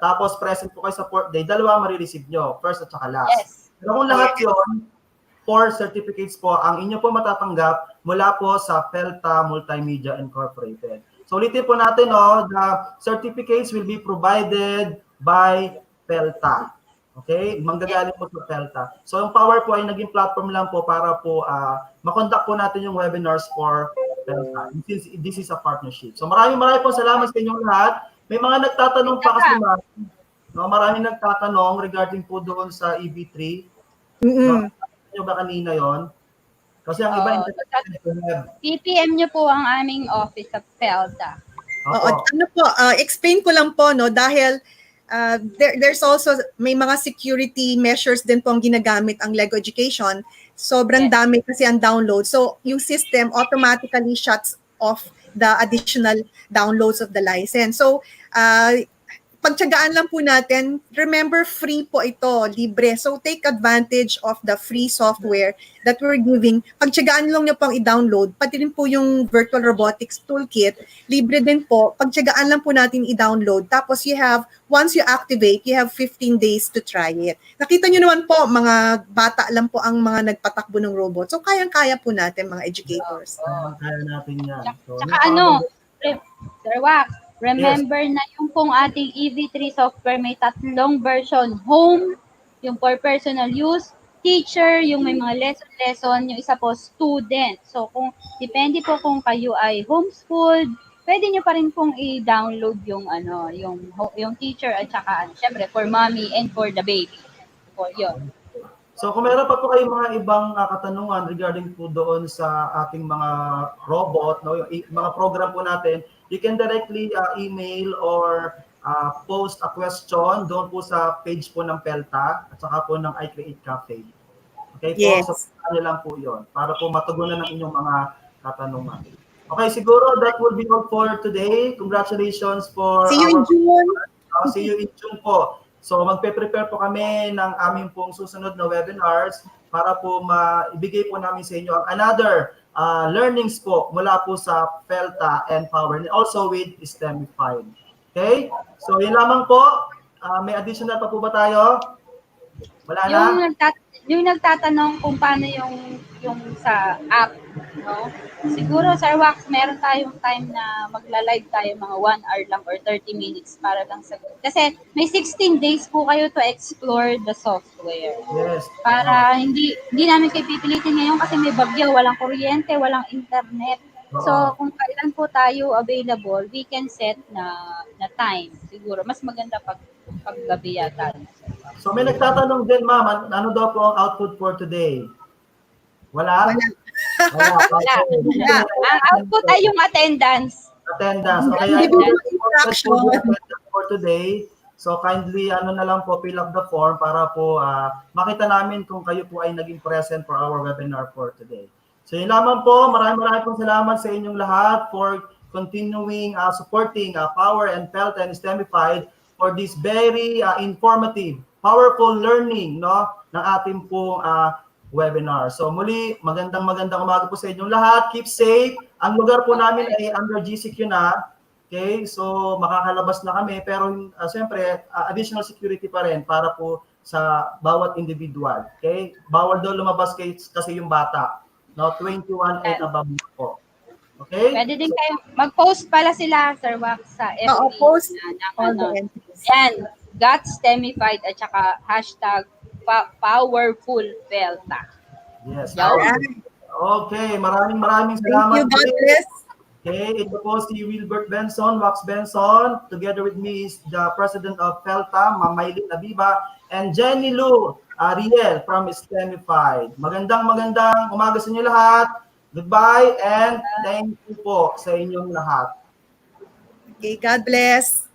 tapos present po kayo sa fourth day, dalawa marireceive nyo, first at saka last. Pero kung lahat yun, 4 certificates po ang inyo po matatanggap mula po sa Pelta Multimedia Incorporated. So ulitin po natin, the certificates will be provided by Pelta. Okay? Manggagaling po sa Pelta. So yung Power po ay naging platform lang po para po makonduct po natin yung webinars for Pelta. This is a partnership. So maraming po salamat sa inyong lahat. May mga nagtatanong pa kasi maraming nagtatanong regarding po doon sa EV3. No, nyo ba kanina yon? Kasi ang iba PPM nyo po ang aming office sa Pelta. Explain ko lang po, no, dahil there's also, may mga security measures din po ang ginagamit ang Lego Education. Sobrang dami kasi ang download. So, yung system automatically shuts off the additional downloads of the license. So, pagtiyagaan lang po natin, remember free po ito, libre. So take advantage of the free software that we're giving. Pagtiyagaan lang nyo pang i-download, pati rin po yung Virtual Robotics Toolkit, libre din po. Pagtiyagaan lang po natin i-download. Tapos once you activate, you have 15 days to try it. Nakita nyo naman po, mga bata lang po ang mga nagpatakbo ng robot. So kayang-kaya po natin, mga educators. Kaya natin yan. So, Saka Sir Wax, remember na yung pong ating EV3 software may 3 version. Home, yung for personal use, teacher, yung may mga lesson, yung isa po student. So depende po kung kayo ay homeschooled, pwede nyo pa rin pong i-download yung yung teacher at saka syempre for mommy and for the baby. Po yun. So kung meron pa po kayong mga ibang katanungan regarding po doon sa ating mga robot, no, yung mga program po natin, you can directly email or post a question doon po sa page po ng Pelta at saka po ng iCreate Cafe. Okay po? Yes. So ano lang po yun para po matugunan ng inyong mga katanungan. Okay, siguro that will be all for today. Congratulations for See you in June. See you in June po. So magpe-prepare po kami ng aming pong susunod na webinars para po maibigay po namin sa inyo ang another learnings po mula po sa Pelta and Power and also with STEMified. Okay? So yun lamang po. May additional pa po ba tayo? Wala na? Yung nagtatanong kung paano yung sa app, no? Siguro, Sir Wax, meron tayong time na magla-live tayo mga 1 hour lang or 30 minutes para lang sa... Kasi may 16 days po kayo to explore the software. Yes. Para hindi namin kayo pipilitin ngayon kasi may bagyo, walang kuryente, walang internet. So, kung kailan po tayo available, we can set na time. Siguro, mas maganda pag gabi yata. So, may nagtatanong din, ma'am, ano daw po ang output for today? Wala. Ang output ay yung attendance. Okay, for today. So kindly na lang po, fill up the form para po makita namin kung kayo po ay naging present for our webinar for today. So yun lamang po, maraming pong salamat sa inyong lahat for continuing supporting Power and Pelta and STEMified for this very informative, powerful learning, no, ng ating pong webinar. So muli, magandang umaga po sa inyong lahat. Keep safe. Ang lugar po namin ay under GCQ na. Okay? So makakalabas na kami pero siyempre additional security pa rin para po sa bawat individual. Okay? Bawal daw lumabas kasi yung bata. No, 21 and above po. Okay? Pwede din kayo mag-post pala sila, Sir Wax, sa FB. Post Yan, got STEMified at saka hashtag Powerful Pelta. Yes. Okay, maraming salamat. Thank you, God bless. Okay, ito po si Wilbert Benson, Wax Benson. Together with me is the President of Pelta, Ma'am Maylin Abiba, and Jenny Lou Ariel from STEMified. Magandang umaga sa inyo lahat. Goodbye and thank you po sa inyong lahat. Okay, God bless.